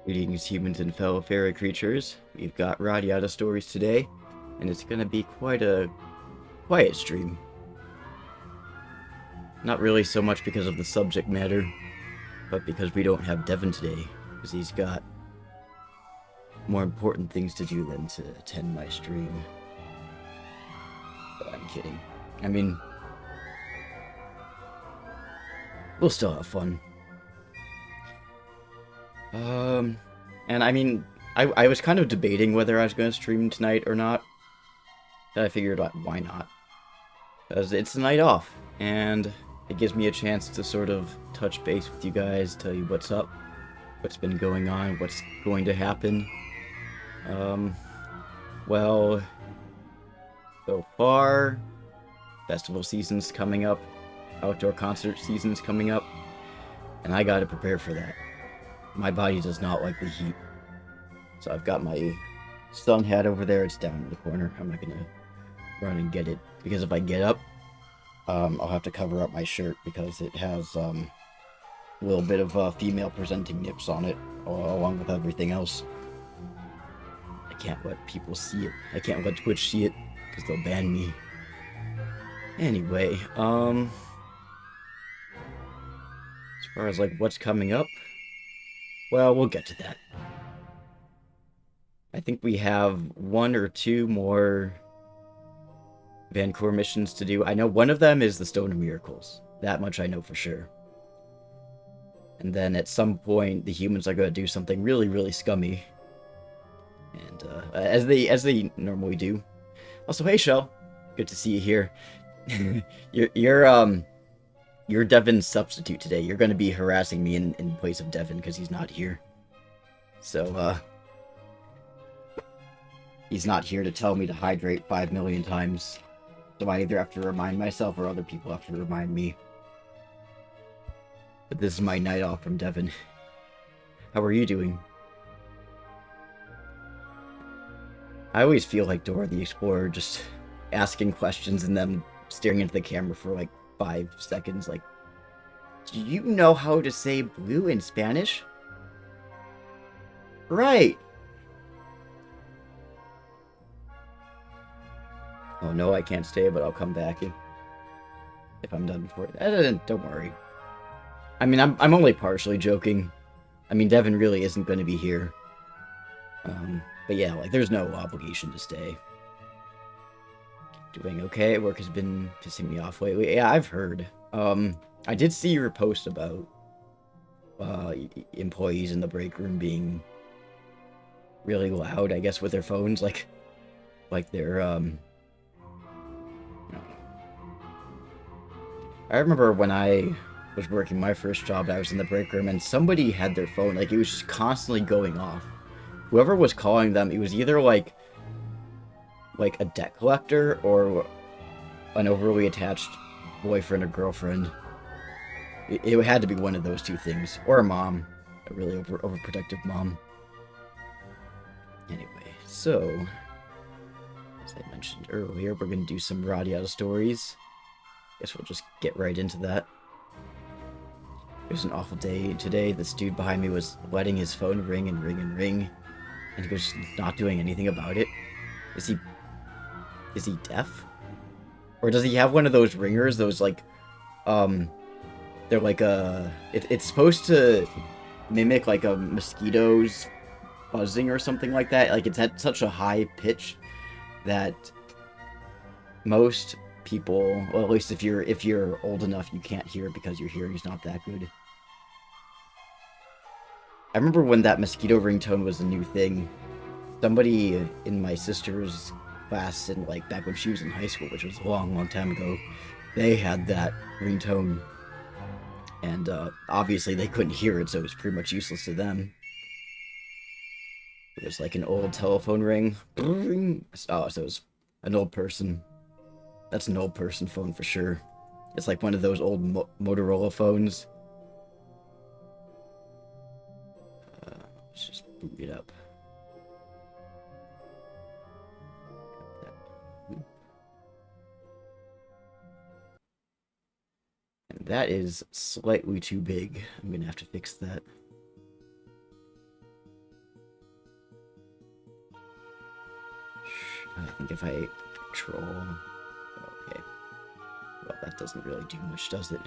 Greetings, humans and fellow fairy creatures. We've got RADIATA stories today, and it's gonna be quite a quiet stream. Not really so much because of the subject matter, but because we don't have Devin today, because he's got more important things to do than to attend my stream. But I'm kidding. I mean, we'll still have fun. And I mean, I was kind of debating whether I was going to stream tonight or not. But I figured, why not? Because it's a night off, and it gives me a chance to sort of touch base with you guys, tell you what's up, what's been going on, what's going to happen. Well, so far, festival season's coming up, outdoor concert season's coming up, and I gotta prepare for that. My body does not like the heat. So I've got my sun hat over there, it's down in the corner. I'm not gonna run and get it, because if I get up, I'll have to cover up my shirt because it has a little bit of female presenting nips on it, along with everything else. I can't let people see it. I can't let Twitch see it because they'll ban me. Anyway, as far as like what's coming up, well, we'll get to that. I think we have one or two more Vancouver missions to do. I know one of them is the Stone of Miracles. That much I know for sure. And then at some point, the humans are going to do something really, really scummy. And as they normally do. Also, hey, Shell. Good to see you here. You're Devin's substitute today. You're going to be harassing me in place of Devin because he's not here. So, he's not here to tell me to hydrate 5 million times. So I either have to remind myself or other people have to remind me. But this is my night off from Devin. How are you doing? I always feel like Dora the Explorer, just asking questions and then staring into the camera for like 5 seconds. Like, do you know how to say blue in Spanish? Right. Oh no, I can't stay, but I'll come back if I'm done before that. Don't worry. I mean, I'm only partially joking. I mean, Devin really isn't going to be here. But yeah, like, there's no obligation to stay. Doing okay. Work has been pissing me off lately. Yeah, I've heard. I did see your post about employees in the break room being really loud, I guess, with their phones, like they're I remember when I was working my first job, I was in the break room and somebody had their phone, like, it was just constantly going off. Whoever was calling them, it was either like a debt collector or an overly attached boyfriend or girlfriend. It had to be one of those two things. Or a mom. A really overprotective mom. Anyway, so, as I mentioned earlier, we're going to do some RADIATA stories. Guess we'll just get right into that. It was an awful day today. This dude behind me was letting his phone ring and ring and ring, and he was not doing anything about it. Is he deaf? Or does he have one of those ringers, those like, they're like it's supposed to mimic like a mosquito's buzzing or something like that. Like, it's at such a high pitch that most people, well, at least if you're old enough, you can't hear it because your hearing's not that good. I remember when that mosquito ringtone was a new thing. Somebody in my sister's class, in like back when she was in high school, which was a long, long time ago, they had that ringtone, and obviously they couldn't hear it, so it was pretty much useless to them. It was like an old telephone ring. Oh, so it was an old person. That's an old person phone for sure. It's like one of those old Motorola phones. Let's just boot it up. And that is slightly too big. I'm gonna have to fix that. I think if I control... Okay. Well, that doesn't really do much, does it?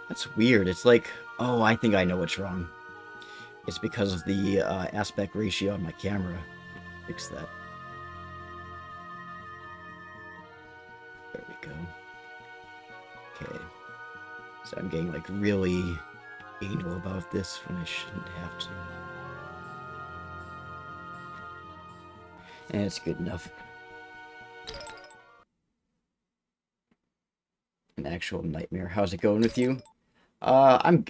That's weird. It's like... Oh, I think I know what's wrong. It's because of the aspect ratio on my camera. Fix that. There we go. Okay. So I'm getting, like, really anal about this when I shouldn't have to. And it's good enough. An actual nightmare. How's it going with you?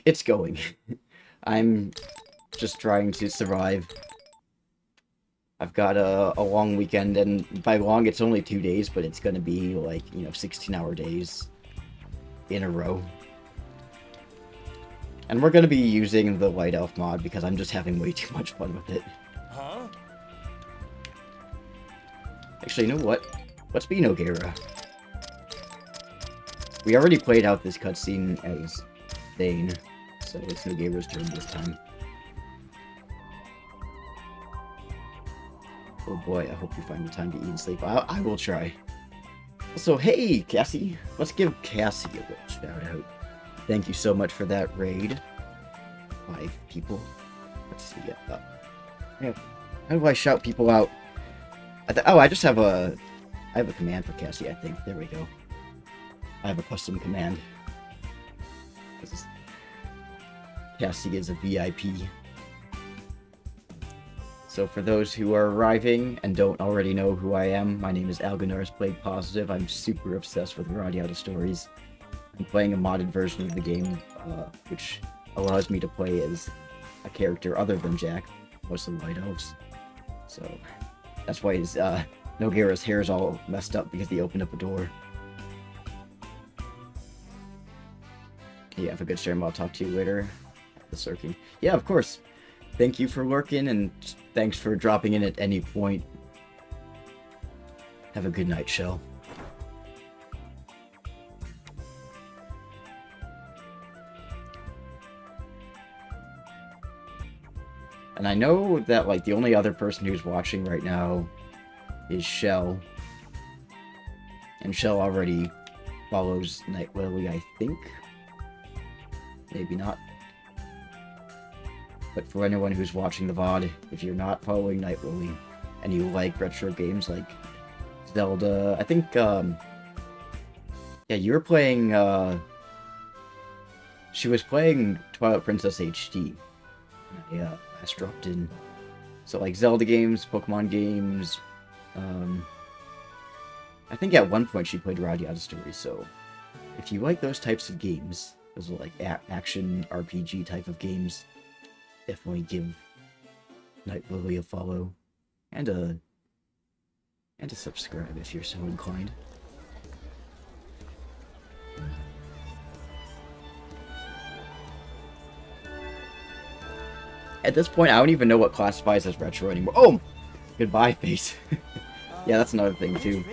It's going. I'm just trying to survive. I've got a long weekend, and by long, it's only 2 days, but it's gonna be, like, 16-hour days in a row. And we're gonna be using the White Elf mod, because I'm just having way too much fun with it. Huh? Actually, you know what? Let's be Nogara. We already played out this cutscene as Thane, so it's Nogara's turn this time. Oh boy, I hope you find the time to eat and sleep. I will try. So, hey, Cassie. Let's give Cassie a little shout out. Thank you so much for that raid. 5 people. Let's see. Yeah. How do I shout people out? I just have I have a command for Cassie, I think. There we go. I have a custom command. Cassie is a VIP. So for those who are arriving and don't already know who I am, my name is Alganar's Played Positive. I'm super obsessed with RADIATA stories. I'm playing a modded version of the game, which allows me to play as a character other than Jack, most of the White Elves. So that's why his Nogara's hair is all messed up, because he opened up a door. Yeah, have a good stream. I'll talk to you later. The lurking. Yeah, of course. Thank you for lurking, and thanks for dropping in at any point. Have a good night, Shell. And I know that, like, the only other person who's watching right now is Shell. And Shell already follows Night Lily, I think. Maybe not. But for anyone who's watching the VOD, if you're not following Night Lily, and you like retro games like Zelda, I think, yeah, you were playing, she was playing Twilight Princess HD. Yeah, last dropped in. So, like, Zelda games, Pokemon games, I think at one point she played RADIATA stories, so if you like those types of games, those are like action RPG type of games, definitely give Night Lily a follow and a subscribe if you're so inclined. At this point, I don't even know what classifies as retro anymore. Oh! Goodbye, face. Yeah, that's another thing, too.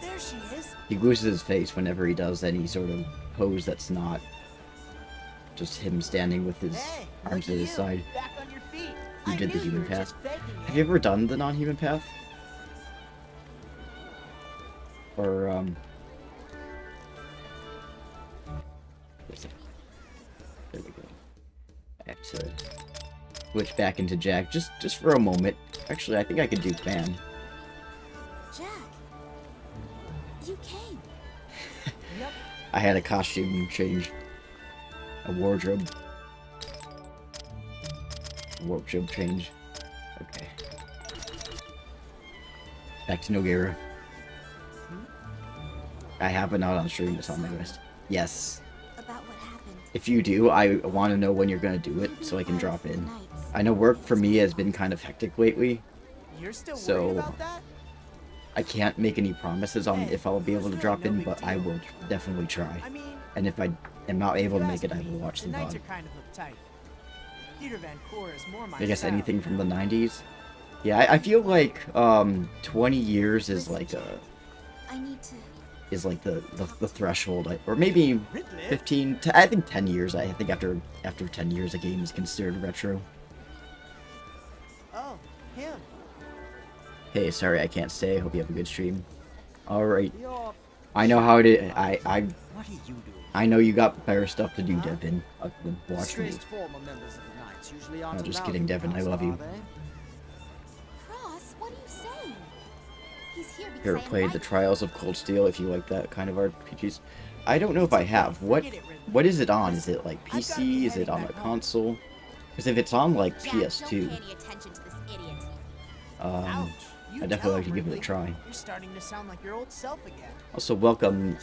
There she is. He loses his face whenever he does any sort of pose that's not just him standing with his arms at his side. Back on your feet. You did the human path. Have you ever done the non-human path? Or, there we go. Back to... switch back into Jack, just for a moment. Actually, I think I could do Fan. Jack, you came. Yep. I had a costume change. A wardrobe. Wardrobe change. Okay. Back to Nogara. I have it not on stream, it's on my list. Yes. About what happened. If you do, I want to know when you're going to do it, so I can drop in. I know work for me has been kind of hectic lately, You're still So- worried about that? I can't make any promises on if I'll be able to drop in, but I will definitely try. I mean, And if I am not able to you make it, I asked will me, watch the nights VOD. are kind of uptight. Peter Van Core is more my I guess style. anything from the 90s. Yeah, I feel like 20 years is like a... I need to. is like the threshold, or maybe Ridley? 15. I think 10 years. I think after 10 years, a game is considered retro. Oh, him. Hey, sorry I can't stay. Hope you have a good stream. All right, You're... I know how to. What are you doing? I know you got better stuff to do, Devin. Other than watch me. Disgraced former members of the Knights usually aren't No, just allowed kidding, in Devin, I council, love you. are they? Cross, what are you saying? He's here because You ever I played The invited him. Trials of Cold Steel? If you like that kind of RPGs, I don't know if I have. What Forget it, Ridley. is it on? Is it like I've gotta PC? be Is it heading on a back home. console? Because if it's on like Jack, don't pay PS2, any attention to this idiot. Ouch. You I definitely tell like to him, give it a Ridley. try. You're starting to sound like your old self again. Also, welcome.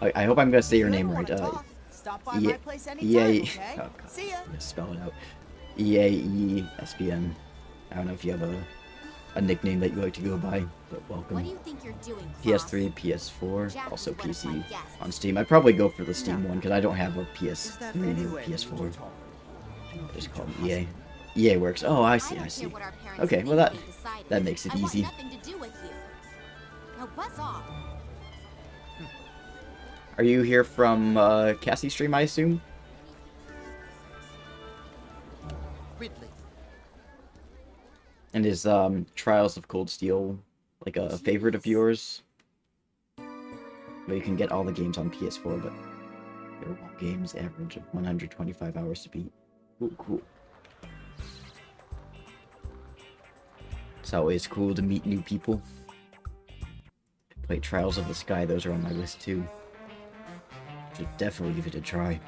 Jack, I hope I'm gonna say your If you name ever right. wanna talk, stop by EA my place anytime, EA okay? oh, God, See ya. let's spell it out. EAESPN. I don't know if you have a nickname that you like to go by, but what welcome. do you think you're doing, Cross? PS3, PS4, Jack also was one of my PC guests. on Steam. I'd probably go for the Steam No. one because I don't have a Is that PS3 or anyway that you PS4. were talking to I just your call it future EA. EA works. Oh, I I see. don't I care see. what our parents Okay, think well that they decided. that makes it I easy. want nothing to do with you. Now buzz off. Are you here from Cassie stream? I assume. Ridley. And is Trials of Cold Steel like a favorite of yours? Well, you can get all the games on PS4, but they're all games average of 125 hours to beat. Ooh, cool. It's always cool to meet new people. Play Trials of the Sky, those are on my list too. Should definitely give it a try.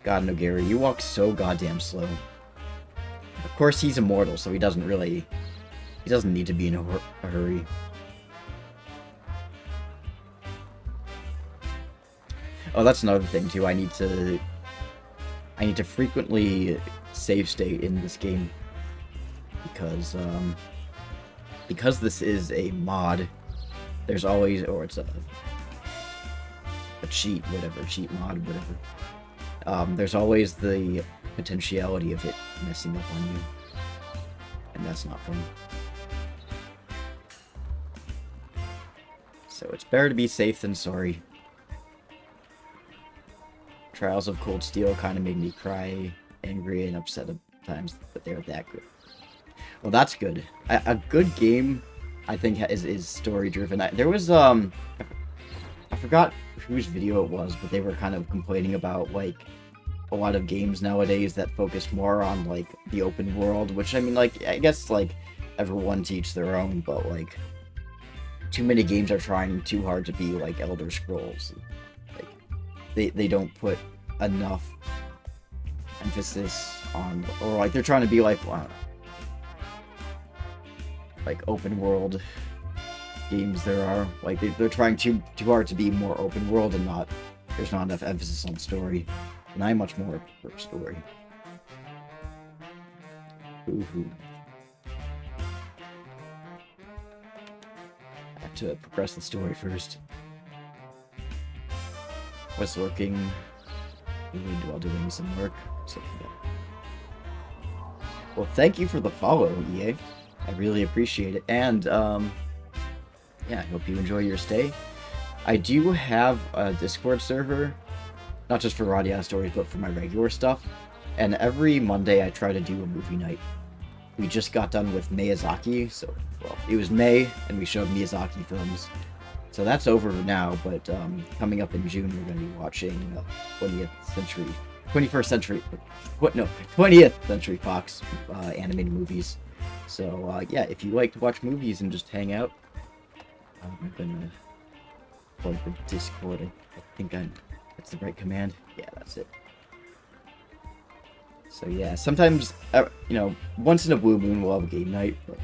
God, no, Gary, you walk so goddamn slow. Of course, he's immortal, so he doesn't need to be in a hurry. Oh, that's another thing too. I need to frequently save state in this game because this is a mod. There's always, or it's a cheat, whatever, cheat mod, whatever. There's always the potentiality of it messing up on you, and that's not fun. So it's better to be safe than sorry. Trials of Cold Steel kind of made me cry, angry, and upset at times that they're that good. Well, that's good. A good game, I think, is story driven. There was I forgot whose video it was, but they were kind of complaining about like a lot of games nowadays that focus more on like the open world, which I mean, like, I guess like everyone to each their own, but like too many games are trying too hard to be like Elder Scrolls. Like they don't put enough emphasis on, or like they're trying to be like, wow, like open world games there are. Like they're trying too hard to be more open world, and there's not enough emphasis on story. And I much more prefer story. Ooh. I have to progress the story first. Was lurking while doing some work. So, yeah. Well, thank you for the follow, EA. I really appreciate it. And, yeah, I hope you enjoy your stay. I do have a Discord server, not just for RADIATA stories, but for my regular stuff. And every Monday I try to do a movie night. We just got done with Miyazaki, so, well, it was May, and we showed Miyazaki films. So that's over now, but coming up in June, we're going to be watching 20th Century Fox animated movies. So, yeah, if you like to watch movies and just hang out, I'm going to plug the Discord. I think that's the right command. Yeah, that's it. So, yeah, sometimes, once in a blue moon, we'll have a game night, but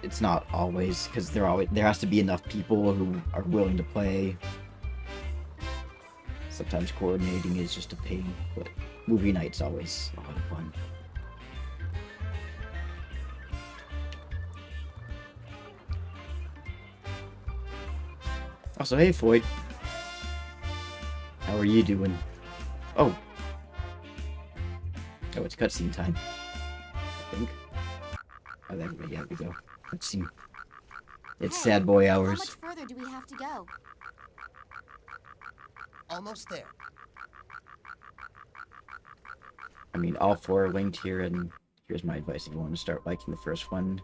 it's not always, because there has to be enough people who are willing to play. Sometimes coordinating is just a pain, but movie night's always a lot of fun. Also, hey Floyd, how are you doing? Oh, it's cutscene time. I think. Oh, there we go. Cutscene. It's Hey, sad boy How hours. much further do we have to go? Almost there. I mean, all 4 are linked here, and here's my advice. If you want to start liking the first one,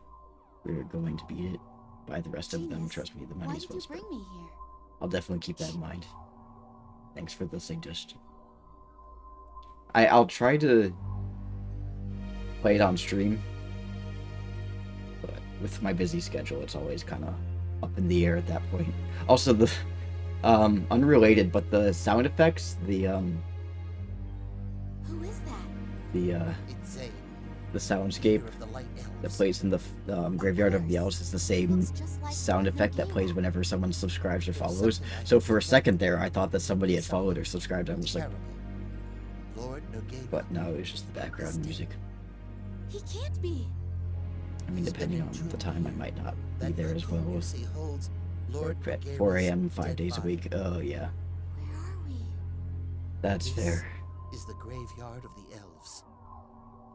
we're going to beat it. Buy the rest of them. Genius. Trust me, the Why money's did well you spent. bring me here? I'll definitely keep that in mind. Thanks for the suggestion. I'll try to play it on stream, but with my busy schedule, it's always kind of up in the air at that point. Also, the unrelated, but the sound effects, the Who is that? It's Zane, the soundscape leader of the Light Elves. that plays in the graveyard of the elves is the same Looks just like sound your effect that game. plays whenever someone subscribes or follows. So for a second there, I thought that somebody had followed or subscribed. I was like, Terrible. Lord Nogeda. but no, it was just the background music. He can't be. I mean, depending on the time, I might not be That there as well. you see holds Lord At Nogeda's 4 a.m. 5 dead days a body. week. Oh yeah, Where are we? that's This fair. is the graveyard of the elves.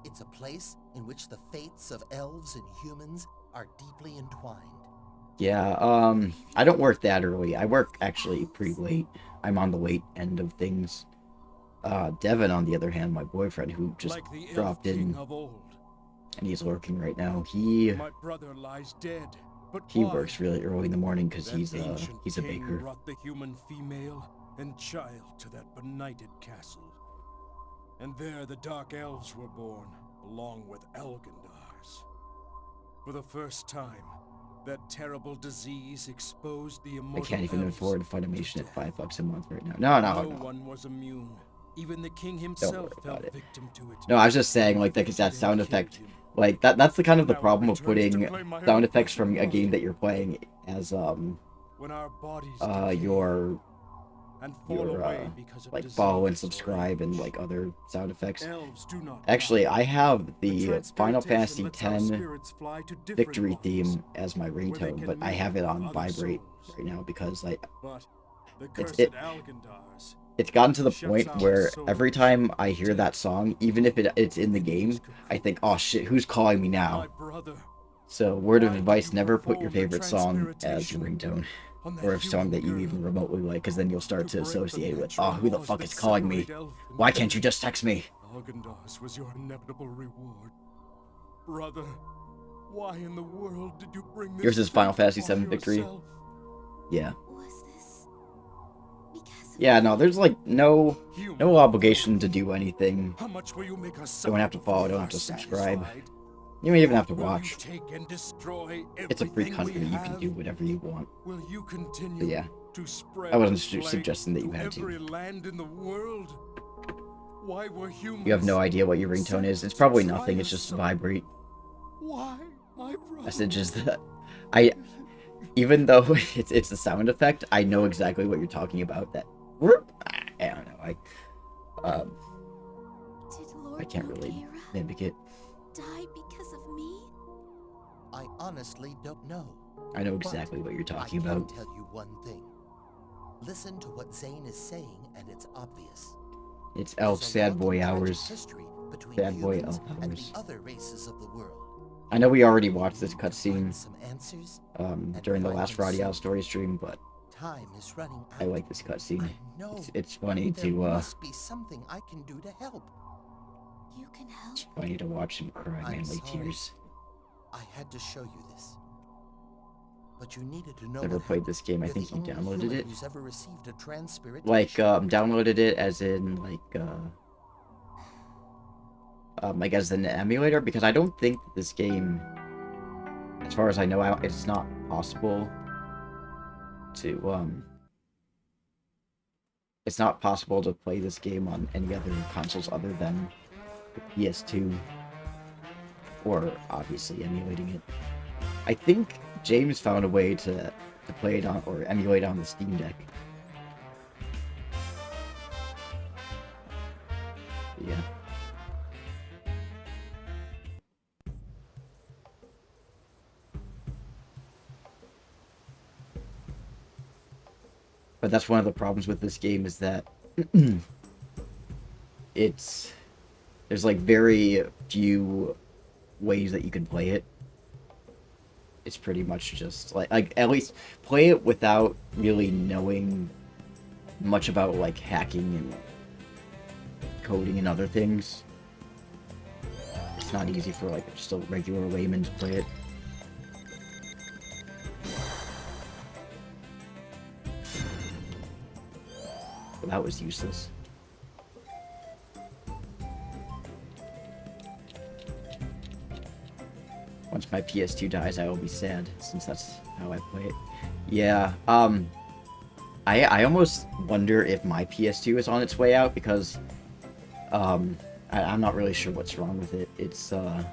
It's a place in which the fates of elves and humans are deeply entwined. Yeah, I don't work that early. I work actually pretty late. I'm on the late end of things. Devin, on the other hand, my boyfriend, who just Like the elf dropped in, king of old, and he's lurking right now. He my brother lies dead. But he why? works really early in the morning because That he's a ancient king baker. brought the human female and child to that benighted castle. And there the dark elves were born, along with Elgandars. For the first time, that terrible disease exposed the I immortal can't even elves afford to Funimation at death. $5 a month right now. No, No no. one was immune. Even the king worry himself fell about it. victim to it. No, I was just saying, like, because that sound effect, like, that's the kind of the problem of putting sound effects from a game that you're playing as, When our bodies decay your, and fall away because of like, disease follow and or subscribe and, age. like, other sound effects. Elves do not Actually, die. I have the Final transmutation Fantasy lets our X spirits fly to different victory bodies, theme as my where they ringtone, can but I meet have it with on other vibrate souls. right now because But the It's- cursed it- Algandars it's gotten to the shuts point our where souls every time I hear to that song, even if it's in the game, I think, oh shit, who's calling me now? my brother So, word of why did advice, you never put your perform the favorite song as your transmutation ringtone. on that Or a song that you human even girl remotely like, because then you'll start to break the associate it with, natural oh, who the laws fuck that is calling me? separate elf and Why can't human? you just text me? Algandars was your inevitable reward. Brother, why in the world did you bring this Yours is Final fate Fantasy on VII victory. yourself? Yeah. Was this because of Yeah, no, there's like no Human, obligation to do anything. how much will you make us Don't have to suffer follow, before don't you have to are subscribe. satisfied? You don't even have to Will watch. you take and destroy It's a free everything country, we you can have? do whatever you want. Will you continue But yeah, to spread I wasn't this plague suggesting that you to had to. every land in the world? Why were humans You have no idea what your ringtone is. It's probably nothing, it's just vibrate Why, my brother? messages that even though it's a sound effect, I know exactly what you're talking about. That I don't know. Did Lord I can't really Nogera mimic it. die because of me? I honestly don't know. I know But exactly what you're talking I can about. tell you one thing. Listen to what Zane is saying, and it's obvious. It's There's elf a sad long boy and tragic hours. history between Sad boy humans elf and hours. the other races of the world. I know we already watched this cutscene Find some answers. during the find last them RADIATA soon. story stream, but Time is running out. I like this cutscene. I know. It's funny There to must be something I can do to help. You can help. it's funny to watch him cry I'm manly sorry. tears. I had to show you this. But you needed to know Never what played happened. this game. I You're think the you only downloaded human it. who's ever received a transpiration. Like downloaded it as in like as an emulator, because I don't think that this game, as far as I know, it's not possible to it's not possible to play this game on any other consoles other than the PS2, or obviously emulating it. I think James found a way to play it on or emulate it on the Steam Deck. Yeah. But that's one of the problems with this game is that it's There's like very few ways that you can play it. It's pretty much just like at least play it without really knowing much about like hacking and coding and other things. It's not easy for like just a regular layman to play it. Well, that was useless. Once my PS2 dies, I will be sad, since that's how I play it. Yeah, I almost wonder if my PS2 is on its way out, because, I'm not really sure what's wrong with it. It's, because,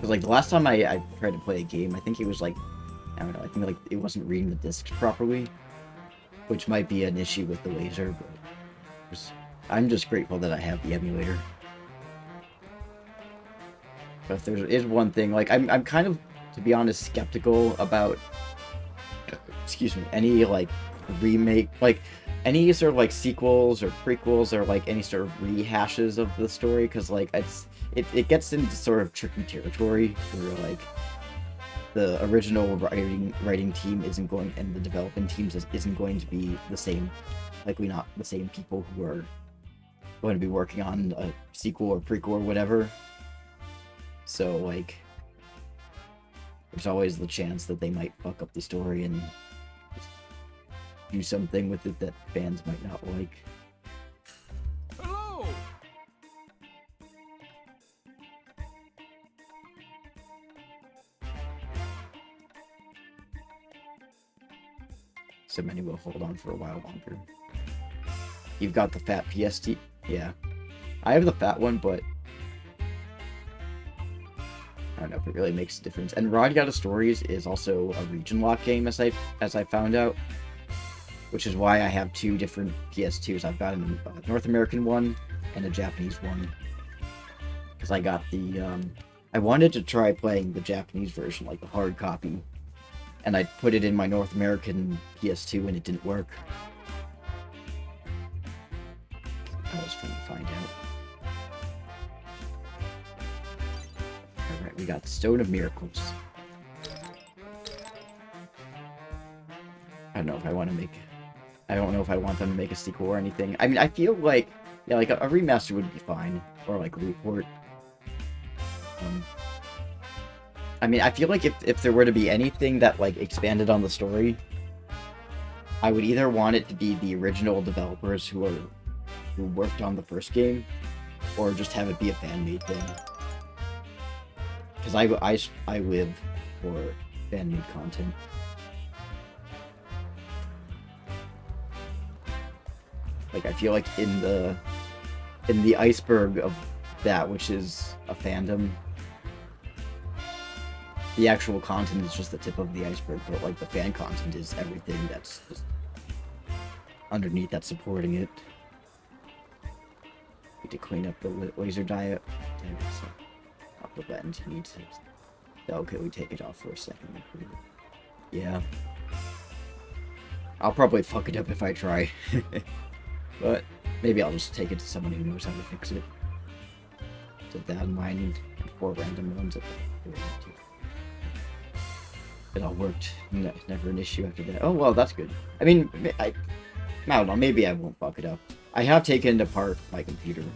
like, the last time I tried to play a game, I think it was, like, I don't know, I think, like, it wasn't reading the discs properly, which might be an issue with the laser, but I'm just grateful that I have the emulator. But if there is one thing, like, I'm kind of, to be honest, skeptical about, excuse me, any, like, remake, like, any sort of, like, sequels or prequels or, like, any sort of rehashes of the story, because, like, it gets into sort of tricky territory where, like, the original writing team isn't going, and the development teams isn't going to be the same, likely not the same people who are going to be working on a sequel or prequel or whatever. So, like, there's always the chance that they might fuck up the story and do something with it that fans might not like. Hello! So many will hold on for a while longer. You've got the fat PST? Yeah. I have the fat one, but I don't know if it really makes a difference. And RADIATA Stories is also a region lock game, as I found out, which is why I have two different PS2s. I've got a North American one and a Japanese one, because I got the I wanted to try playing the Japanese version, like the hard copy, and I put it in my North American PS2 and it didn't work. That was fun to find out. Alright, we got the Stone of Miracles. I don't know if I want to make... I don't know if I want them to make a sequel or anything. I mean, I feel like... Yeah, like, a remaster would be fine. Or, like, a report. I mean, I feel like if there were to be anything that, like, expanded on the story, I would either want it to be the original developers who worked on the first game, or just have it be a fan-made thing. Because I live for fan-made content. Like, I feel like in the iceberg of that, which is a fandom, the actual content is just the tip of the iceberg, but, like, the fan content is everything that's just underneath that's supporting it. Need to clean up the laser diet. So I'll put that into need to... Okay, we take it off for a second. Yeah. I'll probably fuck it up if I try. But maybe I'll just take it to someone who knows how to fix it. Take that in mind and 4 random ones. It all worked. Never an issue after that. Oh, well, that's good. I mean, I don't know. Maybe I won't fuck it up. I have taken apart my computer and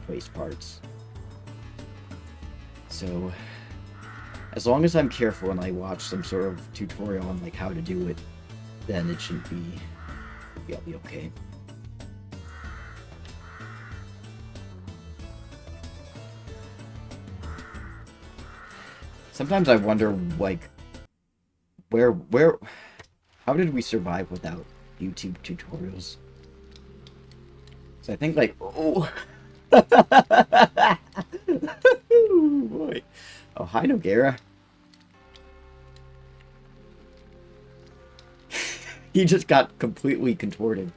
replaced parts. So, as long as I'm careful and I watch some sort of tutorial on, like, how to do it, then it shouldn't be... I'll be okay. Sometimes I wonder, like, how did we survive without YouTube tutorials? So I think, like, oh, boy. Oh, hi, Nogara. He just got completely contorted.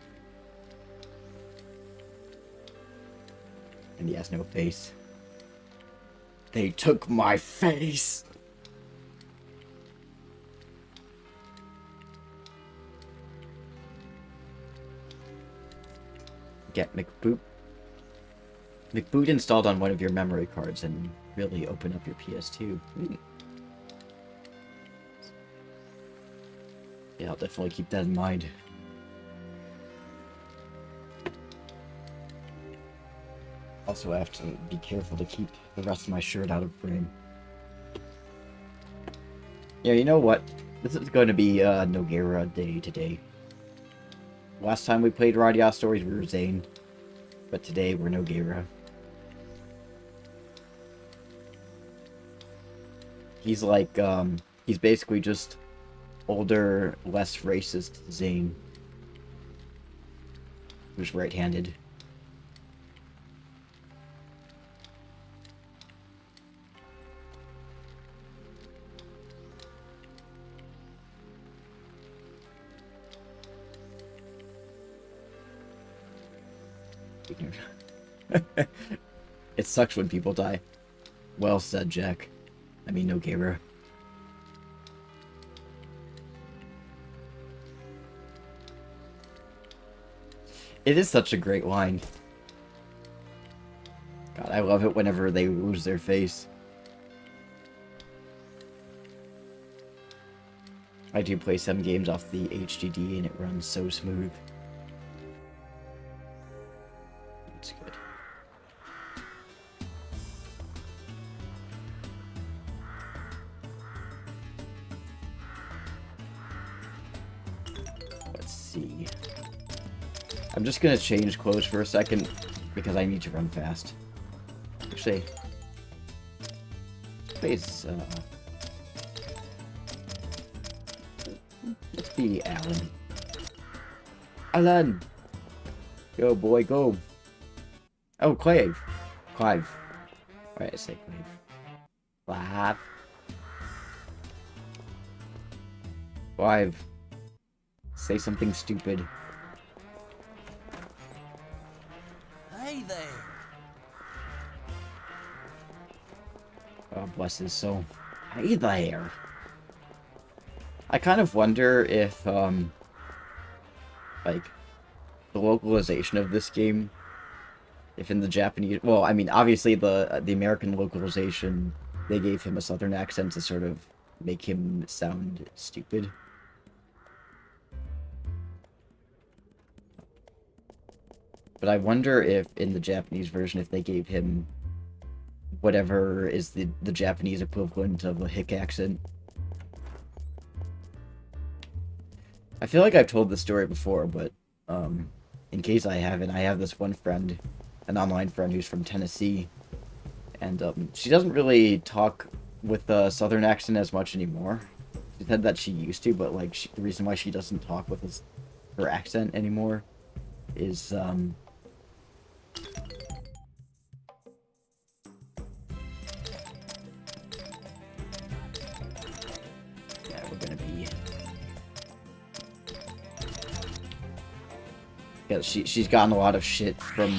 And he has no face. They took my face! Get McBoop. McBoot installed on one of your memory cards and really open up your PS2. Yeah, I'll definitely keep that in mind. Also, I have to be careful to keep the rest of my shirt out of frame. Yeah, you know what? This is going to be Nogueira Day today. Last time we played RADIATA Stories, we were Zane. But today, we're Nogueira. He's like, he's basically just older, less racist Zane. Who's right-handed. It sucks when people die. Well said, Jack. I mean, Nogueira. It is such a great line. God, I love it whenever they lose their face. I do play some games off the HDD and it runs so smooth. It's good. Let's see. I'm just gonna change clothes for a second because I need to run fast. Actually, let's be Alan. Alan! Go, boy, go. Oh, Clive. Clive. Alright, I say Clive. Clive. Clive. Say something stupid. Hey there. Oh, bless his soul. Hey there. I kind of wonder if, like, the localization of this game, if in the Japanese, well, I mean, obviously the American localization, they gave him a southern accent to sort of make him sound stupid. But I wonder if in the Japanese version, if they gave him whatever is the Japanese equivalent of a hick accent. I feel like I've told this story before, but in case I haven't, I have this one friend, an online friend who's from Tennessee, and she doesn't really talk with a southern accent as much anymore. She said that she used to, but like the reason why she doesn't talk with her accent anymore is yeah, we're gonna be. Yeah, she's gotten a lot of shit from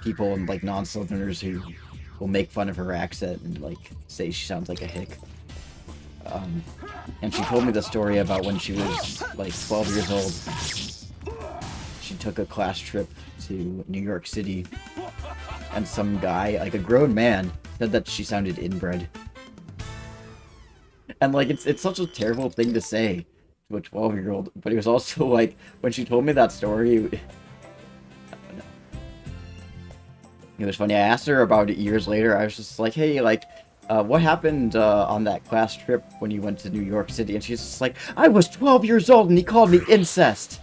people and like non-Southerners who will make fun of her accent and like say she sounds like a hick. And she told me the story about when she was like 12 years old. She took a class trip to New York City, and some guy, like a grown man, said that she sounded inbred. And like it's such a terrible thing to say to a 12-year-old, but it was also like when she told me that story, I don't know. It was funny. I asked her about it years later. I was just like, hey, like, what happened on that class trip when you went to New York City? And she's just like, I was 12 years old and he called me incest.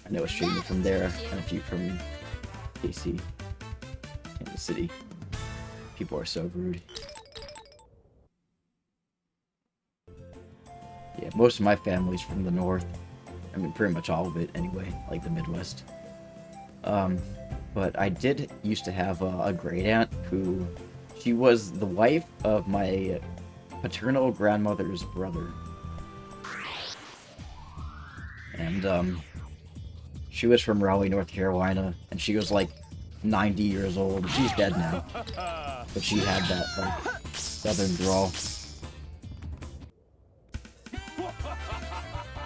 I know a streamer from there and a few from KC, Kansas City. People are so rude. Yeah, most of my family's from the north. I mean, pretty much all of it anyway, like the Midwest. But I did used to have a great aunt who, she was the wife of my paternal grandmother's brother. And, she was from Raleigh, North Carolina, and she was like 90 years old. She's dead now. But she had that, like, southern drawl.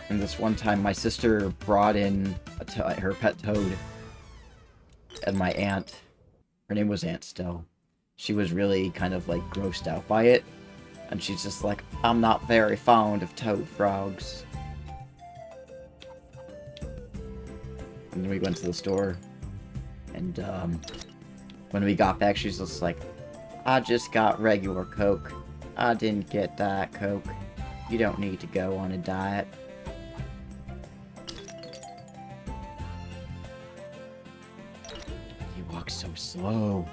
And this one time, my sister brought in her pet toad. And my aunt, her name was Aunt Stell, she was really kind of, like, grossed out by it. And she's just like, I'm not very fond of toad frogs. And then we went to the store. And, when we got back, she's just like, I just got regular Coke. I didn't get Diet Coke. You don't need to go on a diet. He walks so slow.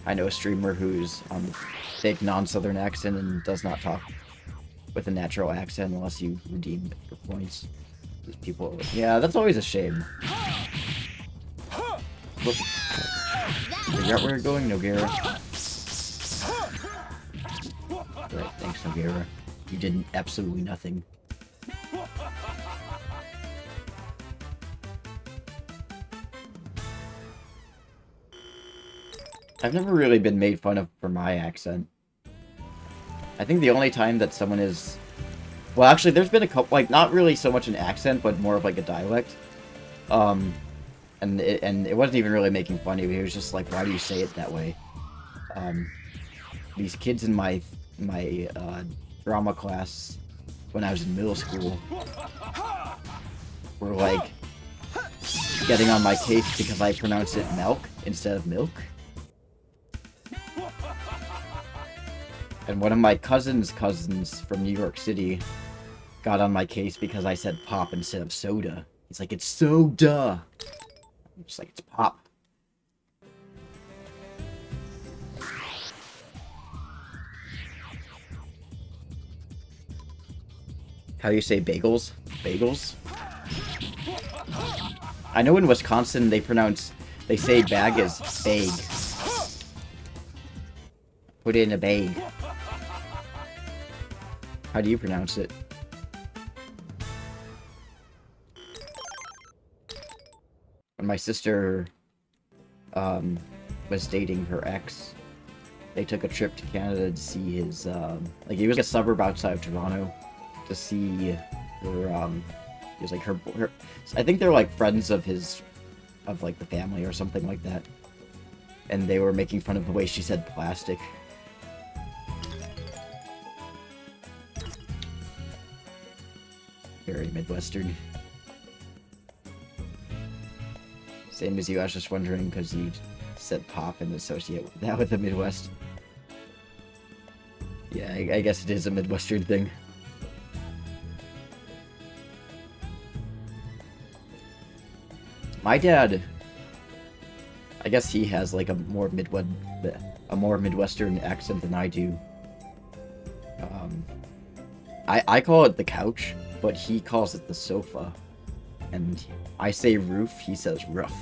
I know a streamer who's on the fake non-southern accent and does not talk with a natural accent unless you redeem your points. These people, yeah, that's always a shame. Look, figure out where you're going, Nogara. Right, thanks, Nogara. You did absolutely nothing. I've never really been made fun of for my accent. I think the only time that someone is... Well, actually, there's been a couple, like, not really so much an accent, but more of, like, a dialect. And it wasn't even really making fun of me. It was just like, why do you say it that way? These kids in my drama class, when I was in middle school, were, like, getting on my case because I pronounced it milk instead of milk. And one of my cousin's cousins from New York City got on my case because I said pop instead of soda. He's like, it's soda! I'm just like, it's pop. How do you say bagels? Bagels? I know in Wisconsin they say bag as bag. Put it in a bag. How do you pronounce it? When my sister was dating her ex, they took a trip to Canada to see his like, he was like a suburb outside of Toronto to see her he was like her I think they're like friends of his, of like the family or something like that, and they were making fun of the way she said plastic. Very Midwestern. Same as you, I was just wondering because you said pop and associate that with the Midwest. Yeah, I guess it is a Midwestern thing. My dad, I guess he has like a more Midwestern accent than I do. I call it the couch, but he calls it the sofa. And I say roof, he says rough.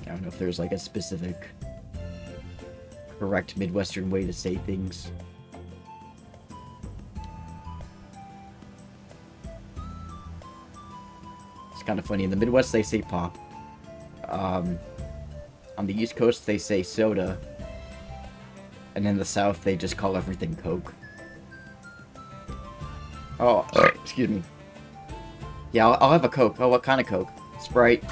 I don't know if there's like a specific correct Midwestern way to say things. It's kind of funny. In the Midwest, they say pop. On the East Coast, they say soda. And in the South, they just call everything Coke. Oh, excuse me. Yeah, I'll have a Coke. Oh, what kind of Coke? Sprite.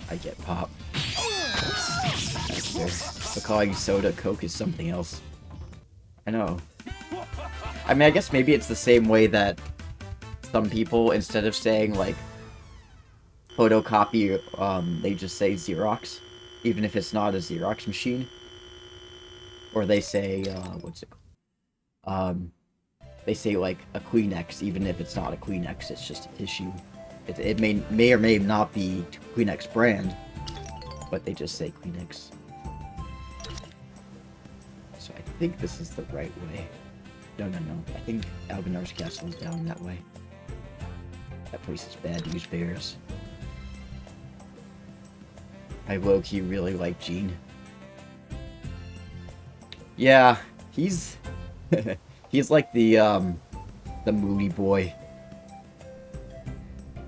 I get pop. That's fair. But calling soda Coke is something else. I know. I mean, I guess maybe it's the same way that some people, instead of saying, like, photocopy, they just say Xerox, even if it's not a Xerox machine. Or they say, what's it called? They say, like, a Kleenex, even if it's not a Kleenex, it's just a tissue. It may or may not be Kleenex brand, but they just say Kleenex. So I think this is the right way. No. I think Alganar's castle is down that way. That place is bad to use bears. I low-key really like Gene. Yeah, he's he's like the moody boy.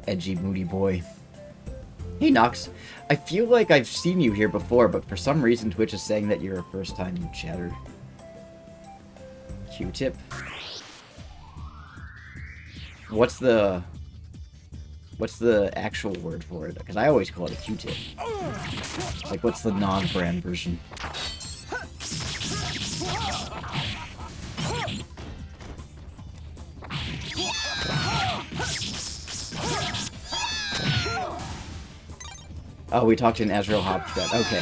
Edgy moody boy. Hey Nox, I feel like I've seen you here before, but for some reason Twitch is saying that you're a first-time chatter. Q-tip? What's the actual word for it? Because I always call it a Q-tip. Like, what's the non-brand version? Oh, we talked in Azrael Hopchat. Okay,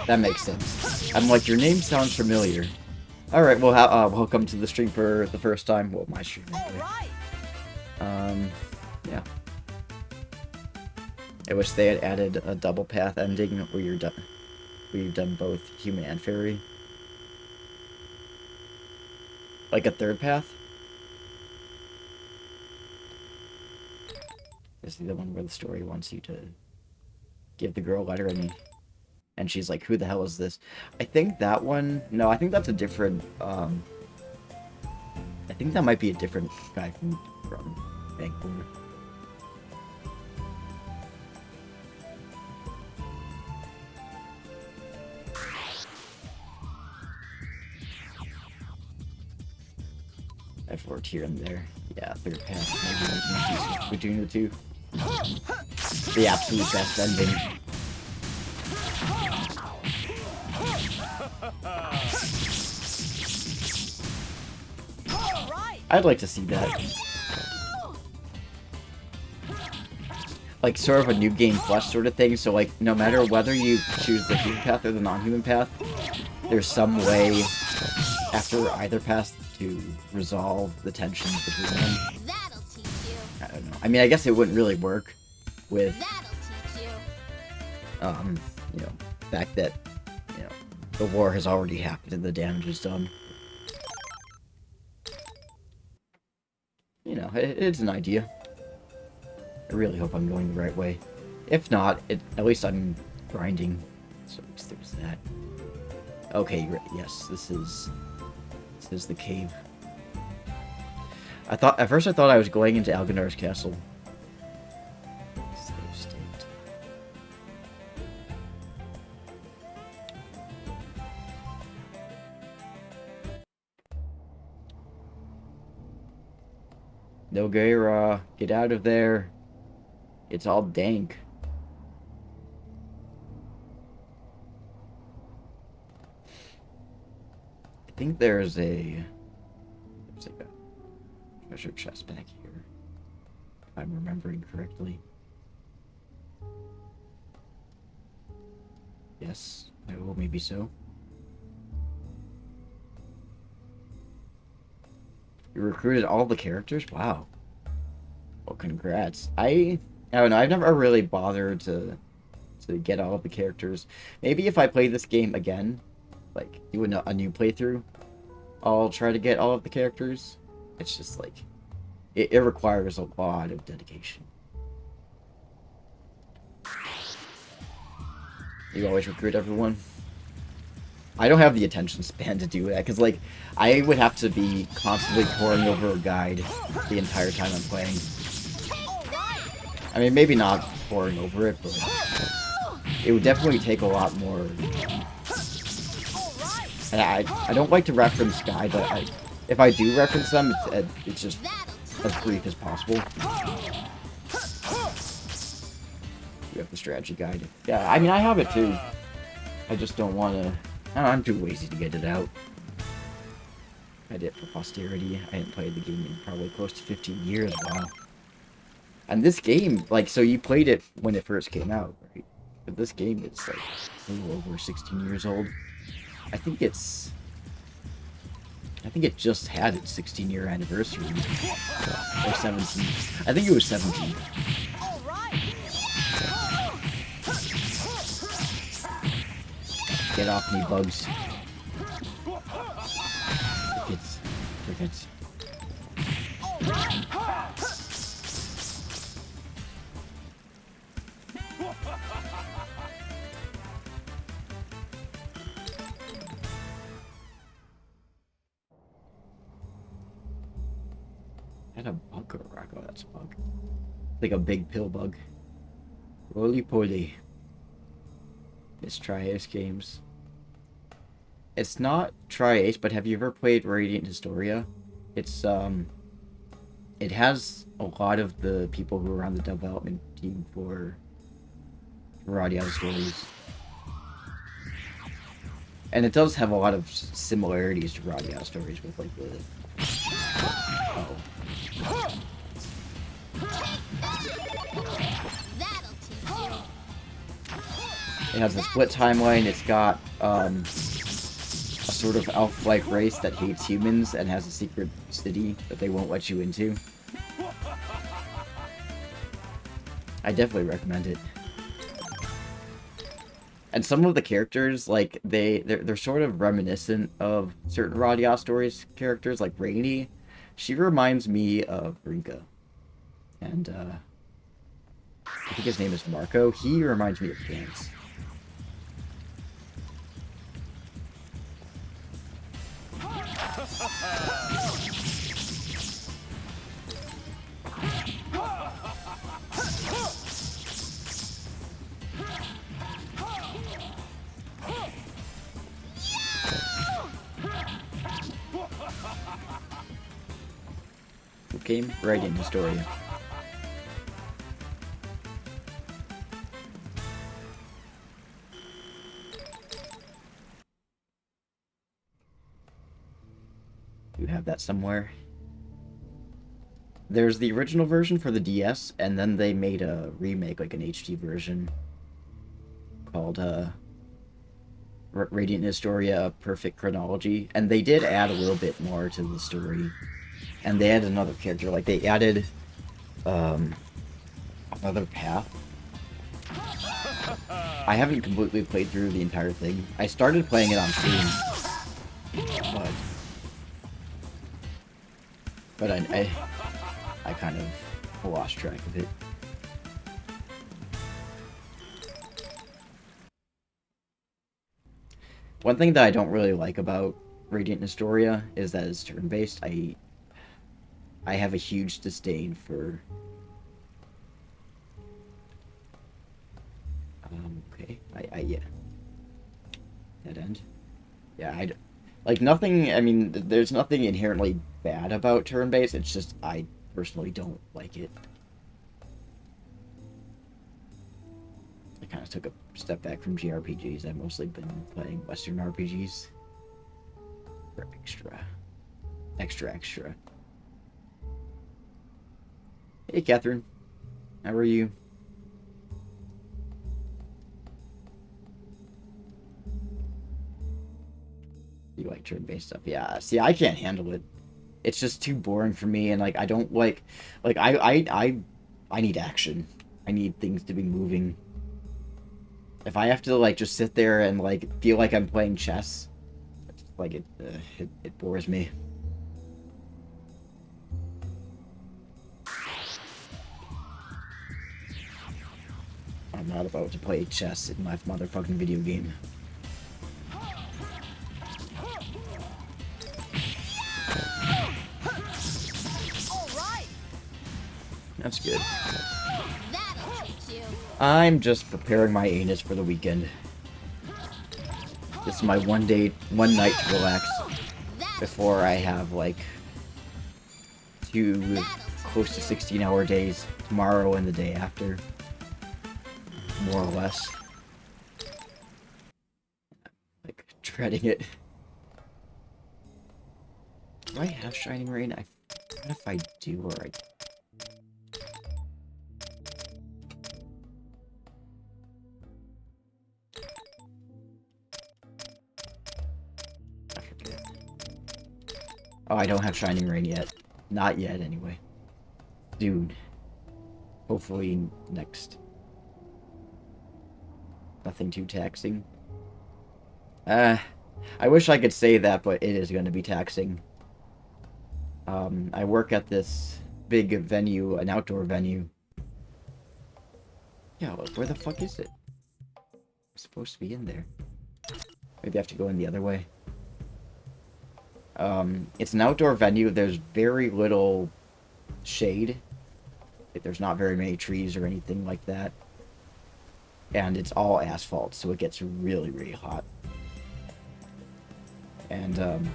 that makes sense. I'm like, your name sounds familiar. Alright, well, welcome to the stream for the first time. Well, my stream, anyway. Yeah. I wish they had added a double path ending where you've done both human and fairy. Like a third path? This is the one where the story wants you to give the girl a letter and she's like, who the hell is this? I think that one... No, I think that's a different... I think that might be a different guy from Vancouver. I've worked here and there. Yeah, third path. Maybe between the two. The absolute best ending. I'd like to see that. Like, sort of a new game plus sort of thing, so like, no matter whether you choose the human path or the non-human path, there's some way after either path to resolve the tension between them. That'll teach you. I don't know. I mean, I guess it wouldn't really work with, That'll teach you. you know, the fact that, you know, the war has already happened and the damage is done. You know, it's an idea. I really hope I'm going the right way. If not, at least I'm grinding. So at least there's that. Okay, yes, this is the cave. At first I thought I was going into Alganar's castle. Save state. Nogueira, get out of there. It's all dank. I think there's like a treasure chest back here, if I'm remembering correctly. Yes, well, maybe so. You recruited all the characters? Wow. Well, congrats. I don't know, I've never really bothered to get all of the characters. Maybe if I play this game again, like, do a new playthrough, I'll try to get all of the characters. It's just, like, it requires a lot of dedication. You always recruit everyone? I don't have the attention span to do that, because, like, I would have to be constantly poring over a guide the entire time I'm playing. I mean, maybe not poring over it, but it would definitely take a lot more. And I don't like to reference guides, but if I do reference them, it's just as brief as possible. You have the strategy guide. Yeah, I mean, I have it too. I just don't want to... I'm too lazy to get it out. I did it for posterity. I hadn't played the game in probably close to 15 years, wow. And this game, like, so you played it when it first came out, right? But this game, it's like a little over 16 years old. I think it just had its 16-year anniversary. Or 17. I think it was 17. Get off me, bugs. Damn it. And a bug or a rock? Oh, that's a bug. Like a big pill bug. Roly poly. It's Tri-Ace games. It's not Tri-Ace, but have you ever played Radiant Historia? It's, it has a lot of the people who are on the development team for RADIATA stories. And it does have a lot of similarities to RADIATA stories with, like, the... Oh. That'll teach you. It has a split timeline. It's got a sort of elf-like race that hates humans and has a secret city that they won't let you into. I definitely recommend it. And some of the characters, like, they're sort of reminiscent of certain RADIATA stories characters, like Rainy. She reminds me of Rinka. And, I think his name is Marco. He reminds me of Vance. Who came? Radiant Historia. You have that somewhere. There's the original version for the DS, and then they made a remake, like an HD version, called Radiant Historia Perfect Chronology, and they did add a little bit more to the story. And they added another character, like they added another path. I haven't completely played through the entire thing. I started playing it on Steam, but I kind of lost track of it. One thing that I don't really like about Radiant Historia is that it's turn-based. I have a huge disdain for... okay. Yeah. Dead end. Yeah, like, nothing... I mean, there's nothing inherently bad about turn-based. It's just, I personally don't like it. I kind of took a step back from JRPGs. I've mostly been playing Western RPGs. For extra. Hey, Catherine. How are you? You like turn-based stuff? Yeah. See, I can't handle it. It's just too boring for me, and, like, I don't like... Like, I need action. I need things to be moving. If I have to, like, just sit there and, like, feel like I'm playing chess, like, it bores me. I'm not about to play chess in my motherfucking video game. That's good. That'll teach you. I'm just preparing my anus for the weekend. This is my one night to relax before I have, like, 2 close to 16-hour days tomorrow and the day after. More or less. Like, dreading it. Do I have Shining Rain? I forget if I do or I... Oh, I don't have Shining Rain yet. Not yet, anyway. Dude. Hopefully next. Nothing too taxing. I wish I could say that, but it is going to be taxing. I work at this big venue, an outdoor venue. Yeah, well, where the fuck is it? I'm supposed to be in there. Maybe I have to go in the other way. It's an outdoor venue. There's very little shade. Like, there's not very many trees or anything like that. And it's all asphalt, so it gets really, really hot. And,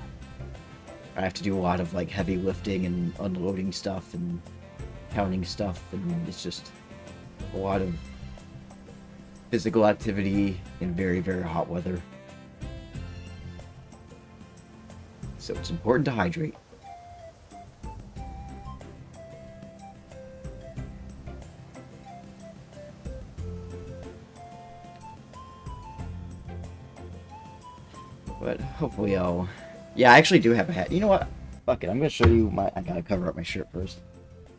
I have to do a lot of, like, heavy lifting and unloading stuff and counting stuff, and it's just a lot of physical activity in very, very hot weather. So it's important to hydrate. But hopefully I'll... Yeah, I actually do have a hat. You know what? Fuck it, I'm gonna show you my... I gotta cover up my shirt first.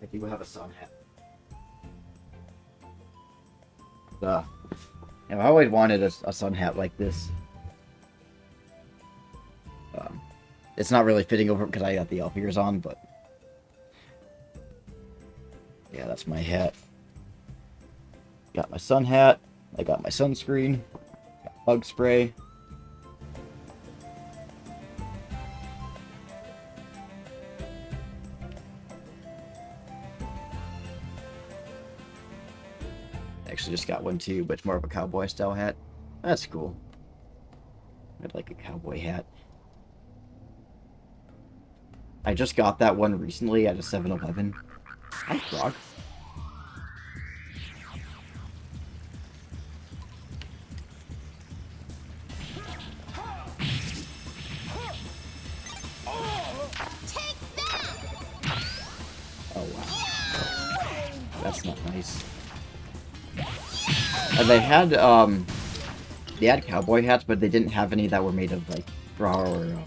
I do have a sun hat. I've always wanted a sun hat like this. It's not really fitting over because I got the elf ears on, but... Yeah, that's my hat. Got my sun hat. I got my sunscreen. Got bug spray. Actually just got one too, but it's more of a cowboy style hat. That's cool. I'd like a cowboy hat. I just got that one recently at a 7-Eleven. Hi, frog. Oh wow. That's not nice. And they had cowboy hats, but they didn't have any that were made of like straw or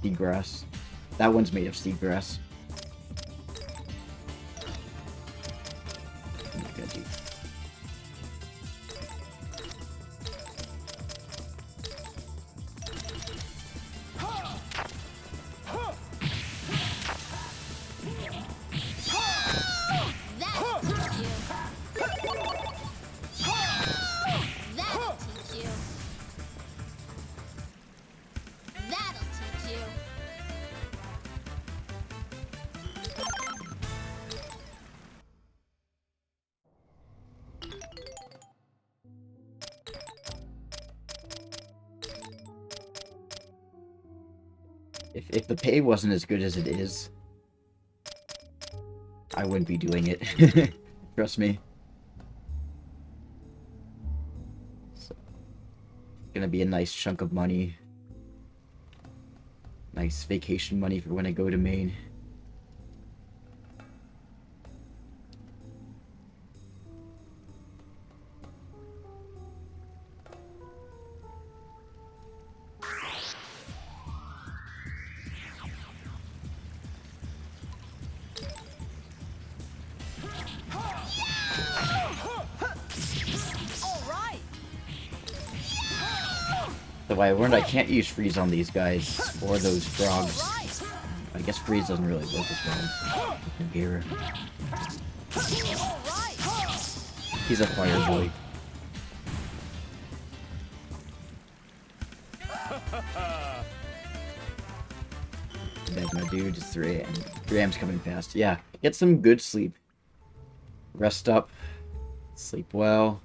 seagrass. That one's made of seagrass. What am I gonna do? If the pay wasn't as good as it is, I wouldn't be doing it. Trust me. So, gonna be a nice chunk of money. Nice vacation money for when I go to Maine. So I learned I can't use freeze on these guys or those frogs. I guess freeze doesn't really work as well. Here. He's a fire boy. That's my dude. It's 3 a.m. 3 a.m.'s coming fast. Yeah, get some good sleep. Rest up. Sleep well.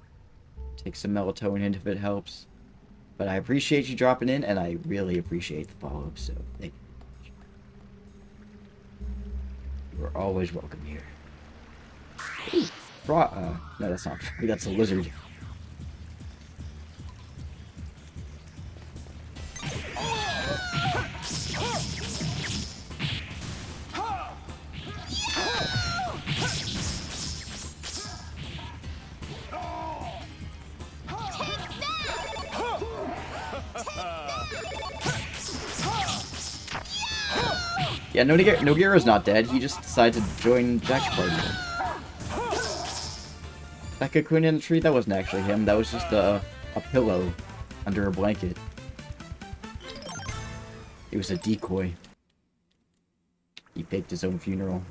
Take some melatonin if it helps. But I appreciate you dropping in, and I really appreciate the follow-up, so thank you. You're always welcome here. Ooh, no, that's not frog. That's a lizard. Yeah, Nogira's not dead. He just decided to join Jack's party. That cocoon in the tree, that wasn't actually him. That was just a pillow under a blanket. It was a decoy. He faked his own funeral.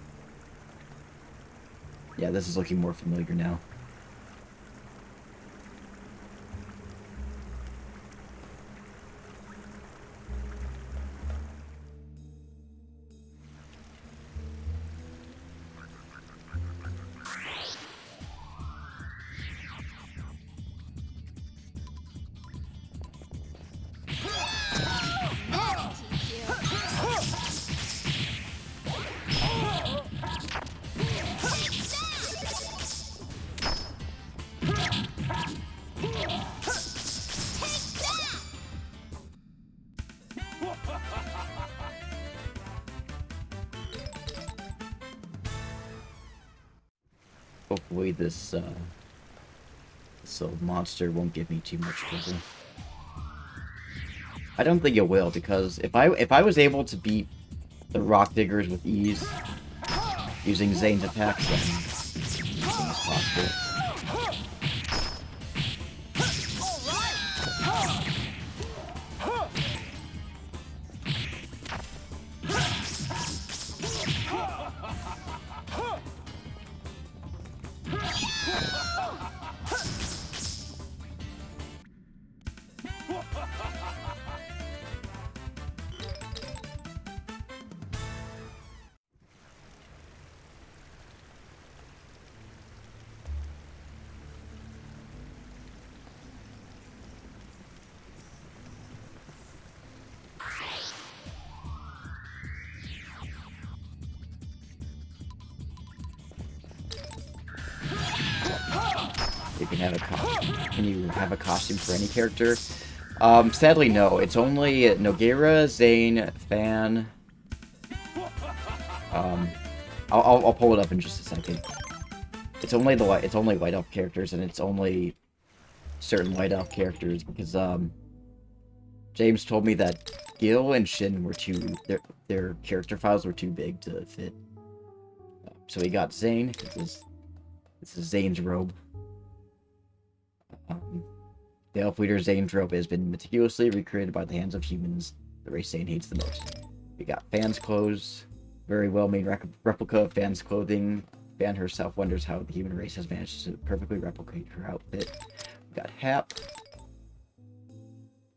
Yeah, this is looking more familiar now. That'll teach you. Hopefully this little monster won't give me too much trouble. I don't think it will, because if I was able to beat the rock diggers with ease using Zane's attacks, then anything is possible. You can have can you have a costume for any character? Sadly, no. It's only Nogueira, Zane, Fan. I'll pull it up in just a second. It's only White Elf characters, and it's only certain White Elf characters because James told me that Gil and Shin were their character files were too big to fit. So he got Zane. This is Zane's robe. The elf leader Zane's robe has been meticulously recreated by the hands of humans, the race Zane hates the most. We got Fan's clothes, very well made replica of Fan's clothing. Fan herself wonders how the human race has managed to perfectly replicate her outfit. We got Hap,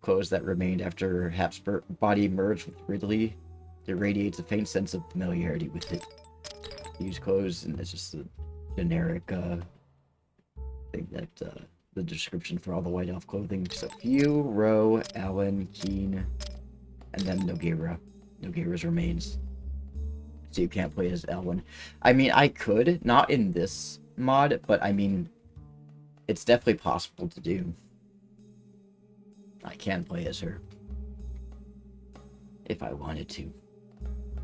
clothes that remained after Hap's body merged with Ridley. It radiates a faint sense of familiarity with it. Use clothes, and it's just a generic thing that the description for all the White Elf clothing. So Few, Ro, Alan, Keen, and then Nogueira. Nogueira's remains. So you can't play as Elwyn. I mean, I could, not in this mod, but I mean, it's definitely possible to do. I can play as her. If I wanted to.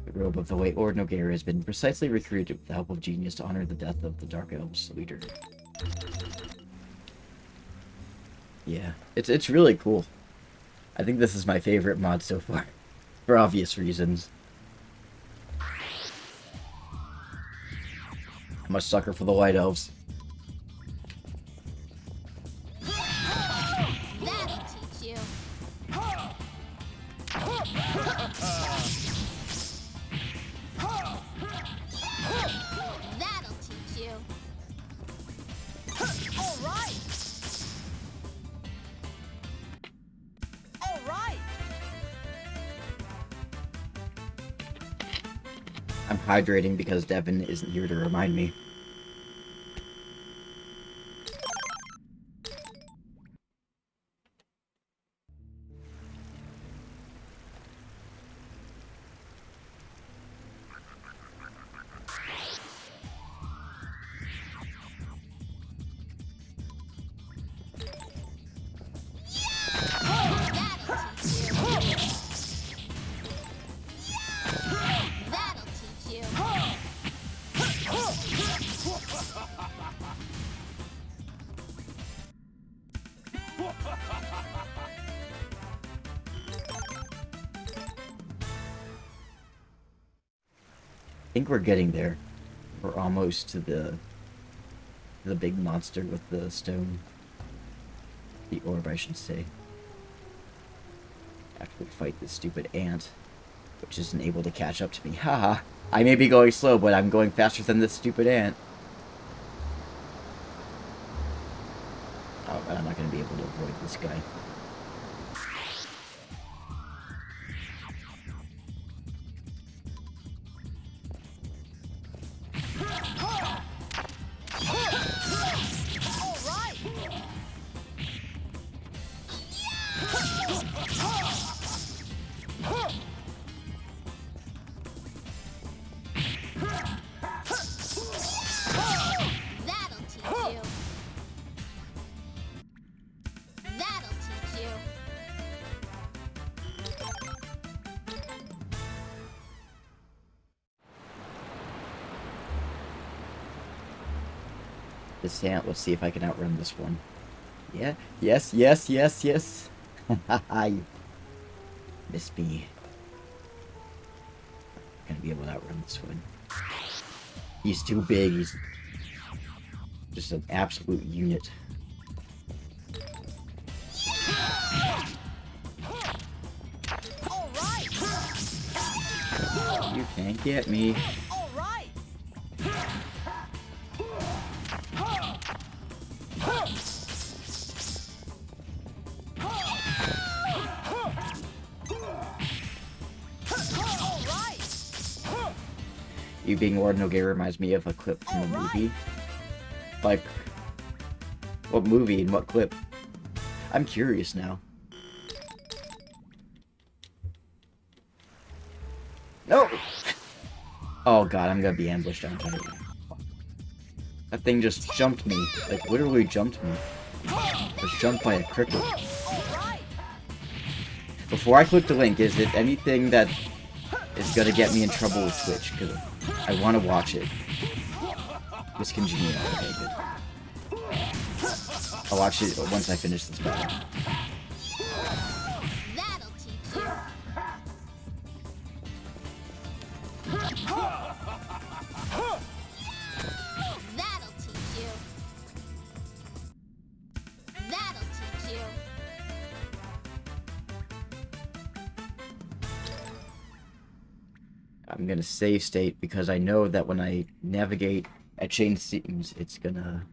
The robe of the White Lord Nogueira has been precisely recreated with the help of genius to honor the death of the Dark Elves leader. Yeah, it's really cool. I think this is my favorite mod so far, for obvious reasons. I'm a sucker for the White Elves. That'll teach you. That'll teach you. All right. All right. I'm hydrating because Devin isn't here to remind me. That'll teach you. I think we're getting there. We're almost to the big monster with the stone. The orb, I should say. After we fight this stupid ant. which isn't able to catch up to me. Haha. I may be going slow, but I'm going faster than this stupid ant. Oh, but I'm not going to be able to avoid this guy. That'll teach you. That'll teach you. This ant, let's see if I can outrun this one. Yeah, yes, yes, yes, yes. Haha, you missed me. I'm gonna be able to outrun this one. He's too big, he's just an absolute unit. All right. You can't get me. All right. All right. You being Lord Nogueira reminds me of a clip from a movie. Like, what movie and what clip? I'm curious now. No! Oh god, I'm gonna be ambushed, aren't I? That thing just jumped me. Like, literally jumped me. I was jumped by a cricket. Before I click the link, is it anything that is gonna get me in trouble with Twitch? Because I want to watch it. Discongenial. Okay, good. I'll watch it once I finish this battle. That'll teach you. That'll teach you. That'll teach you. I'm gonna save state because I know that when I navigate at changed scenes, it's gonna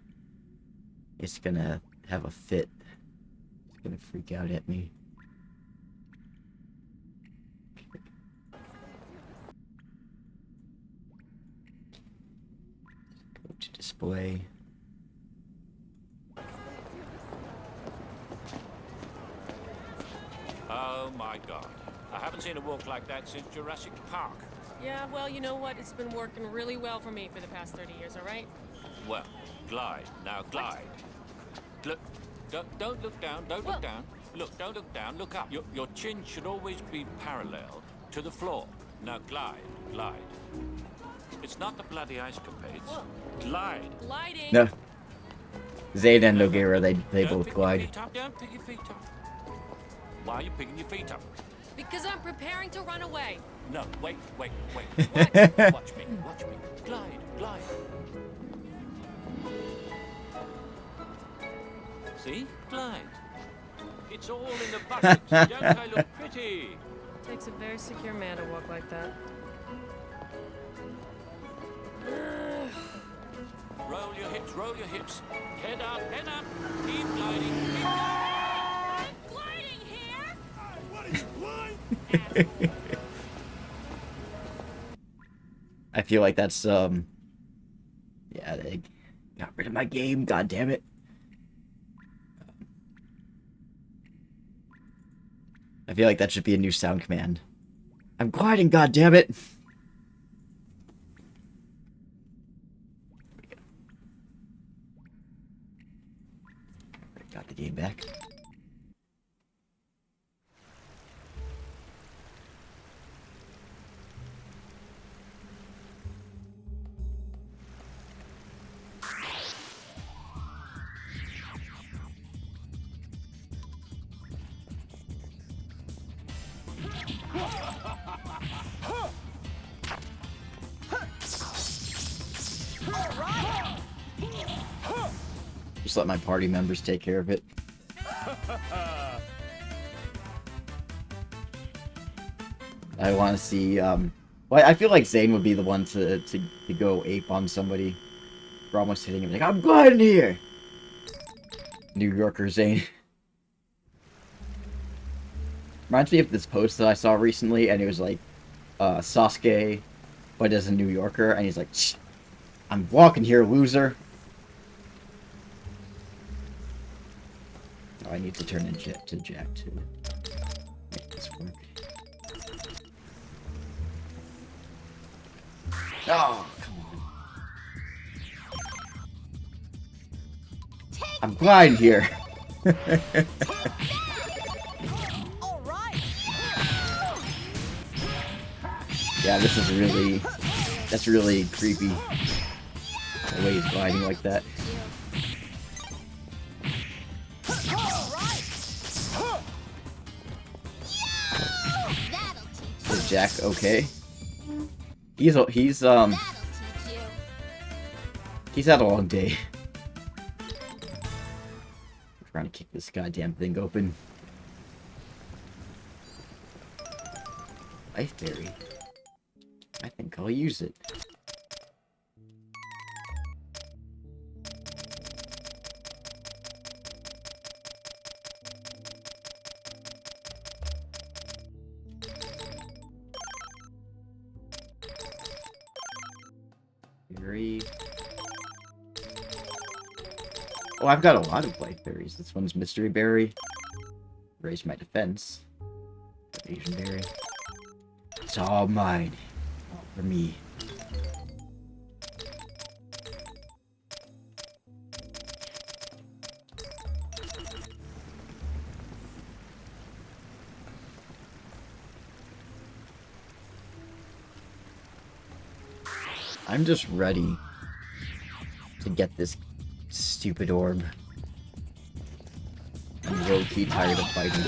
have a fit. It's gonna freak out at me. Go to display. Oh my god. I haven't seen a walk like that since Jurassic Park. Yeah, well, you know what? It's been working really well for me for the past 30 years, all right? Well, glide. Now glide. Look, don't look down, don't look down. Look, don't look down, look up. Your chin should always be parallel to the floor. Now glide, glide. It's not the bloody ice capades. Glide. Gliding. No. Zayn and Nogueira, they Don't both pick your glide. feet up, don't pick your feet up. Why are you picking your feet up? Because I'm preparing to run away. No, wait. What? Watch me. Glide, glide. See? Glide. It's all in the buttons. Don't I look pretty? Takes a very secure man to walk like that. Roll your hips. Head up. Keep gliding, keep gliding. I'm gliding here. What is blind? I feel like that's yeah, they got rid of my game, god damn it. I feel like that should be a new sound command. I'm gliding, god damn it. Got the game back. Just let my party members take care of it. I want to see. Well, I feel like Zane would be the one to go ape on somebody. We're almost hitting him. Like, I'm glad in here. New Yorker Zane. Reminds me of this post that I saw recently, and it was like, Sasuke, but as a New Yorker, and he's like, Shh, I'm walking here, loser. Oh, I need to turn in Jack to make this work. Oh, come on. I'm gliding here. Yeah, this is really... That's really creepy. The way he's gliding like that. Is Jack okay? He's had a long day. I'm trying to kick this goddamn thing open. Life berry. I think I'll use it. Berry. Oh, I've got a lot of life berries. This one's mystery berry. Raise my defense. Asian berry. It's all mine. All for me. I'm just ready to get this stupid orb. I'm low-key tired of fighting.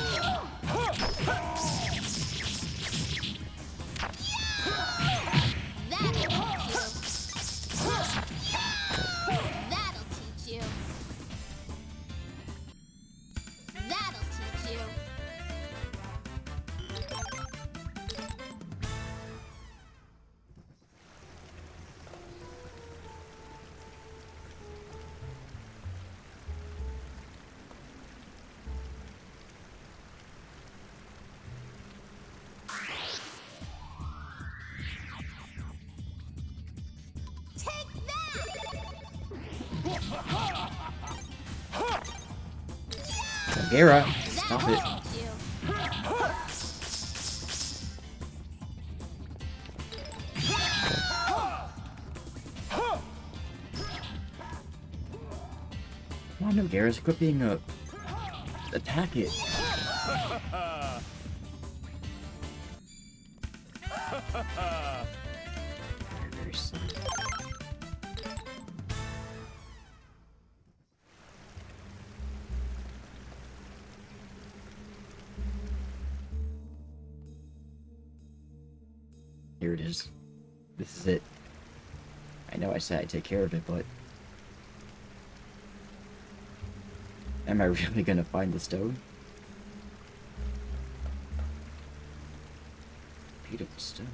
Gara, stop it. Oh no, Gara's equipping a... Attack it. Very slow. Here it is. This is it. I know I said I'd take care of it, but... Am I really gonna find the stone? Beautiful stone.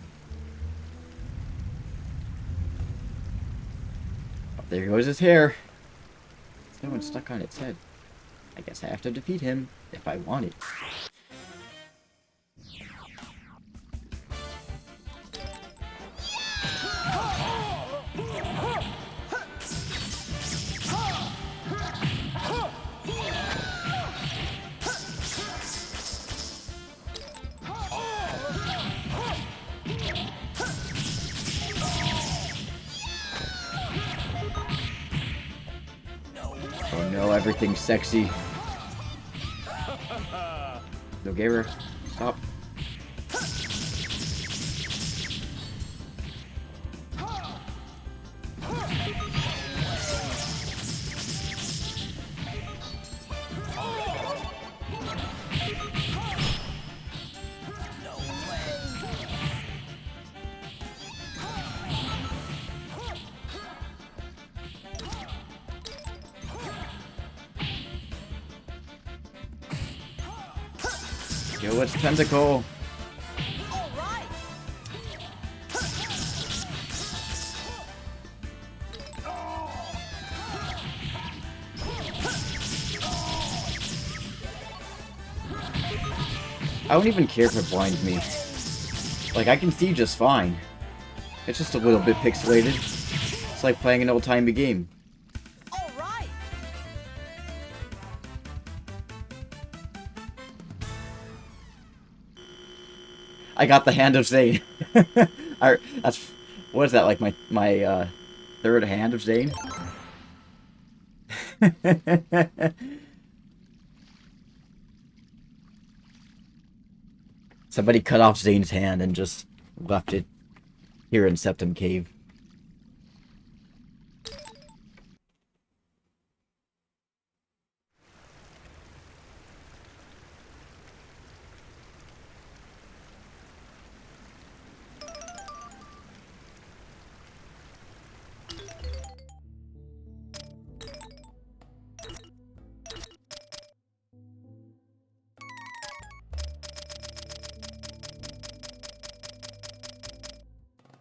Oh, there goes his hair. Stone stuck on its head. I guess I have to defeat him if I want it. Oh no, everything's sexy. No, Gara, stop. Yo, it's tentacle. All right. I don't even care if it blinds me. Like, I can see just fine. It's just a little bit pixelated. It's like playing an old-timey game. All right. I got the Hand of Zane. That's... What is that, like my third Hand of Zane? Somebody cut off Zane's hand and just left it here in Septum Cave.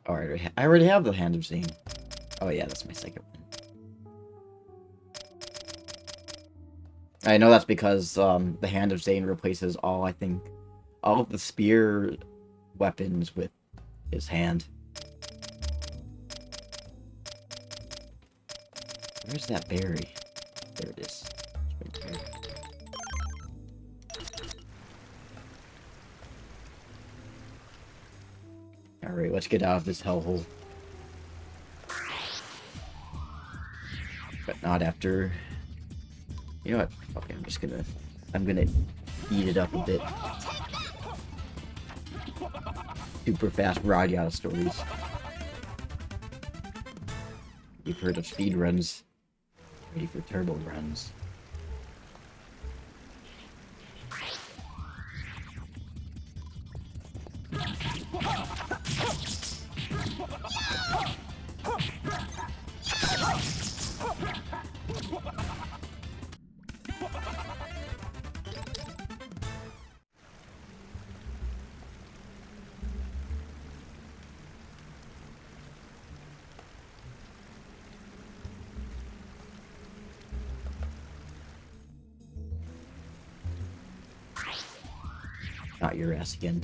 Alright, I already have the Hand of Zane. Oh yeah, that's my second one. I know that's because the Hand of Zane replaces all of the spear weapons with his hand. Where's that berry? There it is. Right there. Alright, let's get out of this hellhole. But not after... You know what? Okay, I'm gonna eat it up a bit. Super fast RADIATA stories. You've heard of speed runs. Ready for turbo runs. Not your ass again.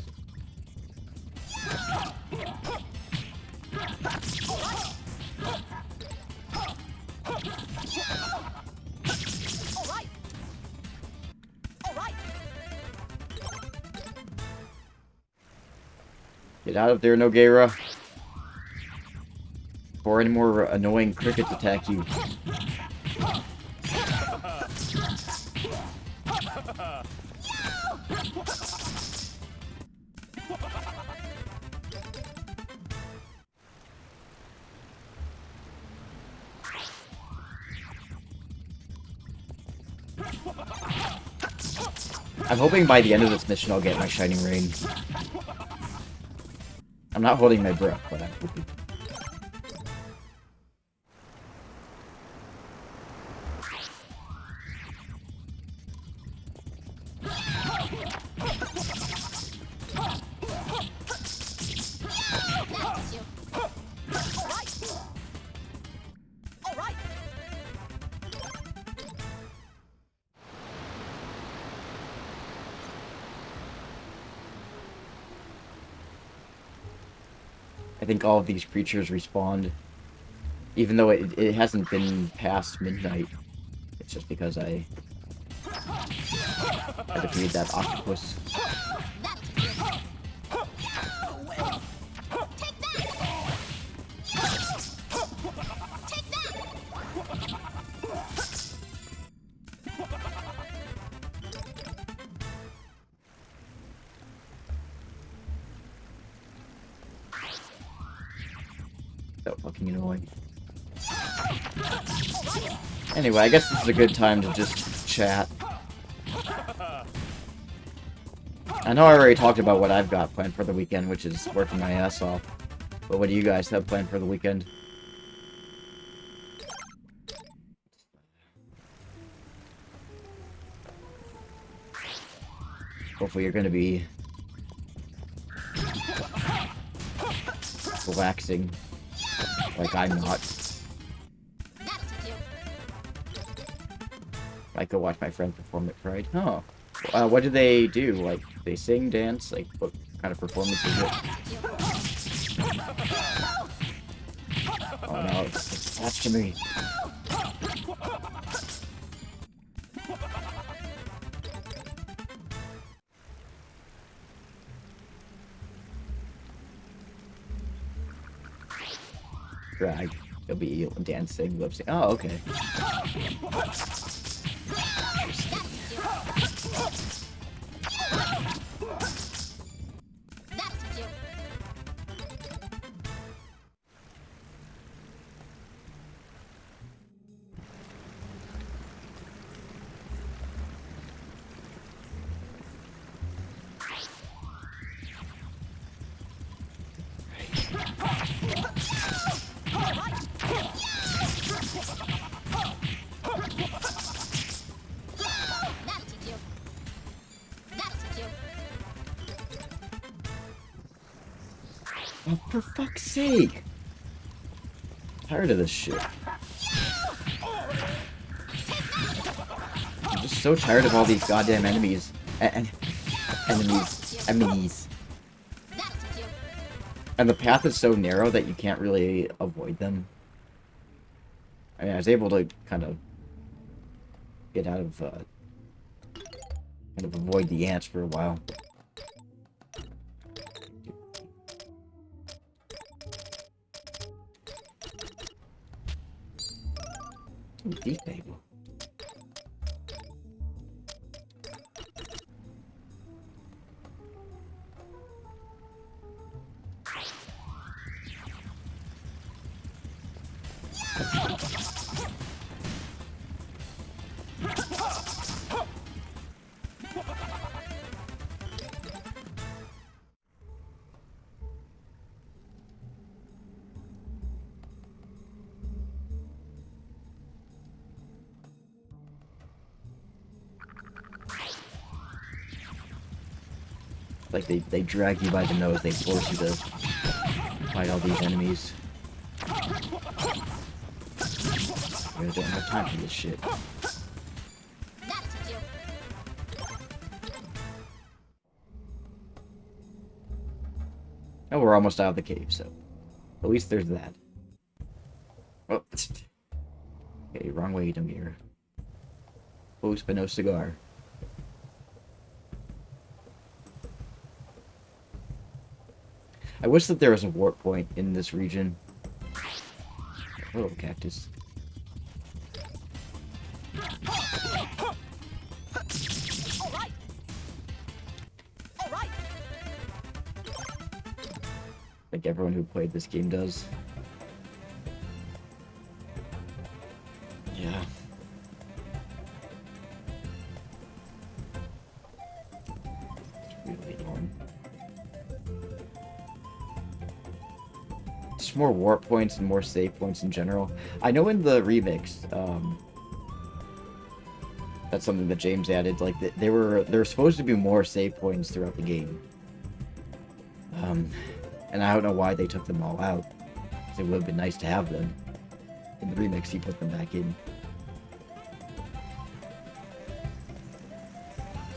Get out of there, Nogueira. Before any more annoying crickets attack you. I'm hoping by the end of this mission I'll get my Shining Rain. I'm not holding my breath, but I'm hoping. I think all of these creatures respawned, even though it hasn't been past midnight. It's just because I had to feed that octopus. So fucking annoying. Anyway, I guess this is a good time to just chat. I know I already talked about what I've got planned for the weekend, which is working my ass off. But what do you guys have planned for the weekend? Hopefully you're gonna be relaxing, like I'm not. I could watch my friend perform at Pride. Oh, What do they do? Like, they sing, dance? Like, what kind of performance is it? Oh no, it's attached to me. Drag. It'll be dancing, lip sync. Oh, okay. Oh, for fuck's sake! Tired of this shit. I'm just so tired of all these goddamn enemies. Enemies. And the path is so narrow that you can't really avoid them. I mean, I was able to kind of get out of, kind of avoid the ants for a while. Ooh, these people. Like they drag you by the nose, they force you to fight all these enemies. I really don't have time for this shit. Oh, we're almost out of the cave, so at least there's that. Oh, okay, wrong way, Demir. Boost but no cigar. I wish that there was a warp point in this region. Oh, cactus. Like everyone who played this game does. Yeah. It's really long. Just more warp points and more save points in general. I know in the remix, that's something that James added. Like there were supposed to be more save points throughout the game. And I don't know why they took them all out. It would have been nice to have them. In the remix, he put them back in.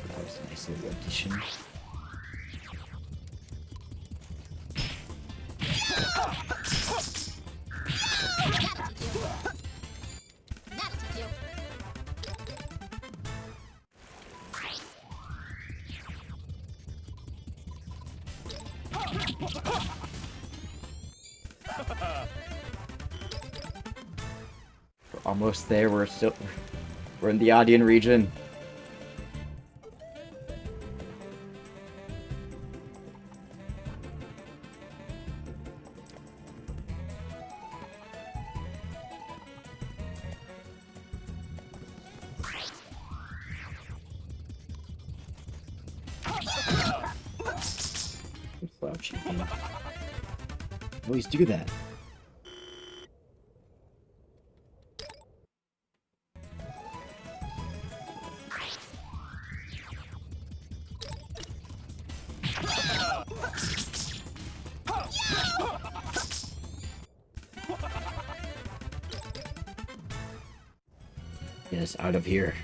That was a nice little addition. We're almost there. We're in the Audion region. Slouchy. Always do that. Get us out of here.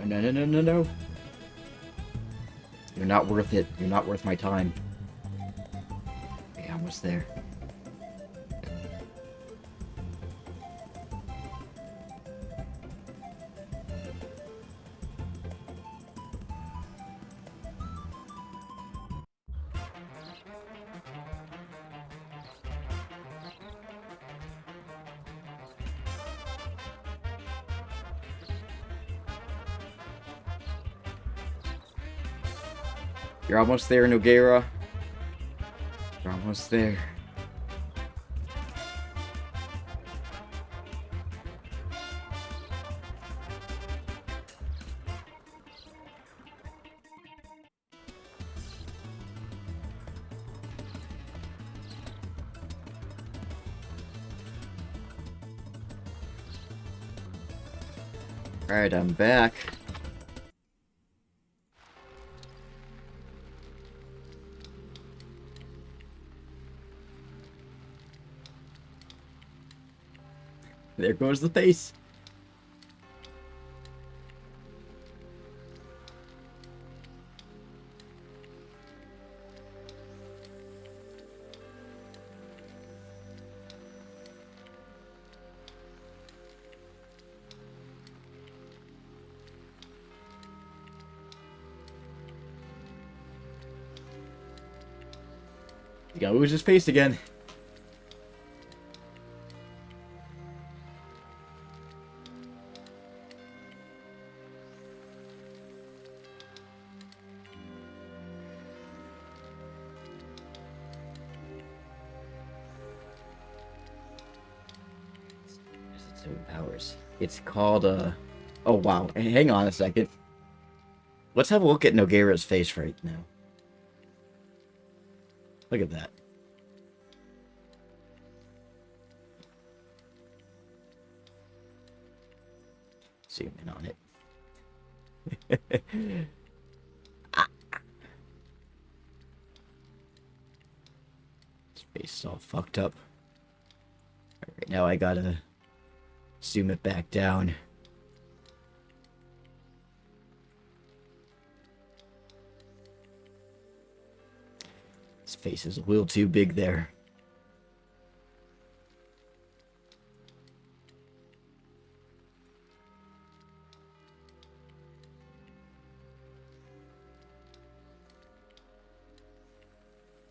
No, no, no, no, no. You're not worth it. You're not worth my time. Okay, almost there. You're almost there, Nogueira. You're almost there. Alright, I'm back. There goes the face. He's gonna lose his face again. Powers. It's called, oh wow. Hang on a second. Let's have a look at Nogueira's face right now. Look at that. Zoom in on it. Ah. His face is all fucked up. Alright, now I gotta zoom it back down. His face is a little too big there.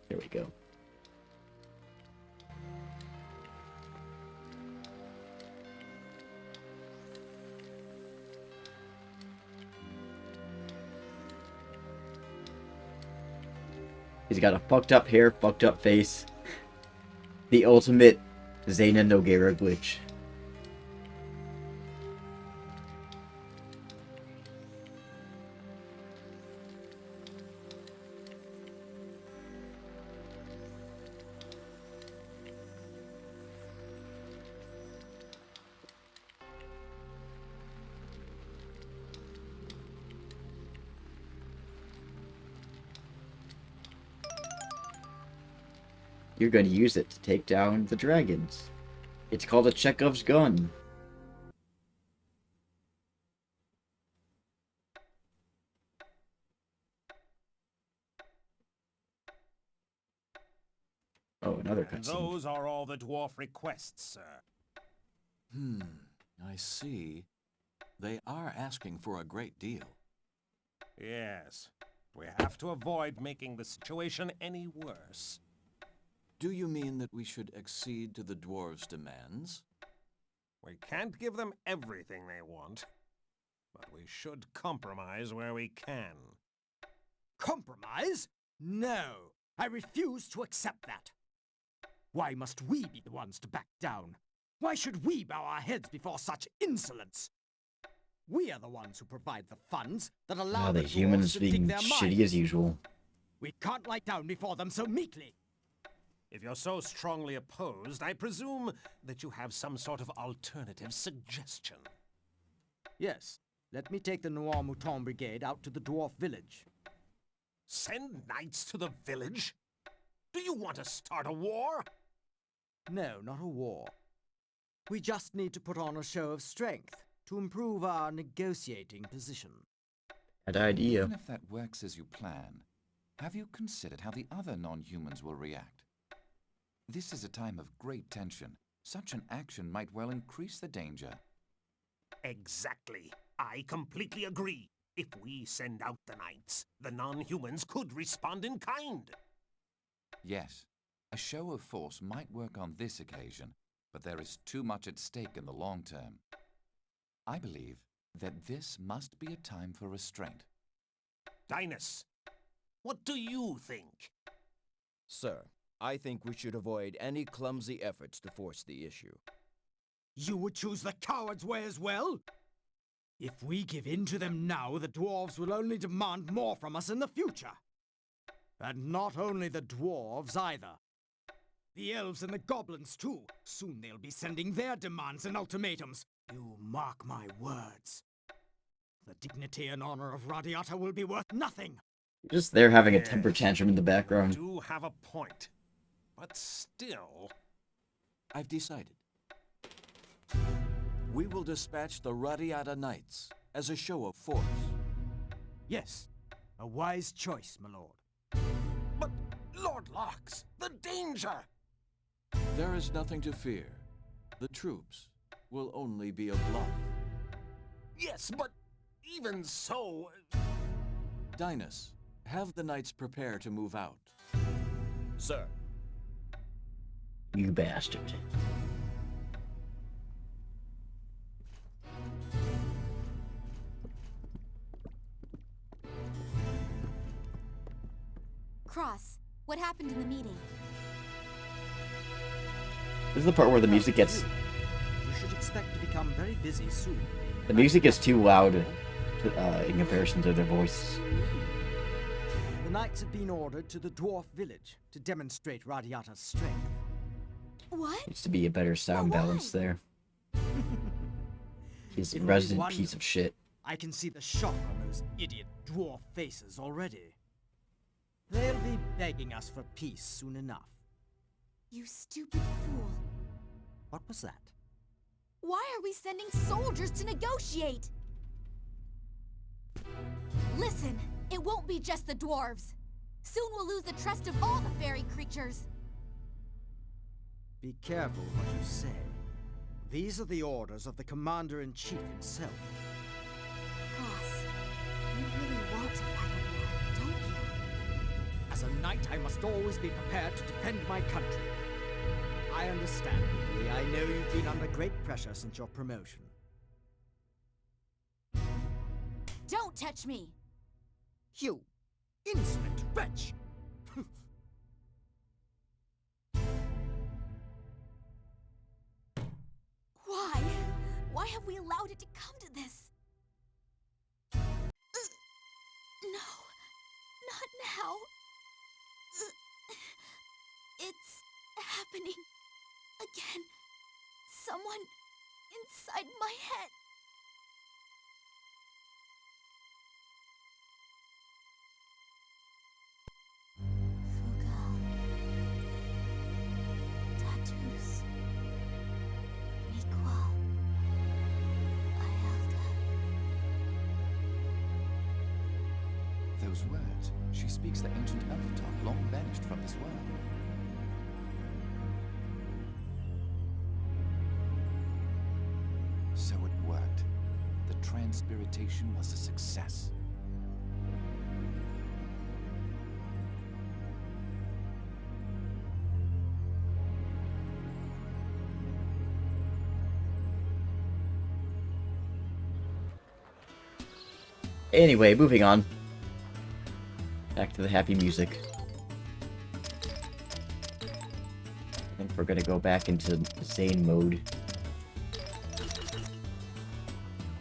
There we go. He's got a fucked up hair, fucked up face. The ultimate Xena Nogueira glitch. You're going to use it to take down the dragons. It's called a Chekhov's gun. Oh, another And cutscene. those are all the dwarf requests, sir. I see. They are asking for a great deal. Yes. We have to avoid making the situation any worse. Do you mean that we should accede to the dwarves' demands? We can't give them everything they want, but we should compromise where we can. Compromise? No, I refuse to accept that. Why must we be the ones to back down? Why should we bow our heads before such insolence? We are the ones who provide the funds that allow The the dwarves humans to being dig their shitty mines. as usual. We can't lie down before them so meekly. If you're so strongly opposed, I presume that you have some sort of alternative suggestion. Yes, let me take the Noir Mouton Brigade out to the dwarf village. Send knights to the village? Do you want to start a war? No, not a war. We just need to put on a show of strength. to improve our negotiating position. Bad idea. Even if that works as you plan, have you considered how the other non-humans will react? This is a time of great tension. Such an action might well increase the danger. Exactly. I completely agree. If we send out the knights, the non-humans could respond in kind. Yes, a show of force might work on this occasion, but there is too much at stake in the long term. I believe that this must be a time for restraint. Dinus, what do you think? Sir, I think we should avoid any clumsy efforts to force the issue. You would choose the coward's way as well? If we give in to them now, the dwarves will only demand more from us in the future. And not only the dwarves either. The elves and the goblins too. Soon they'll be sending their demands and ultimatums. You mark my words. The dignity and honor of RADIATA will be worth nothing. Just there having a temper tantrum in the background. You do have a point. But still... I've decided. We will dispatch the RADIATA Knights as a show of force. Yes, a wise choice, my lord. But, Lord Lox, the danger! There is nothing to fear. The troops will only be a bluff. Yes, but even so... Dinus, have the knights prepare to move out. Sir. You bastard. Cross, what happened in the meeting? This is the part where the music gets... You should expect to become very busy soon. The music gets too loud in comparison to their voice. The knights have been ordered to the dwarf village to demonstrate RADIATA's strength. What? Needs to be a better sound balance there. He's a resident piece of shit. I can see the shock on those idiot dwarf faces already. They'll be begging us for peace soon enough. You stupid fool. What was that? Why are we sending soldiers to negotiate? Listen, it won't be just the dwarves. Soon we'll lose the trust of all the fairy creatures. Be careful what you say. These are the orders of the Commander-in-Chief himself. Cross, you really want to fight a war, don't you? As a knight, I must always be prepared to defend my country. I understand, Lee. I know you've been under great pressure since your promotion. Don't touch me! You insolent wretch! Why? Why have we allowed it to come to this? No, not now. It's happening again. Someone inside my head. Fugal. Tattoos. Miqual. Ielda. Those words, she speaks the ancient elf tongue long vanished from this world. So it worked. The transpiritation was a success. Anyway, moving on. Back to the happy music. I think we're gonna go back into Zane mode.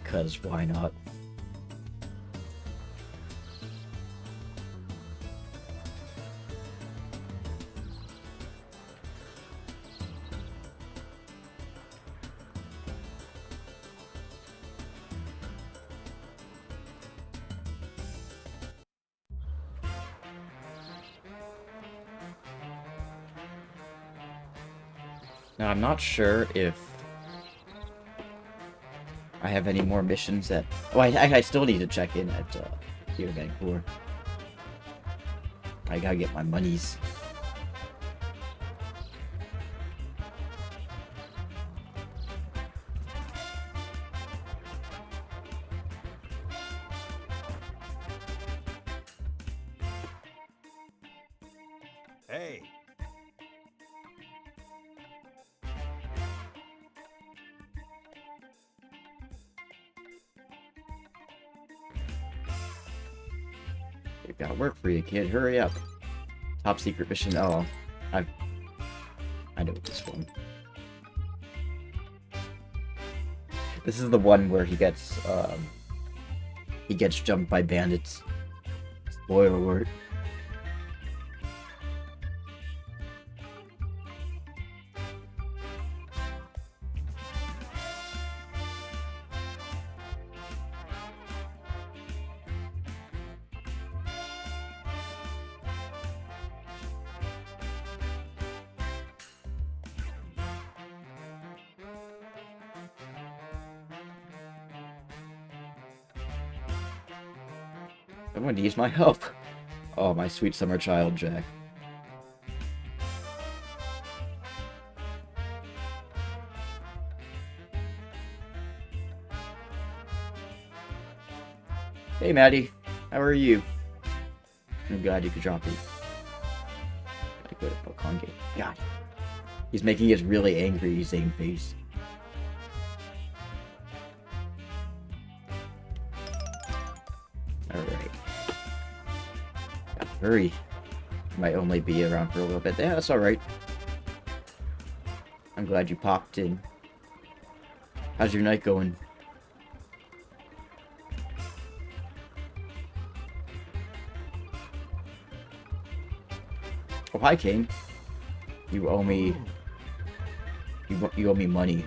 Cause why not? Now, I'm not sure if I have any more missions that... Oh, I still need to check in at Theater Vancouver. I gotta get my monies. Hey. We've got work for you, kid. Hurry up. Top secret mission. Oh, I know this one. This is the one where he gets jumped by bandits. Spoiler alert. Someone needs my help. Oh, my sweet summer child, Jack. Hey, Maddie. How are you? I'm glad you could drop me. Gotta go to Pokemon game. God. He's making his really angry Zane face. Alright. Hurry. Might only be around for a little bit. Yeah, that's alright. I'm glad you popped in. How's your night going? Oh, hi, Kane. You owe me... You owe me money.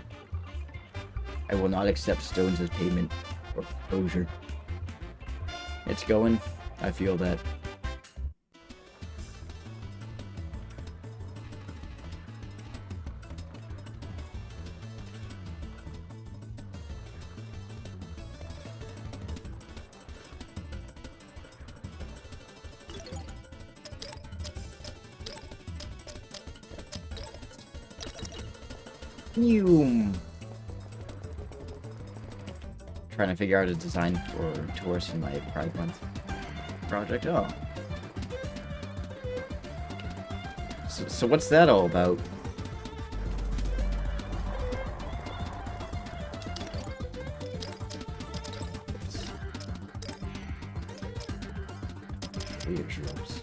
I will not accept stones as payment or closure. It's going. I feel that. Trying to figure out a design for tourists in my Pride Month project. Oh. So what's that all about? Reassurance.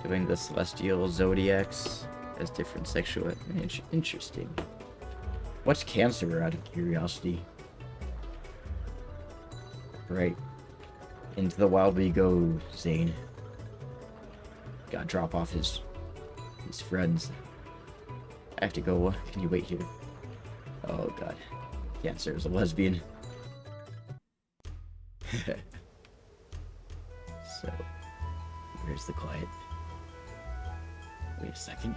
Doing the celestial zodiacs as different sexual... Interesting. What's Cancer, out of curiosity? Right. Into the wild we go, Zane. Gotta drop off his friends. I have to go. Can you wait here? Oh, God. Cancer is a lesbian. So, where's the client? Wait a second.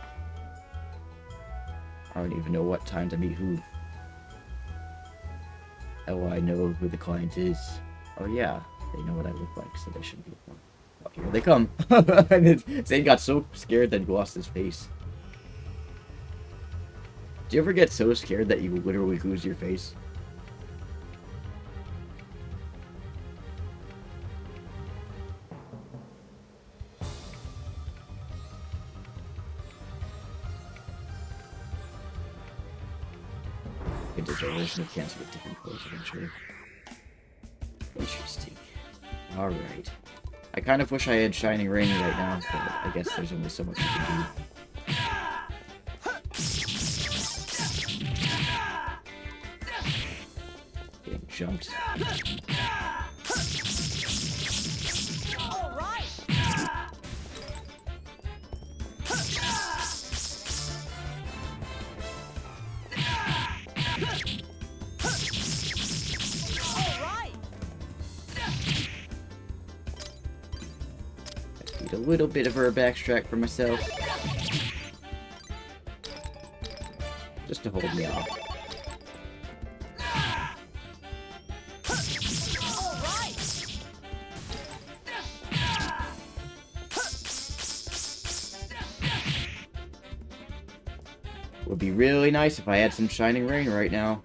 I don't even know what time to meet who. Oh, I know who the client is. Oh yeah, they know what I look like, so they should be. Oh, here they come. And Zane got so scared that he lost his face. Do you ever get so scared that you literally lose your face? Generation of cancer with different clothes eventually. Interesting. Alright. I kind of wish I had Shining Rain right now, but I guess there's only so much you can do. Getting jumped. Need a little bit of herb extract for myself. Just to hold me off. Would be really nice if I had some shining rain right now.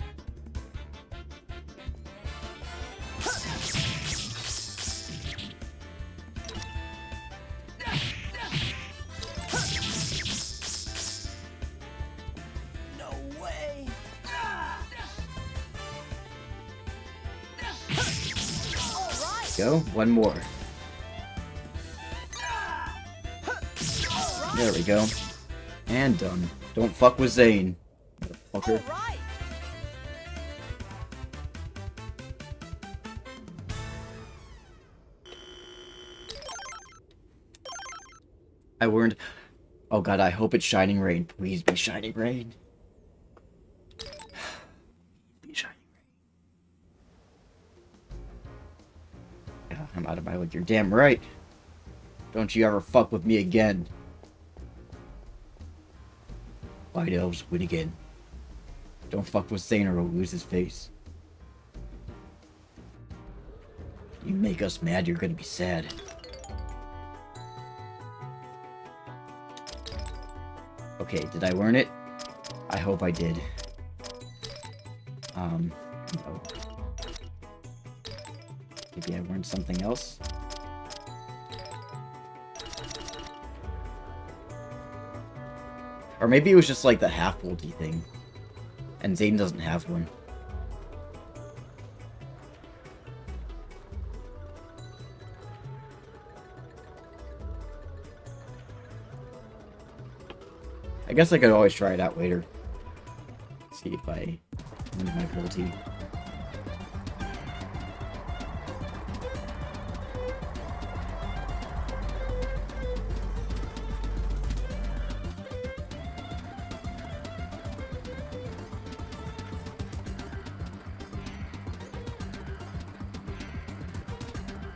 No way! Go, one more. There we go. And done. Don't fuck with Zane, motherfucker. I learned. Oh god, I hope it's shining rain. Please be shining rain. Be shining rain. Yeah, I'm out of my league. You're damn right. Don't you ever fuck with me again. White elves win again. Don't fuck with Zane or he'll lose his face. You make us mad, you're gonna be sad. Okay, did I learn it? I hope I did. No. Maybe I learned something else? Or maybe it was just like the half-bolty thing. And Zane doesn't have one. I guess I could always try it out later. See if I win my bolty.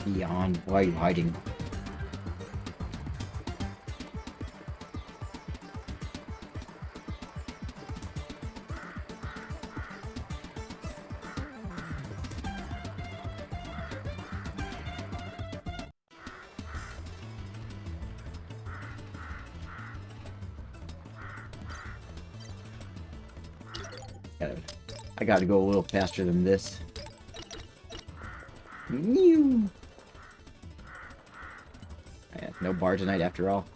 Beyond, why are you hiding? I gotta go a little faster than this. Mew. No bar tonight after all.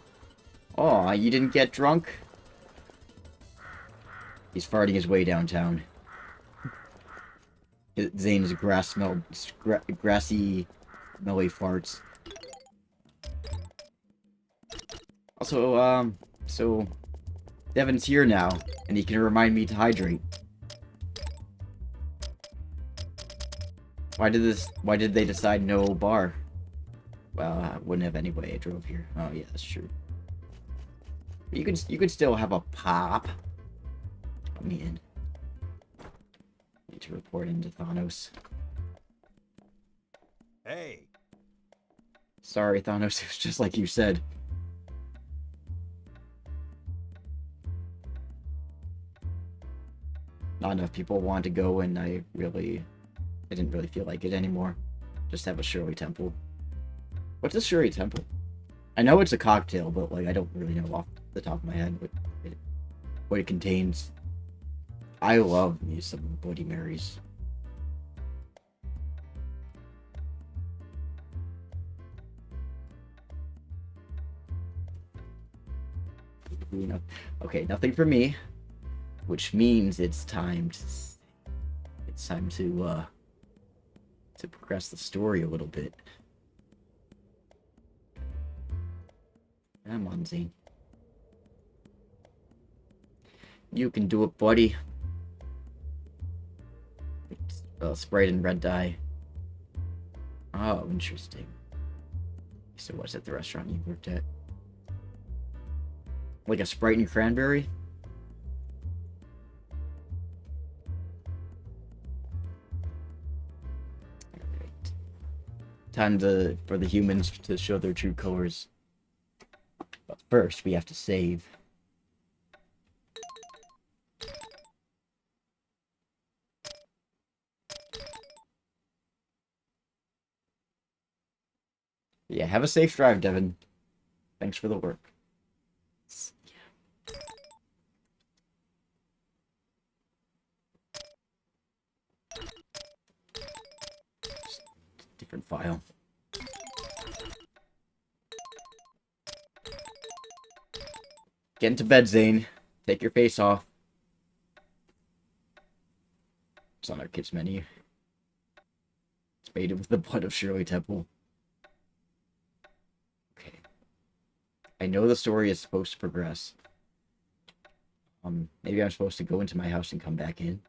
Oh, you didn't get drunk? He's farting his way downtown. Zane's grassy, smelly farts. Also, so Devin's here now, and he can remind me to hydrate. Why did they decide no bar? Well, I wouldn't have anyway. I drove here. Oh yeah, that's true. You could still have a pop. Let me in. Need to report into Thanos. Hey. Sorry, Thanos. It was just like you said. Not enough people want to go, and I didn't really feel like it anymore. Just have a Shirley Temple. What's a Shirley Temple? I know it's a cocktail, but like I don't really know off the top of my head what it contains. I love me some Bloody Marys. Okay, nothing for me, which means it's time to progress the story a little bit. Come on, Zane. You can do it, buddy. Sprite and red dye. Oh, interesting. So what's at the restaurant you worked at? Like a Sprite and cranberry? Alright. Time for the humans to show their true colors. first, we have to save. Yeah, have a safe drive, Devin. Thanks for the work. Different file. Get into bed, Zane. Take your face off. It's on our kids menu. It's made with the blood of Shirley Temple. Okay. I know the story is supposed to progress. Maybe I'm supposed to go into my house and come back in.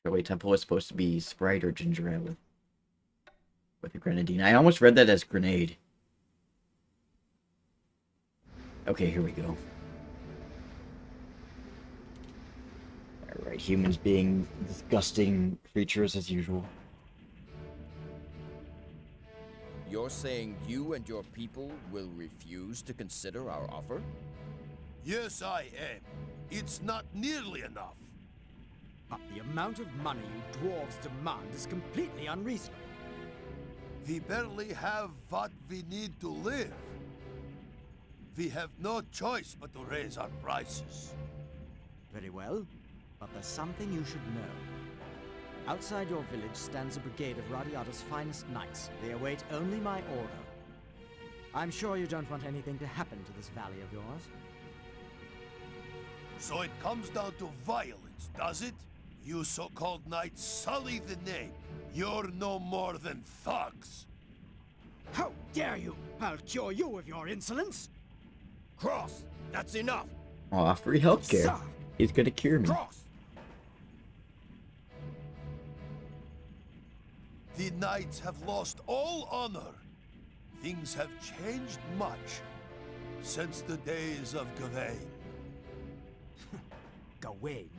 Shirley Temple is supposed to be Sprite or ginger ale with a grenadine. I almost read that as grenade. Okay, here we go. Alright, humans being disgusting creatures as usual. You're saying you and your people will refuse to consider our offer? Yes, I am. It's not nearly enough. But the amount of money you dwarves demand is completely unreasonable. We barely have what we need to live. We have no choice but to raise our prices. Very well, but there's something you should know. Outside your village stands a brigade of Radiata's finest knights. They await only my order. I'm sure you don't want anything to happen to this valley of yours. So it comes down to violence, does it? You so-called knights sully the name. You're no more than thugs. How dare you! I'll cure you of your insolence! Cross! That's enough! Aw, free healthcare. He's gonna cure me. Cross! The knights have lost all honor. Things have changed much since the days of Gawain. Gawain?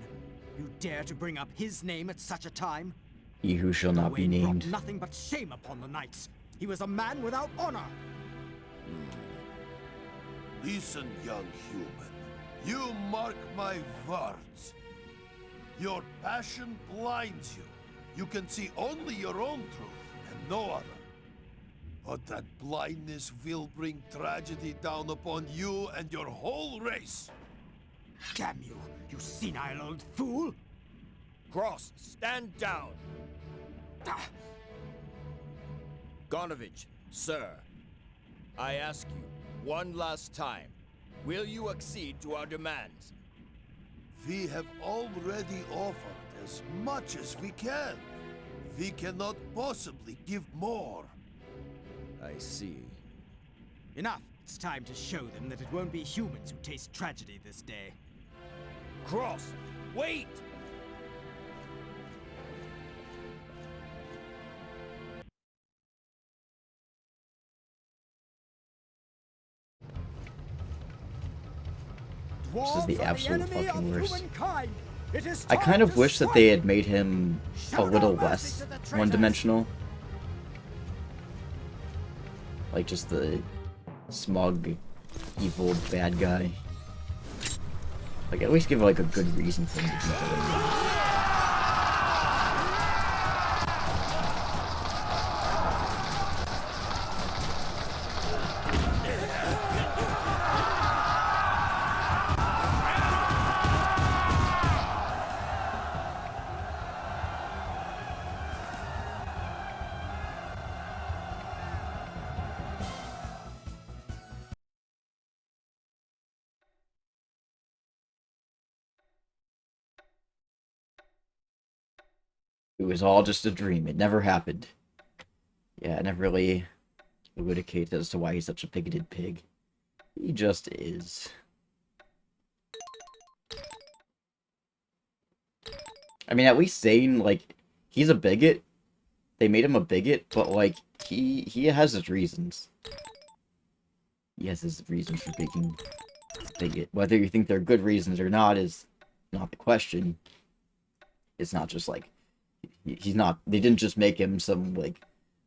You dare to bring up his name at such a time? He who shall not be Gawain named. brought nothing but shame upon the knights. He was a man without honor. Listen, young human. You mark my words. Your passion blinds you. You can see only your own truth and no other. But that blindness will bring tragedy down upon you and your whole race. Damn you, you senile old fool! Cross, stand down! Gonovich, sir, I ask you one last time, will you accede to our demands? We have already offered as much as we can. We cannot possibly give more. I see. Enough! It's time to show them that it won't be humans who taste tragedy this day. Cross, wait! This is the absolute fucking worst. I kind of wish that they had made him a little less one-dimensional. Like just the smug, evil bad guy. Like at least give like a good reason for him to be villain. It was all just a dream. It never happened. Yeah, it never really elucidates as to why he's such a bigoted pig. He just is. I mean, at least Zane, like, he's a bigot. They made him a bigot, but, like, he has his reasons. he has his reasons for thinking it. Whether you think they're good reasons or not is not the question. It's not just like he's not. They didn't just make him some like,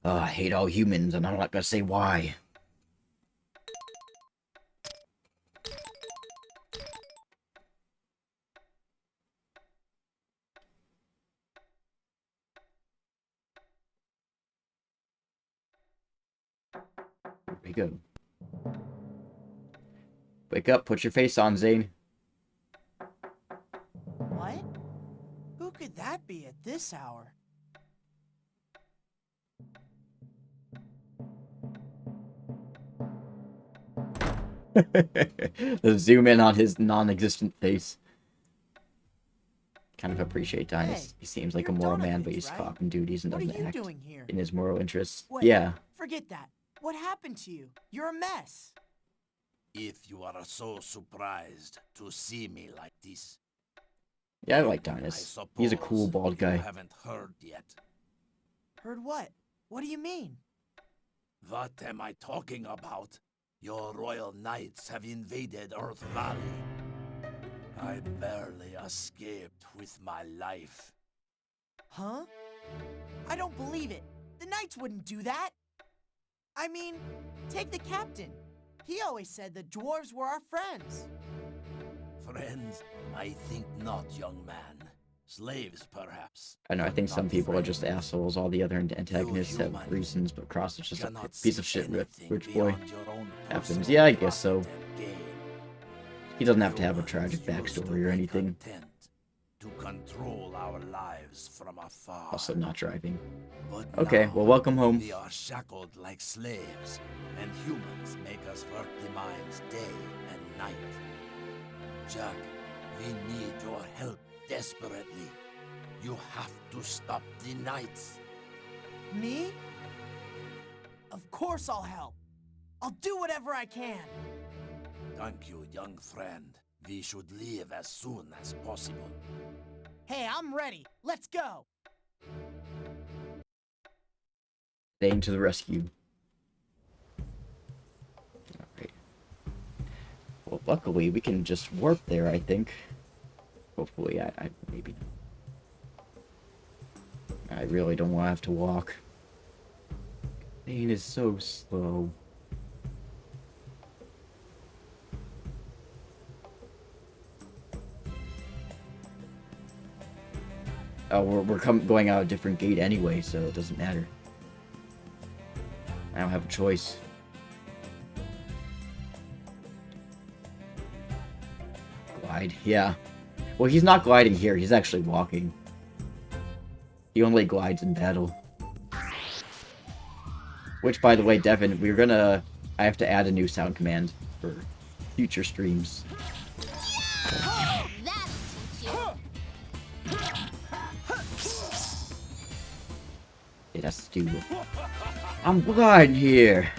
oh, I hate all humans, and I'm not gonna say why. Here we go. Wake up, put your face on, Zane. What? Who could that be at this hour? Let's zoom in on his non-existent face. Kind of appreciate Dine. Hey, he seems like a moral man, but he's right? caught in duties and What are doesn't you act doing here? in his moral interests. Wait, Yeah. Forget that. What happened to you? You're a mess. If you are so surprised to see me like this, Yeah, I like Dinas. He's a cool bald guy. you haven't heard yet. Heard what? What do you mean? What am I talking about? Your royal knights have invaded Earth Valley. I barely escaped with my life. Huh? I don't believe it. The knights wouldn't do that. I mean, take the captain. He always said the dwarves were our friends. Friends? I think not, young man. Slaves, perhaps. I know, I think some Not people are friends. just assholes. All the other antagonists have human reasons, but Cross is just a Cannot piece of see shit anything rich boy. beyond your own Happens. personal Yeah, I guess so. profit and gain. He doesn't have to have a Humans tragic used to backstory or be anything. content to control our lives from afar. Also not driving. But Okay, now, well, welcome home. We are shackled like slaves, and humans make us work the mines day and night. Jack, we need your help desperately. You have to stop the knights. Me? Of course I'll help. I'll do whatever I can. Thank you, young friend. We should leave as soon as possible. Hey, I'm ready. Let's go. Zane to the rescue. Alright. Well, luckily, we can just warp there, I think. Hopefully, I maybe not. I really don't want to have to walk. Zane is so slow. Oh, we're going out a different gate anyway, so it doesn't matter. I don't have a choice. Glide, yeah. Well, he's not gliding here, he's actually walking. He only glides in battle. Which, by the way, Devin, I have to add a new sound command for future streams. It has to do with... I'm gliding here!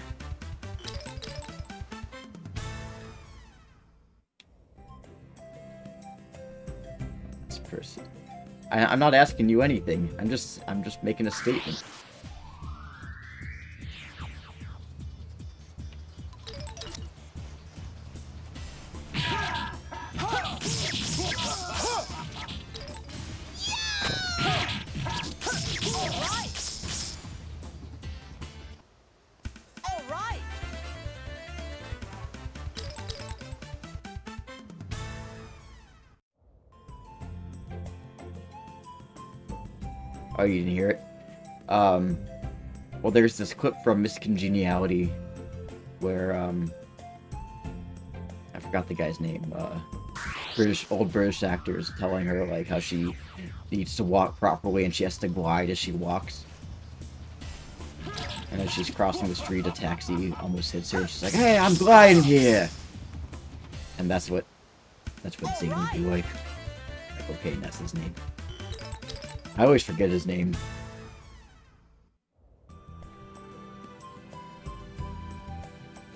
This person... I'm not asking you anything. I'm just making a statement. Oh, you didn't hear it? Well, there's this clip from Miss Congeniality where, I forgot the guy's name, old British actors telling her, like, how she needs to walk properly and she has to glide as she walks. And as she's crossing the street, a taxi almost hits her and she's like, "Hey, I'm gliding here!" And that's what Zane would be like. Okay, and that's his name. I always forget his name.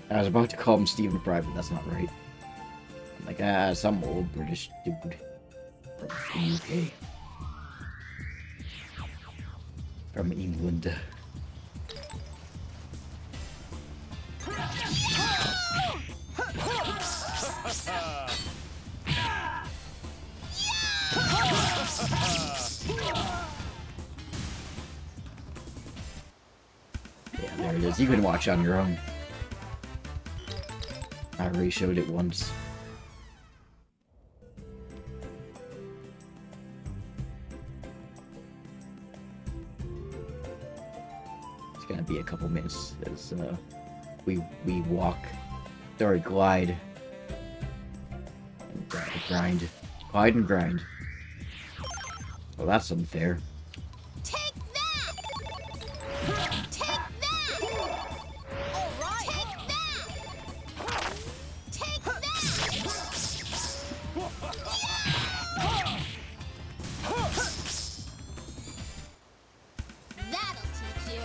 I was about to call him Stephen Fry, but that's not right. I'm like, some old British dude from the UK. From England. Yeah, there it is. You can watch on your own. I already showed it once. It's gonna be a couple minutes as we walk, or glide, and grind, glide and grind. Well, that's unfair. Take that! Take that! All right! Take that! Take that! That'll teach you.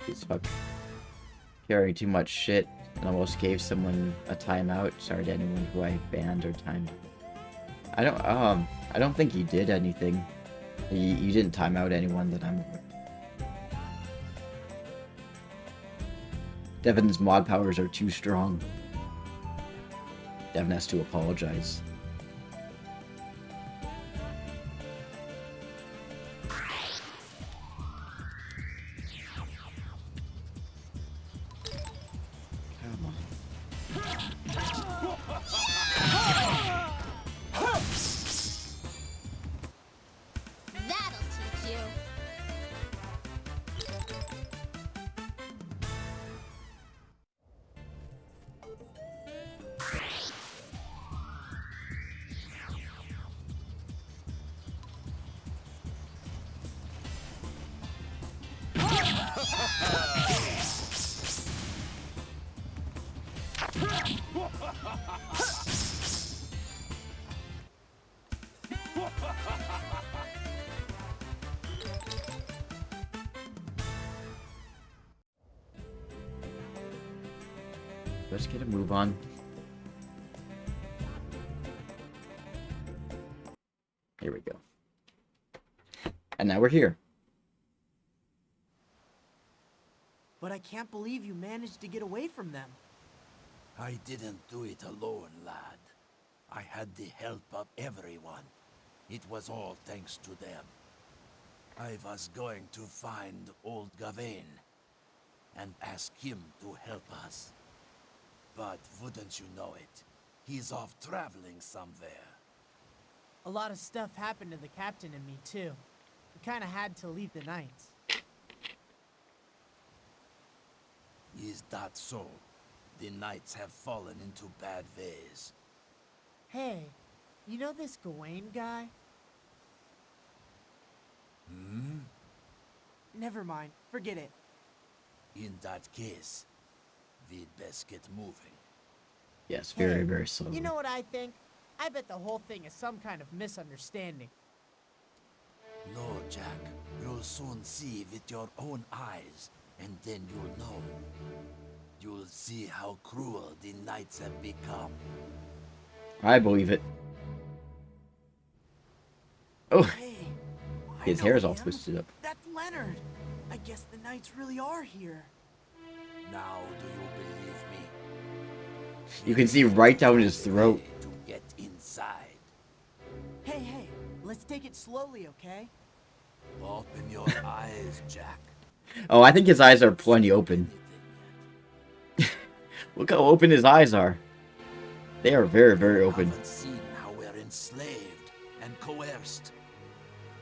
He's fuck. Carrying too much shit and almost gave someone a timeout. Sorry to anyone who I banned or timed. I don't think you did anything. You didn't time out anyone that I'm aware. Devin's mod powers are too strong. Devin has to apologize. Come on. That'll teach you. Let's get a move on. Here we go. And now we're here. But I can't believe you managed to get away from them. I didn't do it alone, lad. I had the help of everyone. It was all thanks to them. I was going to find old Gawain and ask him to help us. But wouldn't you know it, he's off traveling somewhere. A lot of stuff happened to the captain and me, too. We kinda had to leave the Knights. Is that so? The Knights have fallen into bad ways. Hey, you know this Gawain guy? Hmm? Never mind, forget it. In that case, we'd best get moving. Yes, very, very slowly. You know what I think? I bet the whole thing is some kind of misunderstanding. No, Jack. You'll soon see with your own eyes, and then you'll know. You'll see how cruel the Knights have become. I believe it. Oh, Hey, his I know hair's all him. twisted up. That's Leonard. I guess the Knights really are here. Now, do you believe me? You can see right down his throat. To get inside. Hey, let's take it slowly, okay? Open your eyes, Jack. Oh, I think his eyes are plenty open. Look how open his eyes are. They are very, very open. Haven't seen how we're enslaved and coerced.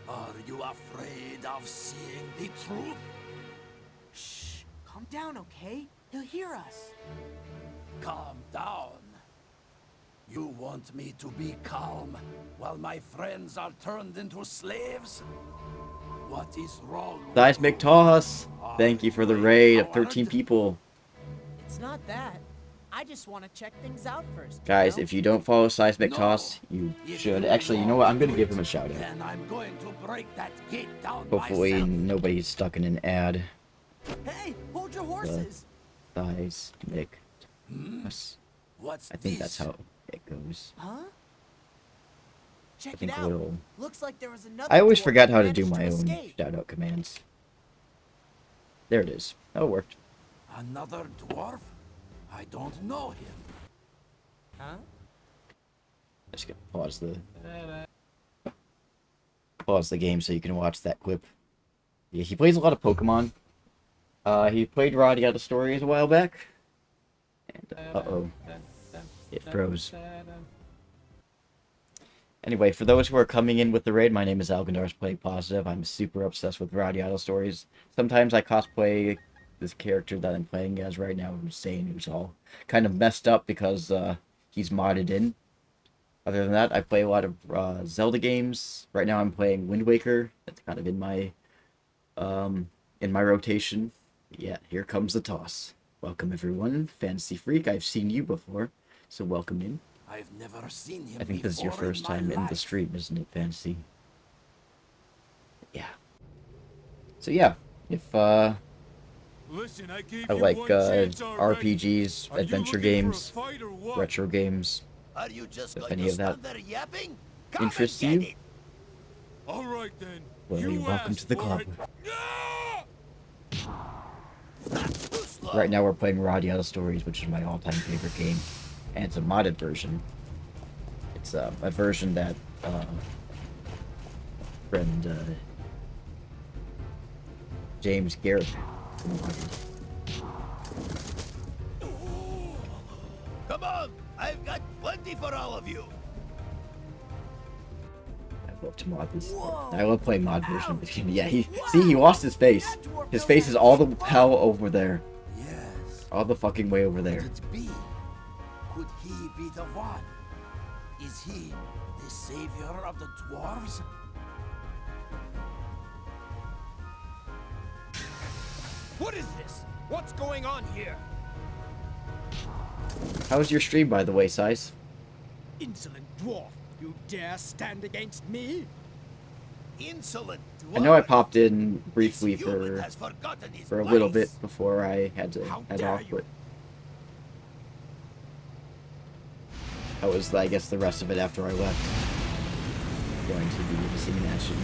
Are you afraid of seeing the truth? Shh, calm down, okay? He'll hear us. Calm down. You want me to be calm while my friends are turned into slaves? What is wrong? Seismic Toss, thank you for the raid of 13 people. It's not that. I just want to check things out first. Guys, if you don't follow Seismic Toss, you should. Actually, you know what? I'm going to give him a shout out. Then I'm going to break that gate down Hopefully myself. nobody's stuck in an ad. Hey, hold your horses. Seismic Toss. What's I think this? that's how it goes. Huh? Check I think it a out. little... Looks like there was another I always dwarf forgot who how to do managed my own escape. shout out commands. There it is. That worked. Another dwarf? I don't know him. Huh? Just gonna pause the game so you can watch that clip. Yeah, he plays a lot of Pokemon. He played RADIATA stories a while back. And, uh-oh. It froze. Anyway, for those who are coming in with the raid, my name is Algandar's Play Positive. I'm super obsessed with RADIATA stories. Sometimes I cosplay this character that I'm playing as right now, Insane, who's all kind of messed up because he's modded in. Other than that, I play a lot of Zelda games. Right now I'm playing Wind Waker. That's kind of in my rotation. Yeah, here comes the toss. Welcome everyone, Fantasy Freak. I've seen you before, so welcome in. I've never seen him. I think this is your first time in the stream, isn't it, Fantasy? Yeah. So yeah, if Listen, I I like RPGs, adventure games, retro games, Are you just if going any to of that stand there yapping? Come interests and you, get it. All right then. well, you're welcome to the club. Too slow. Right now we're playing RADIATA Stories, which is my all-time favorite game, and it's a modded version. It's a version that friend James Garrett modded. Come on, I've got plenty for all of you. I love to mod this. I love playing mod version with him. Yeah, he lost his face. His face is all the hell over there. Yes. All the fucking way over there. Could it be? Could he be the one? Is he the savior of the dwarves? What is this? What's going on here? How was your stream, by the way, Size? Insolent dwarf, you dare stand against me? Insolent dwarf. I know I popped in briefly Human has forgotten his for a little bit ways. before I had to How head dare off, you. but that was, I guess, the rest of it after I left. Going to the scene action.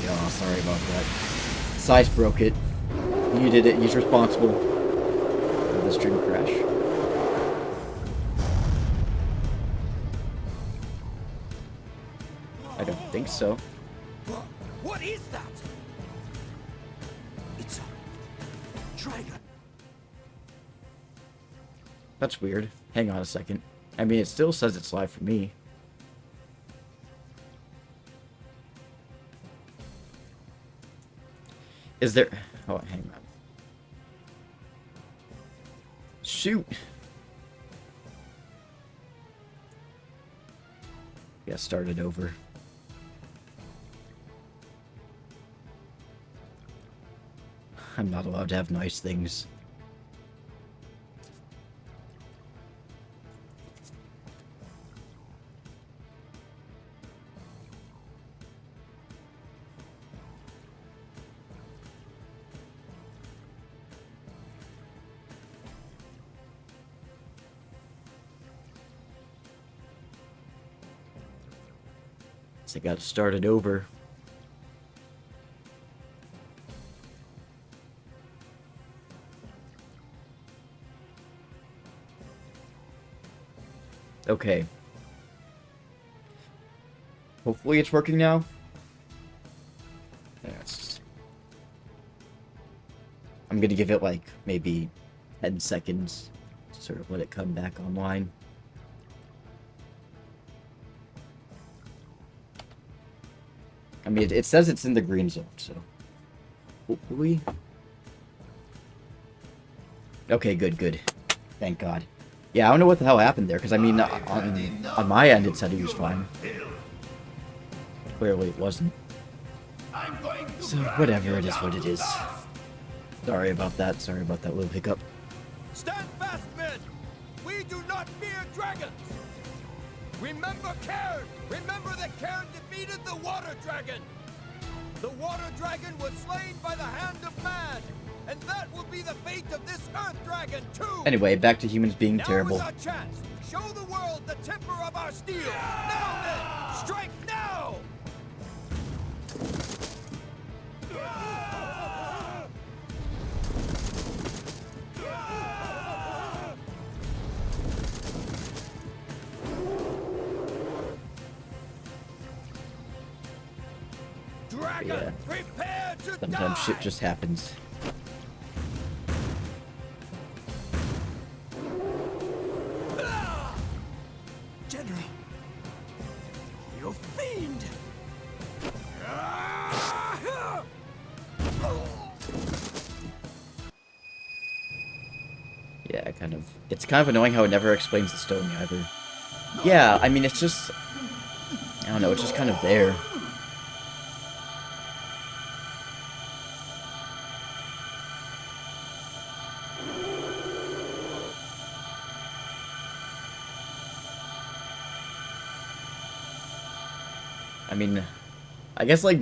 Oh, sorry about that. Size broke it. You did it. He's responsible for the stream crash. I don't think so. What is that? It's a dragon. That's weird. Hang on a second. I mean, it still says it's live for me. Is there... Oh, hang on. Shoot! Yeah, started over. I'm not allowed to have nice things. So I got to start it over. Okay. Hopefully it's working now. Yes. I'm gonna give it like maybe 10 seconds to sort of let it come back online. I mean, it says it's in the green zone, so hopefully. Okay, good. Thank God. Yeah, I don't know what the hell happened there, because I mean, on my end it said he was fine. But clearly it wasn't. So, whatever, it is what it is. Sorry about that little hiccup. Stand fast, men! We do not fear dragons! Remember Cairn! Remember that Cairn defeated the water dragon! The water dragon was slain by the hand of man! And that will be the fate of this earth dragon, too! Anyway, back to humans being terrible. Now is our chance! Show the world the temper of our steel! Now then! Strike now! Dragon, Yeah. prepare to Sometimes die! shit just happens. General! You fiend! Yeah, it's kind of annoying how it never explains the stone either. Yeah, I mean, it's just, I don't know, it's just kind of there. I mean, I guess, like,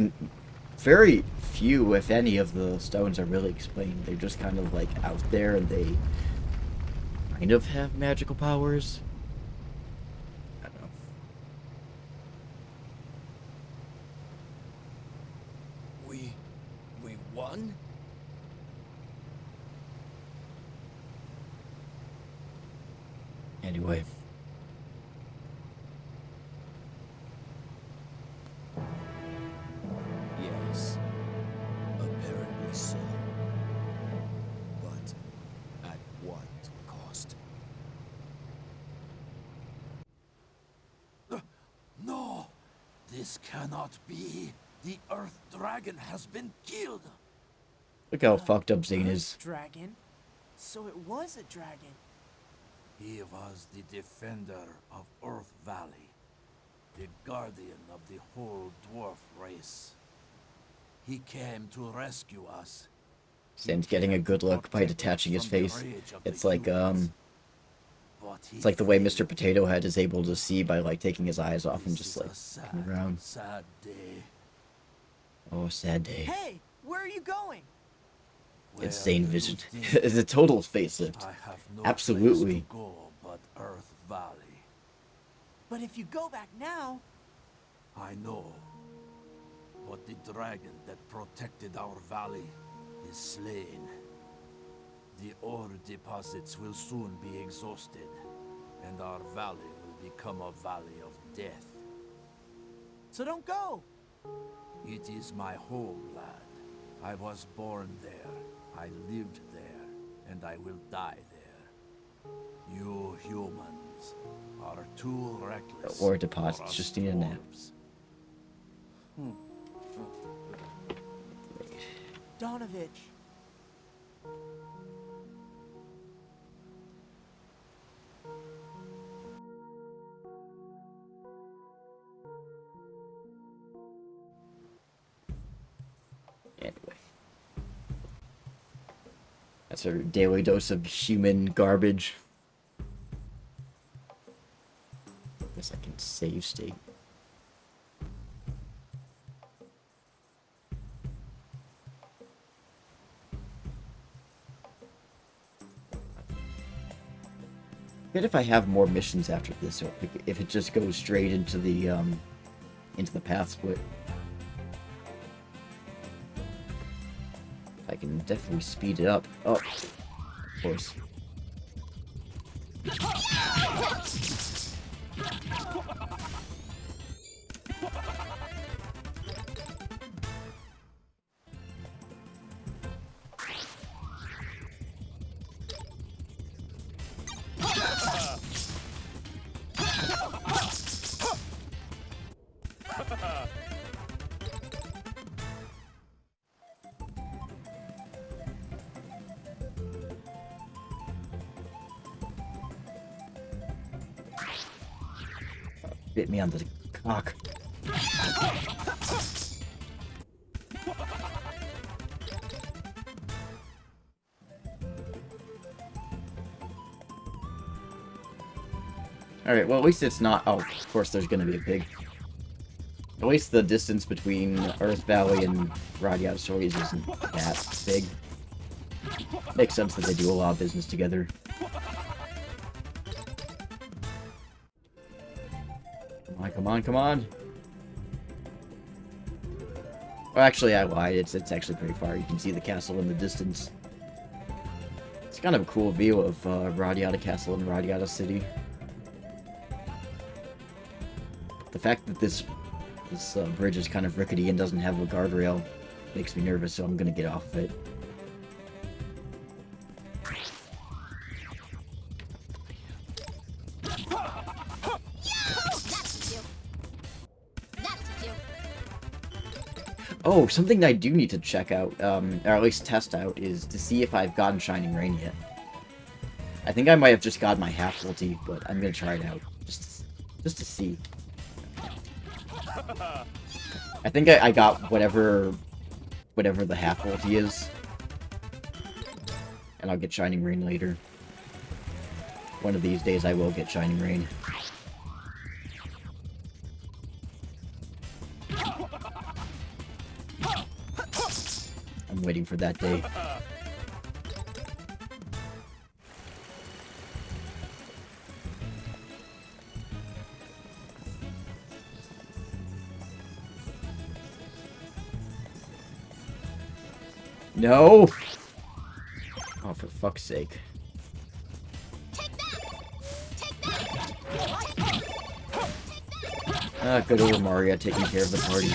very few, if any, of the stones are really explained. They're just kind of, like, out there, and they kind of have magical powers. I don't know. We won? Anyway. Yes. Apparently so. But at what cost? No! This cannot be! The Earth Dragon has been killed! Look how fucked up Zane is. Dragon? So it was a dragon. He was the defender of Earth Valley, the guardian of the whole dwarf race. He came to rescue us. Zane's getting a good look by detaching his face. It's like the way Mr. Potato Head is able to see by, like, taking his eyes off and just, like, looking around. Sad day. Oh, sad day. Hey, where are you going? It's Zane Vision. It's a total facelift. I have no Absolutely. place to go but Earth Valley. But if you go back now... I know. But the dragon that protected our valley is slain. The ore deposits will soon be exhausted, and our valley will become a valley of death. So don't go! It is my homeland. I was born there. I lived there, and I will die there. You humans are too reckless. The ore deposits just need a nap. Donovich. Anyway. That's our daily dose of human garbage. Guess I can save state. Good if I have more missions after this, or if it just goes straight into the path split. I can definitely speed it up. Oh, of course. Bit me on the cock. Alright, well at least it's not... Oh, of course there's gonna be a pig. At least the distance between Earth Valley and RADIATA Stories isn't that big. Makes sense that they do a lot of business together. Come on, come on, come on! Well, actually, I lied. It's actually pretty far. You can see the castle in the distance. It's kind of a cool view of RADIATA Castle and RADIATA City. The fact that this This bridge is kind of rickety and doesn't have a guardrail. Makes me nervous, so I'm gonna get off of it. Oh, something I do need to check out, or at least test out, is to see if I've gotten Shining Rain yet. I think I might have just got my half ulti, but I'm gonna try it out, just to see. I think I got whatever the half ulti is, and I'll get Shining Rain later. One of these days I will get Shining Rain. I'm waiting for that day. No! Oh, for fuck's sake. Ah, good old Maria taking care of the party.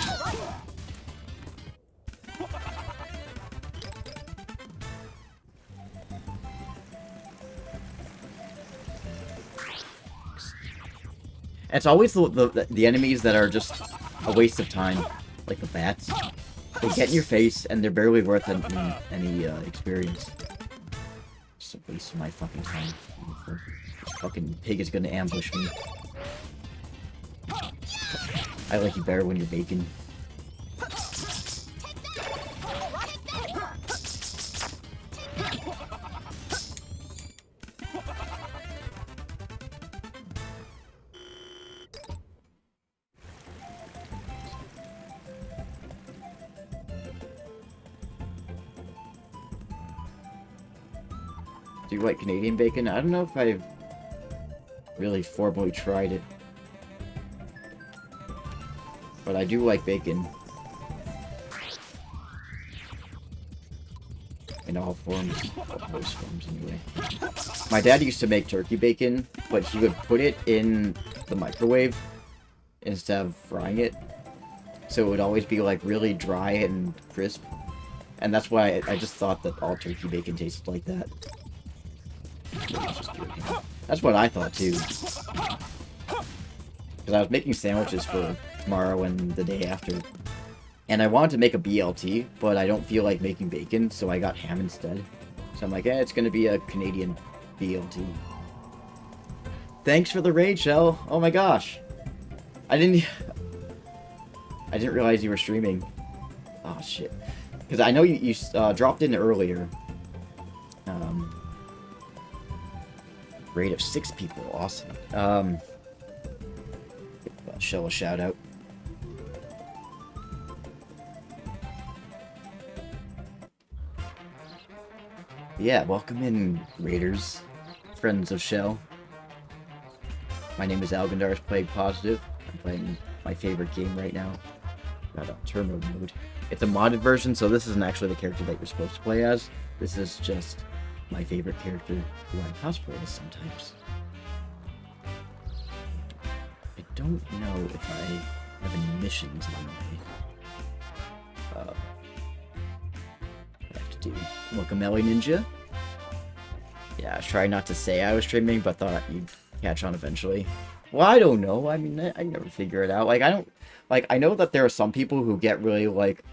It's always the enemies that are just a waste of time, like the bats. They get in your face, and they're barely worth any experience. Just a waste of my fucking time. This fucking pig is gonna ambush me. I like you better when you're bacon. Do you like Canadian bacon? I don't know if I've really formally tried it. But I do like bacon. In all forms. Most forms, anyway. My dad used to make turkey bacon, but he would put it in the microwave instead of frying it. So it would always be, like, really dry and crisp. And that's why I just thought that all turkey bacon tasted like that. That's what I thought, too. Because I was making sandwiches for tomorrow and the day after. And I wanted to make a BLT, but I don't feel like making bacon, so I got ham instead. So I'm like, it's gonna be a Canadian BLT. Thanks for the raid, Shell. Oh my gosh. I didn't realize you were streaming. Oh, shit. Because I know you dropped in earlier. Raid of 6 people. Awesome. Shell a shout out. Yeah, welcome in, Raiders, friends of Shell. My name is Algandar's Plague Positive. I'm playing my favorite game right now. Got a turbo mode. It's a modded version, so this isn't actually the character that you're supposed to play as. This is just my favorite character who I cosplay as sometimes. I don't know if I have any missions on my I have to do Guacamole Ninja. Yeah, I was trying not to say I was streaming, but thought you'd catch on eventually. Well, I don't know. I mean, I never figure it out. Like, I know that there are some people who get really, like,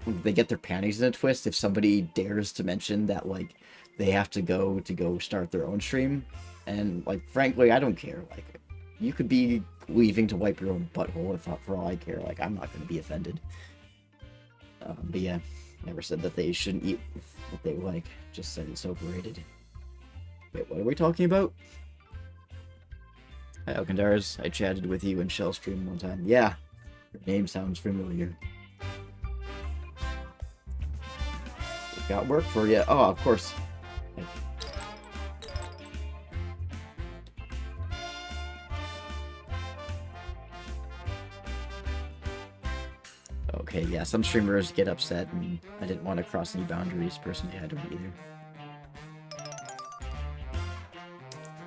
they get their panties in a twist if somebody dares to mention that, like, they have to go start their own stream. And, like, frankly, I don't care. Like, you could be leaving to wipe your own butthole for all I care. Like, I'm not going to be offended. But yeah, never said that they shouldn't eat what they like. Just said it's overrated. Wait, what are we talking about? Hi, Alcandars. I chatted with you in Shell stream one time. Yeah, your name sounds familiar. Got work for you. Oh, of course. Okay, yeah, some streamers get upset, and I didn't want to cross any boundaries. Personally, I don't either.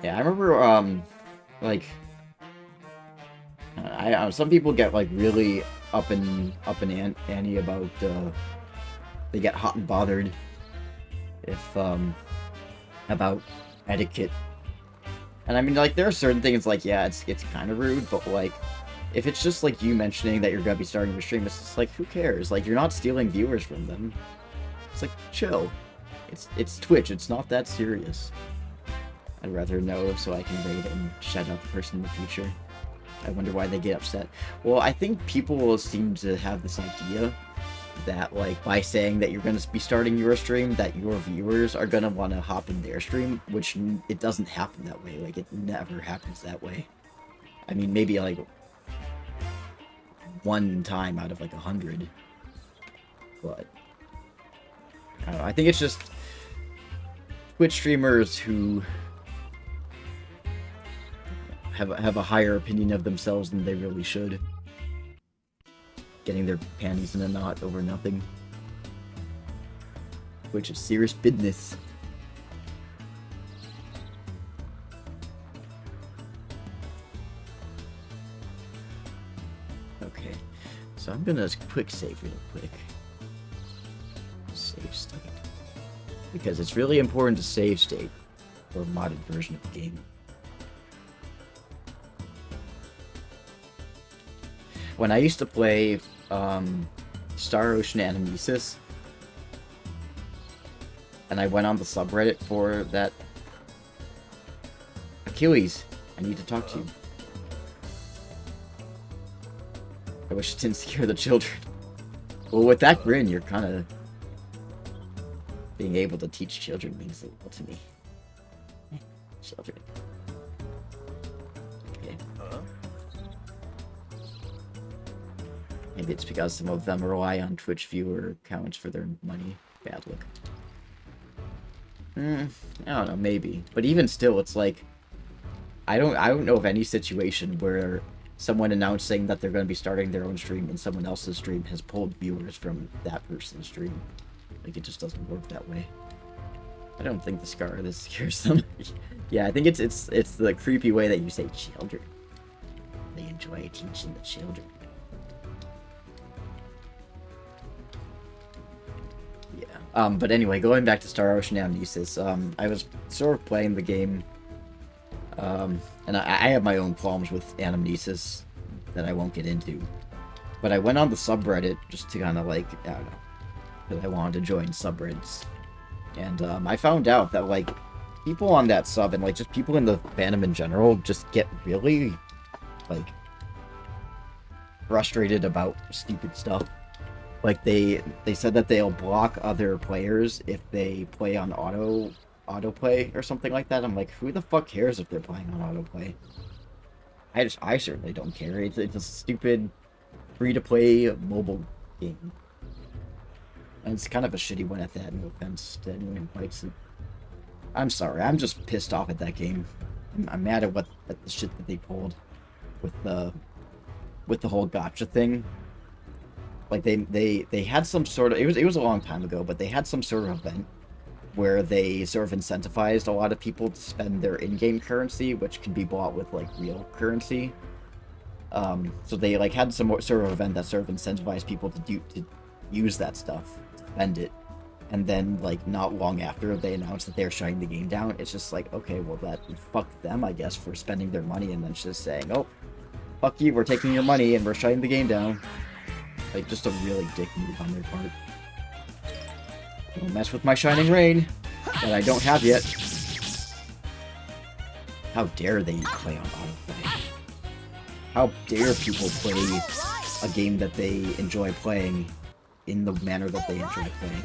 Yeah, I remember, like, some people get like really up and ante about they get hot and bothered if about etiquette. And I mean, like, there are certain things like, yeah, it's kind of rude, but like, if it's just like you mentioning that you're gonna be starting your stream, it's just like, who cares? Like, you're not stealing viewers from them. It's like, chill. It's Twitch. It's not that serious. I'd rather know so I can raid and shout out the person in the future. I wonder why they get upset. Well, I think people seem to have this idea that, like, by saying that you're going to be starting your stream, that your viewers are going to want to hop in their stream, which it doesn't happen that way. Like, it never happens that way. I mean, maybe, like, one time out of, like, 100. But I don't know. I think it's just Twitch streamers who have a higher opinion of themselves than they really should. Getting their panties in a knot over nothing. Which is serious business. Okay. So I'm gonna quick save real quick. Save state. Because it's really important to save state for a modded version of the game. When I used to play Star Ocean Animesis, and I went on the subreddit for that. Achilles, I need to talk to you. I wish it didn't scare the children. Well, with that grin, you're kind of being able to teach children means a lot to me. Children. Okay. Maybe it's because some of them rely on Twitch viewer counts for their money. Bad luck. I don't know, maybe. But even still, it's like, I don't know of any situation where someone announcing that they're going to be starting their own stream in someone else's stream has pulled viewers from that person's stream. Like, it just doesn't work that way. I don't think this scares them. Yeah, I think it's the creepy way that you say children. They enjoy teaching the children. Yeah. But anyway, going back to Star Ocean Amnesis, I was sort of playing the game, and I have my own problems with Amnesis that I won't get into. But I went on the subreddit just to kind of like, I don't know, because I wanted to join subreddits. And I found out that, like, people on that sub and, like, just people in the fandom in general just get really, like, frustrated about stupid stuff. Like, they said that they'll block other players if they play on autoplay or something like that. I'm like, who the fuck cares if they're playing on autoplay? I certainly don't care. It's a stupid free-to-play mobile game. And it's kind of a shitty one at that, no offense to anyone who likes it. I'm sorry, I'm just pissed off at that game. I'm mad at the shit that they pulled with the whole gacha thing. Like, they had some sort of, it was a long time ago, but they had some sort of event where they sort of incentivized a lot of people to spend their in-game currency, which can be bought with, like, real currency. So they, like, had some sort of event that sort of incentivized people to use that stuff, to spend it. And then, like, not long after they announced that they're shutting the game down, it's just like, okay, well, that fuck them, I guess, for spending their money, and then just saying, oh, fuck you, we're taking your money and we're shutting the game down. Like, just a really dick move on their part. Don't mess with my Shining Rain that I don't have yet. How dare they play on autoplay? How dare people play a game that they enjoy playing in the manner that they enjoy playing?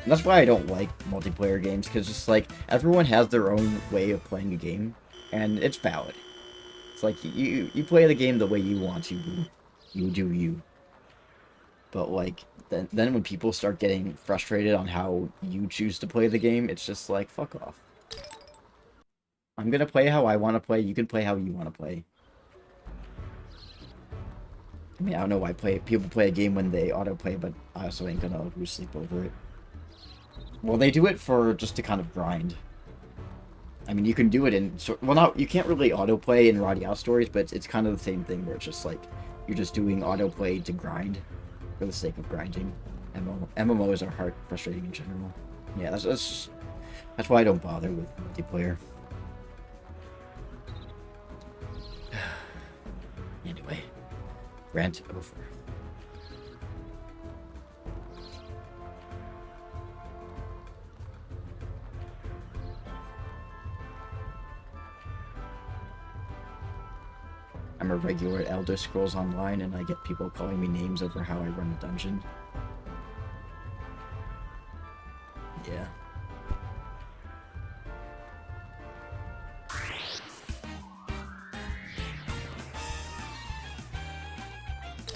And that's why I don't like multiplayer games, because just like, everyone has their own way of playing a game, and it's valid. It's like, you play the game the way you want to, you do you. But like, then when people start getting frustrated on how you choose to play the game, it's just like, fuck off. I'm gonna play how I want to play, you can play how you want to play. I mean, I don't know why people play a game when they autoplay, but I also ain't gonna lose sleep over it. Well, they do it for just to kind of grind. I mean, you can do it in... Well, not... You can't really autoplay in RADIATA stories, but it's kind of the same thing, where it's just like... You're just doing autoplay to grind. For the sake of grinding. MMOs are hard, frustrating in general. Yeah, that's why I don't bother with multiplayer. Anyway. Rant over. I'm a regular at Elder Scrolls Online, and I get people calling me names over how I run a dungeon. Yeah.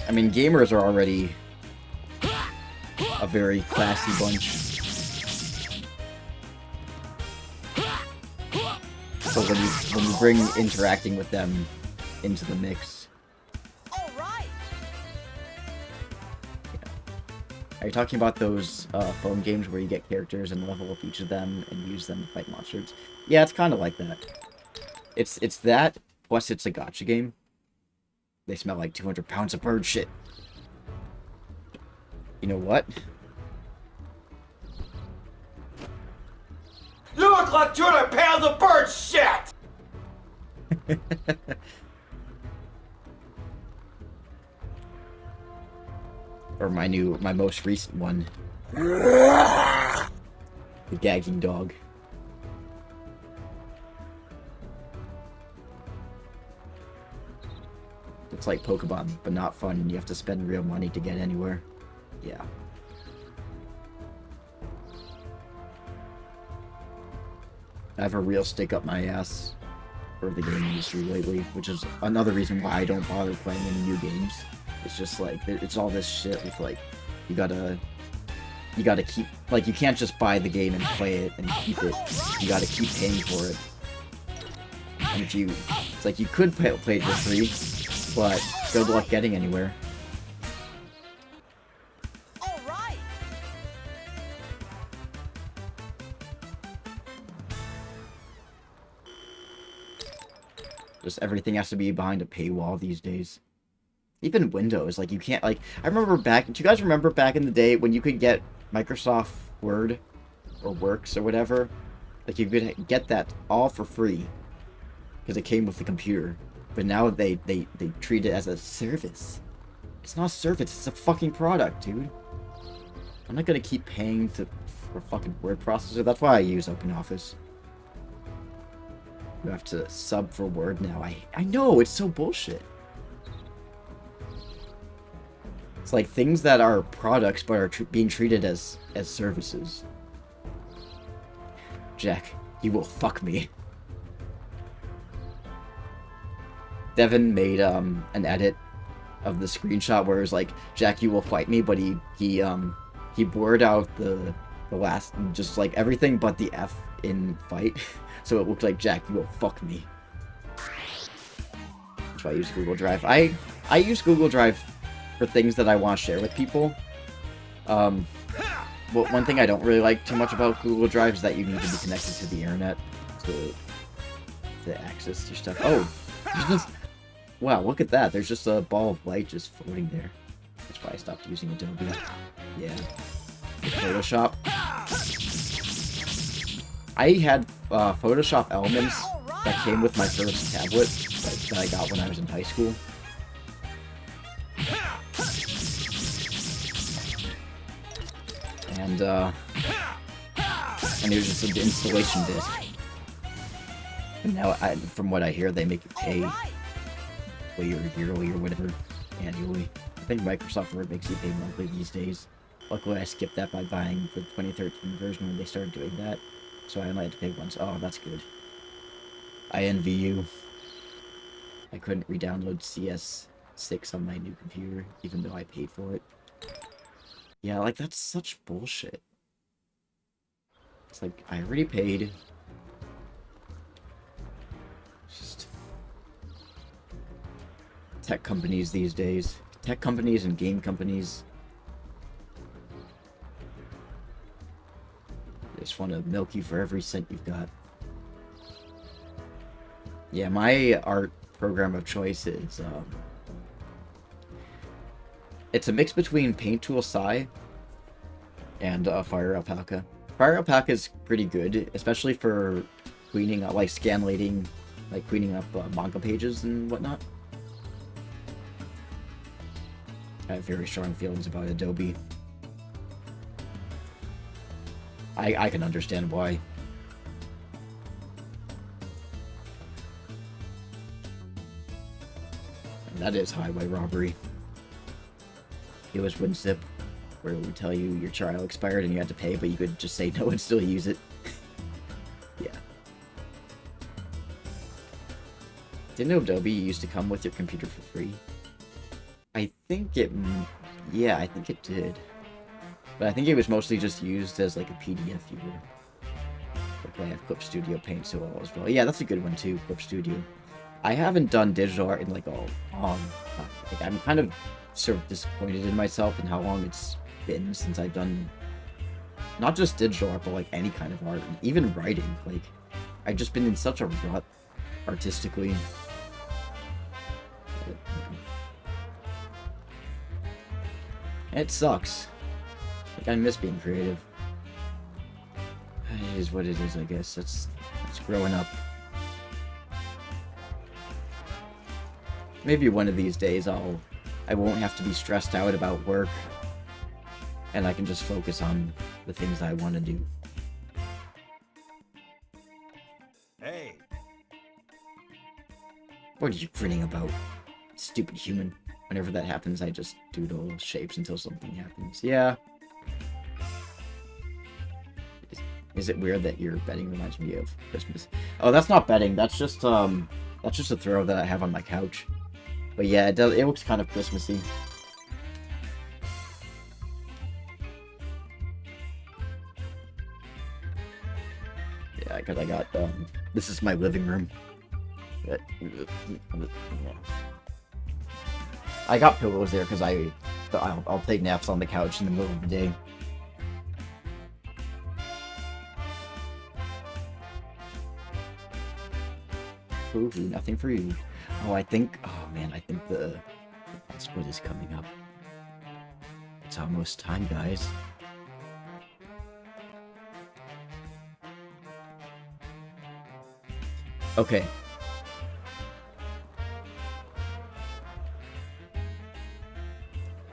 I mean, gamers are already a very classy bunch. So when you bring interacting with them into the mix. All right. Yeah. Are you talking about those phone games where you get characters and level up each of them and use them to fight monsters? Yeah, it's kind of like that. It's that, plus it's a gacha game. They smell like 200 pounds of bird shit. You know what? You look like 200 pounds of bird shit! Or my most recent one. The gagging dog. It's like Pokemon, but not fun, and you have to spend real money to get anywhere. Yeah. I have a real stick up my ass for the game industry lately, which is another reason why I don't bother playing any new games. It's just like, it's all this shit with like, you gotta keep, like, you can't just buy the game and play it and keep it. You gotta keep paying for it. And if you, it's like you could play it for free, but good luck getting anywhere. Just everything has to be behind a paywall these days. Even Windows, like, you can't, like, I remember back, do you guys remember back in the day when you could get Microsoft Word or Works or whatever? Like, you could get that all for free because it came with the computer. But now they treat it as a service. It's not a service, it's a fucking product, dude. I'm not gonna keep paying for a fucking word processor. That's why I use OpenOffice. You have to sub for Word now. I know, it's so bullshit. It's like things that are products but are being treated as services. Jack, you will fuck me. Devin made an edit of the screenshot where it's like, Jack, you will fight me, but he blurred out the last, just like everything but the F in fight. So it looked like, Jack, you will fuck me. That's why I use Google Drive. I use Google Drive for things that I want to share with people. Well, one thing I don't really like too much about Google Drive is that you need to be connected to the internet to access your stuff. Oh, wow, look at that. There's just a ball of light just floating there. That's why I stopped using Adobe. Yeah. Photoshop. I had Photoshop Elements that came with my first tablet that I got when I was in high school. And it was just an installation disc. And now, from what I hear, they make you pay yearly or whatever, annually. I think Microsoft Word makes you pay monthly these days. Luckily, I skipped that by buying the 2013 version when they started doing that. So I only had to pay once. Oh, that's good. I envy you. I couldn't re-download CS6 on my new computer, even though I paid for it. Yeah, like, that's such bullshit. It's like, I already paid. Just... tech companies these days. Tech companies and game companies. They just want to milk you for every cent you've got. Yeah, my art program of choice is, it's a mix between Paint Tool Sai and Fire Alpaca. Fire Alpaca is pretty good, especially for cleaning up, like scanlating, like cleaning up manga pages and whatnot. I have very strong feelings about Adobe. I can understand why. And that is highway robbery. It was WinZip, where it would tell you your trial expired and you had to pay, but you could just say no and still use it. Yeah. Didn't Adobe used to come with your computer for free? I think it... Yeah, I think it did. But I think it was mostly just used as like a PDF viewer. Like I have Clip Studio Paint so well as well. Yeah, that's a good one too, Clip Studio. I haven't done digital art in like a long time. Like, I'm kind of sort of disappointed in myself and how long it's been since I've done not just digital art, but like any kind of art, and even writing. Like, I've just been in such a rut artistically. It sucks. Like, I miss being creative. It is what it is, I guess. It's growing up. Maybe one of these days I won't have to be stressed out about work, and I can just focus on the things I want to do. Hey. What are you grinning about? Stupid human. Whenever that happens, I just doodle shapes until something happens. Yeah. Is it weird that your bedding reminds me of Christmas? Oh, that's not bedding. That's just a throw that I have on my couch. But yeah, it does. It looks kind of Christmassy. Yeah, because I got this is my living room. But, yeah. I got pillows there because I'll take naps on the couch in the middle of the day. Ooh, nothing for you. Oh, I think the split is coming up. It's almost time, guys. Okay.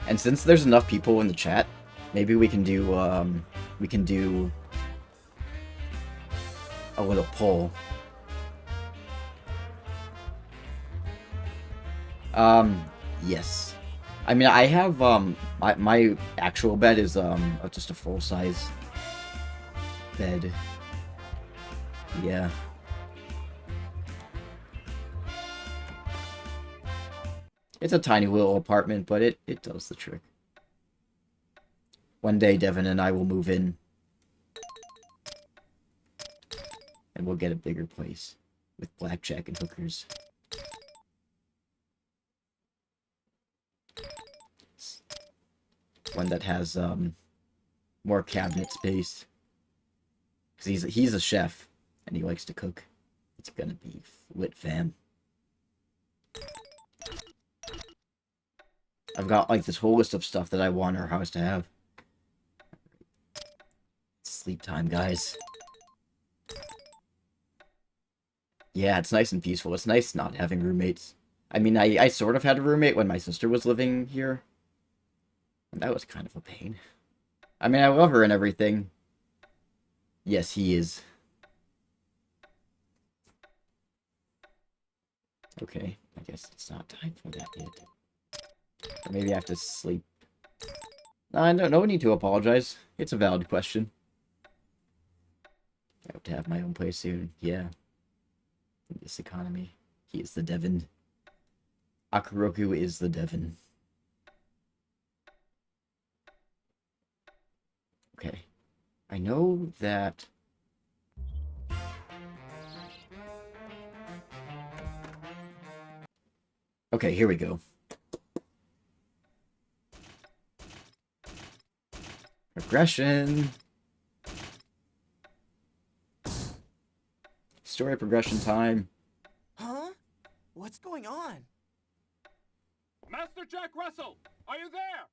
And since there's enough people in the chat, maybe we can do a little poll. Yes. I mean, I have, my actual bed is, just a full-size bed. Yeah. It's a tiny little apartment, but it does the trick. One day, Devin and I will move in. And we'll get a bigger place. With blackjack and hookers. One that has, more cabinet space. Because he's a chef. And he likes to cook. It's gonna be lit, fam. I've got, like, this whole list of stuff that I want our house to have. Sleep time, guys. Yeah, it's nice and peaceful. It's nice not having roommates. I mean, I sort of had a roommate when my sister was living here. And that was kind of a pain. I mean, I love her and everything. Yes, he is. Okay, I guess it's not time for that yet. Or maybe I have to sleep. No need to apologize. It's a valid question. I hope to have my own place soon. Yeah. In this economy. He is the Devin. Akuroku is the Devin. Okay. I know that... Okay, here we go. Progression. Story progression time. Huh? What's going on? Master Jack Russell, are you there?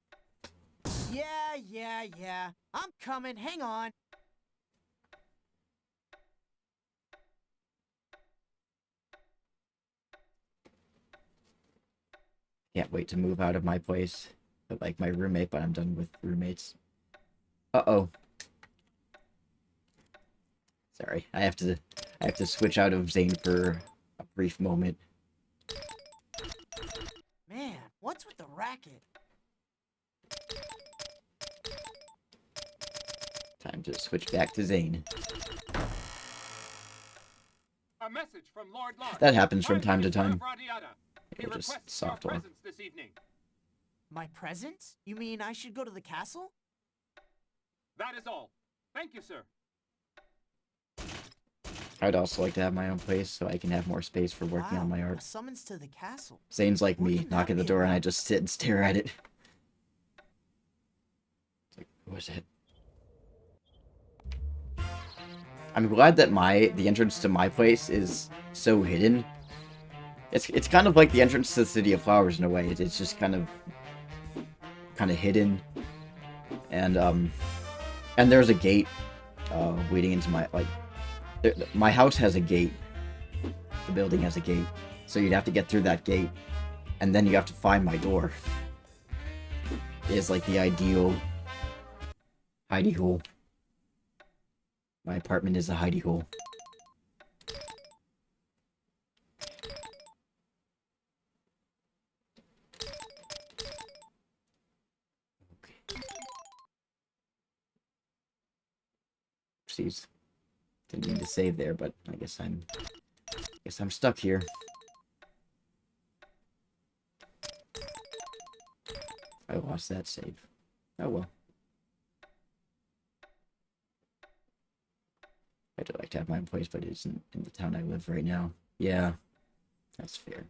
Yeah. I'm coming. Hang on. Can't wait to move out of my place. I like my roommate, but I'm done with roommates. Uh-oh. Sorry, I have to switch out of Zane for a brief moment. Man, what's with the racket? Time to switch back to Zane. A message from Lord Lodge. That happens from time to time. He It'll just requests soft your lock. presence this evening. My presents? You mean I should go to the castle? That is all. Thank you, sir. I'd also like to have my own place so I can have more space for working on my A art. summons to the castle. Zane's like What me, can knock that at the be door and I about? just sit and stare at it. It's like, who is it? I'm glad that the entrance to my place is so hidden. It's kind of like the entrance to the City of Flowers in a way. It's just kind of hidden. And there's a gate leading into my my house has a gate. The building has a gate. So you'd have to get through that gate and then you have to find my door. It is like the ideal hidey hole. My apartment is a hidey hole. Oopsies. Didn't mean to save there, but I guess I'm stuck here. I lost that save. Oh well. I'd like to have my own place, but it isn't in the town I live right now. Yeah, that's fair.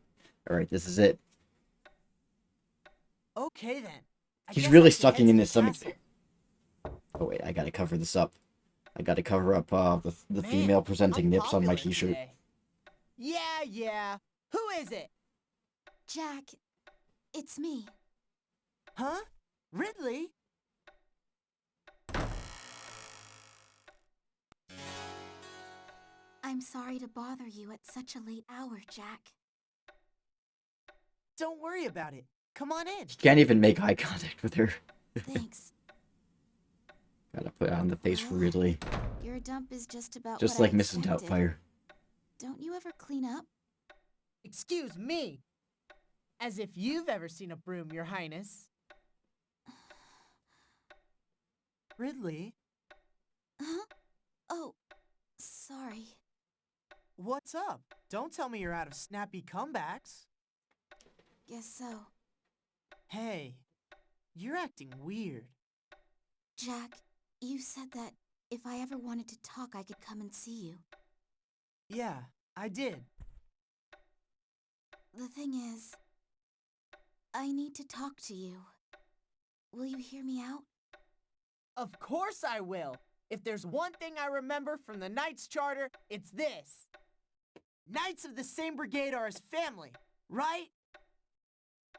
Alright, this is it. Okay then. I He's guess really I should head sucking to in the his stomach. castle. Oh wait, I gotta cover this up. I gotta cover up the Man, female presenting I'm nips on my popular t-shirt. today. Yeah. Who is it? Jack, it's me. Huh? Ridley? I'm sorry to bother you at such a late hour, Jack. Don't worry about it. Come on in. Can't even make eye contact with her. Thanks. Gotta put on the face for Ridley. Your dump is just about Just what like I Mrs. expected. Doubtfire. Don't you ever clean up? Excuse me. As if you've ever seen a broom, Your Highness. Ridley? Huh? Oh, sorry. What's up? Don't tell me you're out of snappy comebacks. Guess so. Hey, you're acting weird. Jack, you said that if I ever wanted to talk, I could come and see you. Yeah, I did. The thing is, I need to talk to you. Will you hear me out? Of course I will. If there's one thing I remember from the Knights Charter, it's this. Knights of the same brigade are as family, right?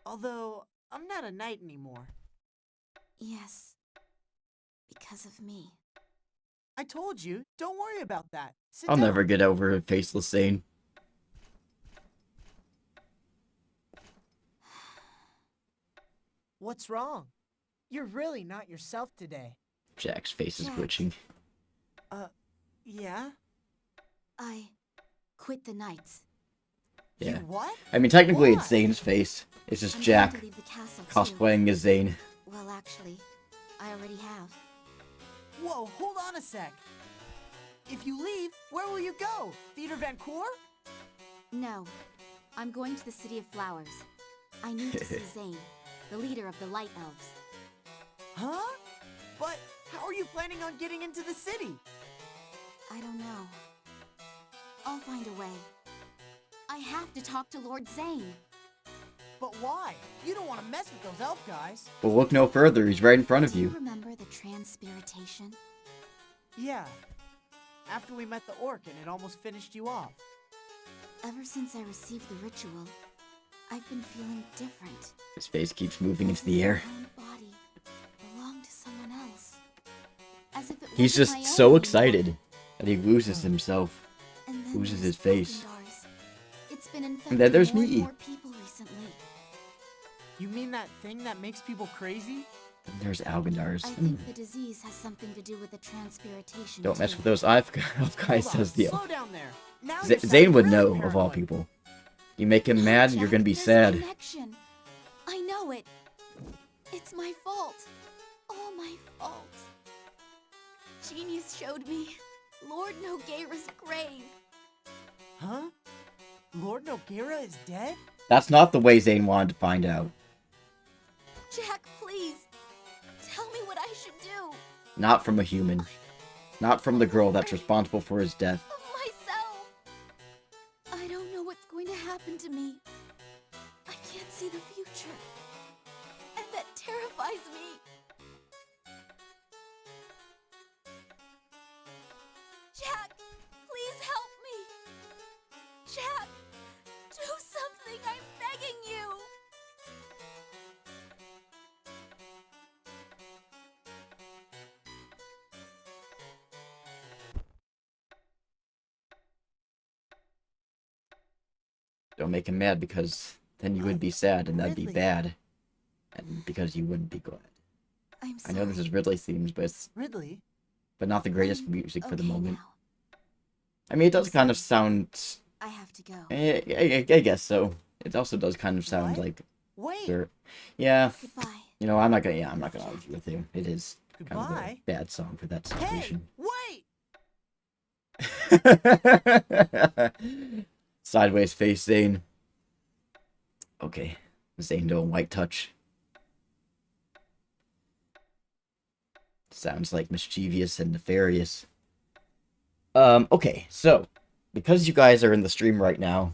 Although, I'm not a knight anymore. Yes. Because of me. I told you, don't worry about that. Sit I'll down. never get over a faceless Zane. What's wrong? You're really not yourself today. Jack's face is Jack. glitching. Yeah? I quit the Knights. Yeah. You what? I mean, technically Why? it's Zane's face. It's just I'm Jack going to leave the castle too. cosplaying as Zane. Well, actually, I already have. Whoa, hold on a sec. If you leave, where will you go? Theater Vancour? No, I'm going to the City of Flowers. I need to see Zane, the leader of the Light Elves. Huh? But how are you planning on getting into the city? I don't know. I'll find a way. I have to talk to Lord Zane. But why? You don't want to mess with those elf guys. Well, look no further. He's right in front of Do you you. remember the transpiritation? Yeah. After we met the orc and it almost finished you off. Ever since I received the ritual, I've been feeling different. His face keeps moving into As the if air. my own body belonged to someone else. As if it He's wasn't my just own so anymore. excited that he loses himself, And then loses there's his face. Alkandars. It's been And infecting then there's more and me. more people recently. You mean that thing that makes people crazy? And there's Algandars. I think the disease has something to do with the transpiration. Don't mess too. with those elf guys, Hold on, says the slow elf. down there. Now Z you're Zane sounding would really know, of all paranoid. people. You make him No, mad, Jack, you're gonna be there's a sad. connection. I know it. It's my fault. All my fault. Genius showed me Lord Nogueira's grave. Huh? Lord Nogueira is dead? That's not the way Zane wanted to find out. Jack, please. Tell me what I should do. Not from a human. Not from the girl that's responsible for his death. Of myself. I don't know what's going to happen to me. I can't see the future. And that terrifies me. Jack, please help me. Jack, do something. I'm begging you. Don't make him mad, because then you would be sad, and that'd be Ridley. bad. And because you wouldn't be glad. I'm I sorry. know this is Ridley themes, Ridley? but not the greatest I'm music for the okay moment. now. I mean, it does kind of sound... I have to go. I guess so. It also does kind of sound What? like... Wait. Yeah, Goodbye. you know, I'm not gonna argue with you. It is kind of a Goodbye. bad song for that Hey, situation. wait! Sideways face, Zane. Okay. Zane doing white touch. Sounds like mischievous and nefarious. Okay, so, because you guys are in the stream right now,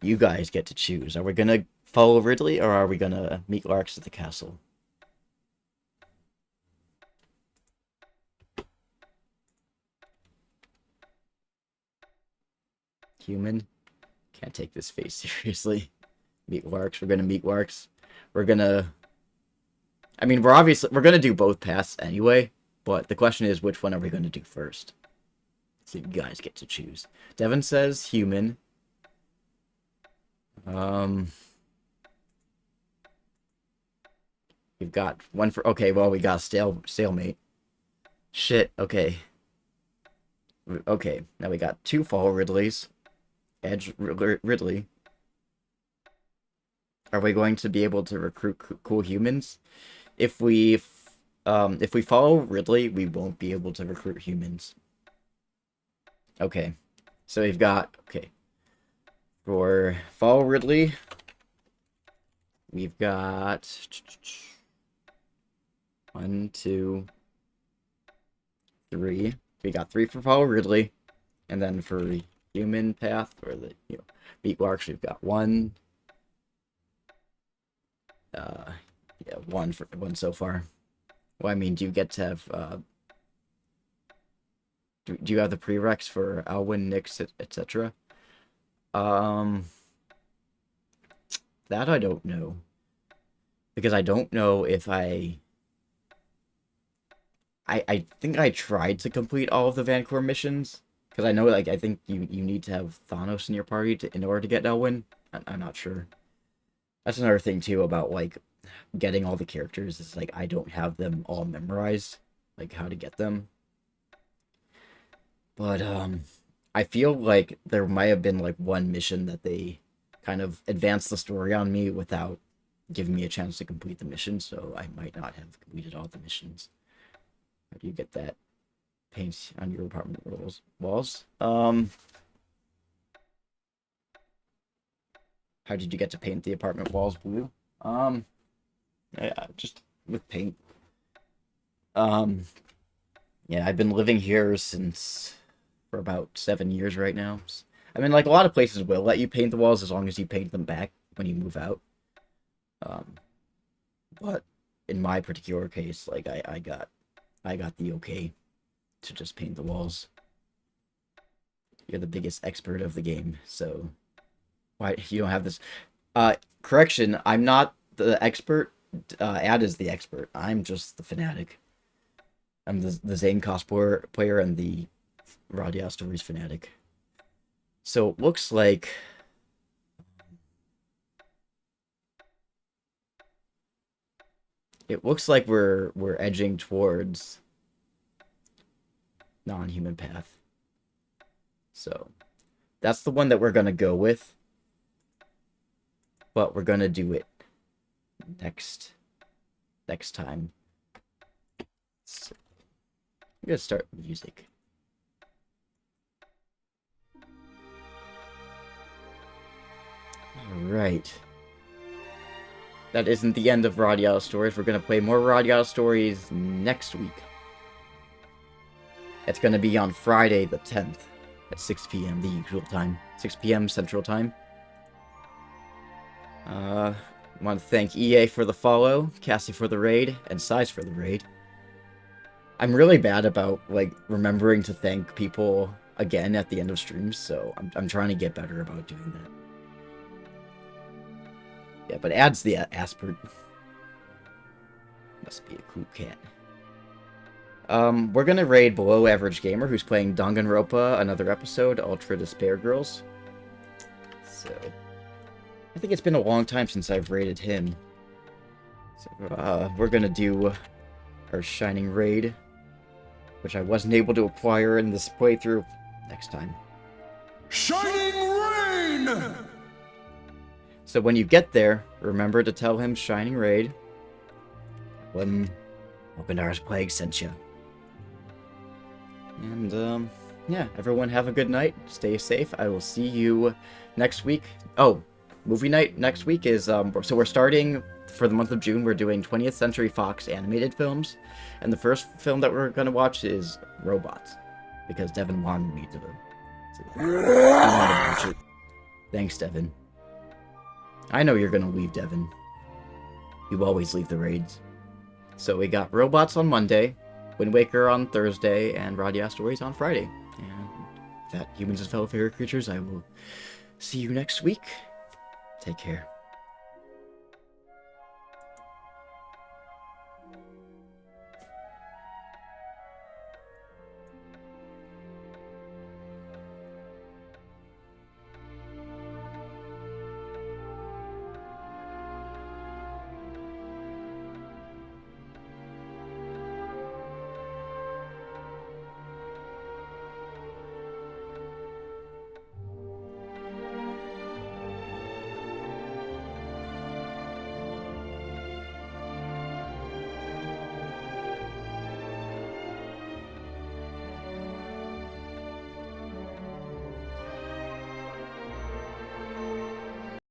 you guys get to choose. Are we gonna follow Ridley, or are we gonna meet Larks at the castle? Human? Can't take this face seriously. Meet Larks, we're gonna meet Larks. We're gonna... I mean, we're gonna do both paths anyway, but the question is, which one are we gonna do first? So you guys get to choose. Devin says human. We've got one for... Okay, well, we got a stalemate. Shit, okay. Okay, now we got two Fall Ridleys. Edge Ridley. Are we going to be able to recruit cool humans? If we follow Ridley, we won't be able to recruit humans. Okay, so we've got... Okay. For follow Ridley, we've got... 1, 2, 3. We got 3 for follow Ridley, and then for human path, or the beat Larks, we've got 1. Yeah, 1 so far. Well, I mean, do you get to have do you have the prereqs for Alwyn, Nyx, etc.? That I don't know, because I don't know if I think I tried to complete all of the Vancouver missions, because I know, like, I think you need to have Thanos in your party in order to get Elwyn. I'm not sure. That's another thing too about, like, getting all the characters. Is like I don't have them all memorized, like how to get them. But I feel like there might have been like one mission that they kind of advanced the story on me without giving me a chance to complete the mission, so I might not have completed all the missions. How do you get that paint on your apartment walls? How did you get to paint the apartment walls blue? Yeah, just with paint. Yeah, I've been living here for about 7 years right now. I mean, like, a lot of places will let you paint the walls as long as you paint them back when you move out. But in my particular case, like, I got the okay to just paint the walls. You're the biggest expert of the game, so why you don't have this? Correction, I'm not the expert. Ad is the expert. I'm just the fanatic. I'm the Zane cosplayer player and the RADIATA Stories fanatic. So it looks like we're edging towards non-human path. So that's the one that we're gonna go with. But we're gonna do it next time. So, I'm gonna start music. Alright. That isn't the end of RADIATA Stories. We're gonna play more RADIATA Stories next week. It's gonna be on Friday the 10th at 6 p.m. the usual time. 6 p.m. Central Time. I want to thank EA for the follow, Cassie for the raid, and Size for the raid. I'm really bad about, like, remembering to thank people again at the end of streams, so I'm trying to get better about doing that. Yeah, but adds the Aspert. Must be a cool cat. We're gonna raid Below Average Gamer, who's playing Danganronpa, another episode, Ultra Despair Girls. So, I think it's been a long time since I've raided him. So, we're gonna do our Shining Raid, which I wasn't able to acquire in this playthrough, next time. Shining Rain! So when you get there, remember to tell him Shining Raid when Opendar's Plague sent you. And, yeah, everyone have a good night. Stay safe. I will see you next week. Oh, movie night next week is, so we're starting, for the month of June, we're doing 20th Century Fox animated films. And the first film that we're going to watch is Robots. Because Devin wanted me to watch it. Thanks, Devin. I know you're going to leave, Devin. You always leave the raids. So we got Robots on Monday, Wind Waker on Thursday, and RADIATA Stories on Friday. And that humans as fellow favorite creatures, I will see you next week. Take care.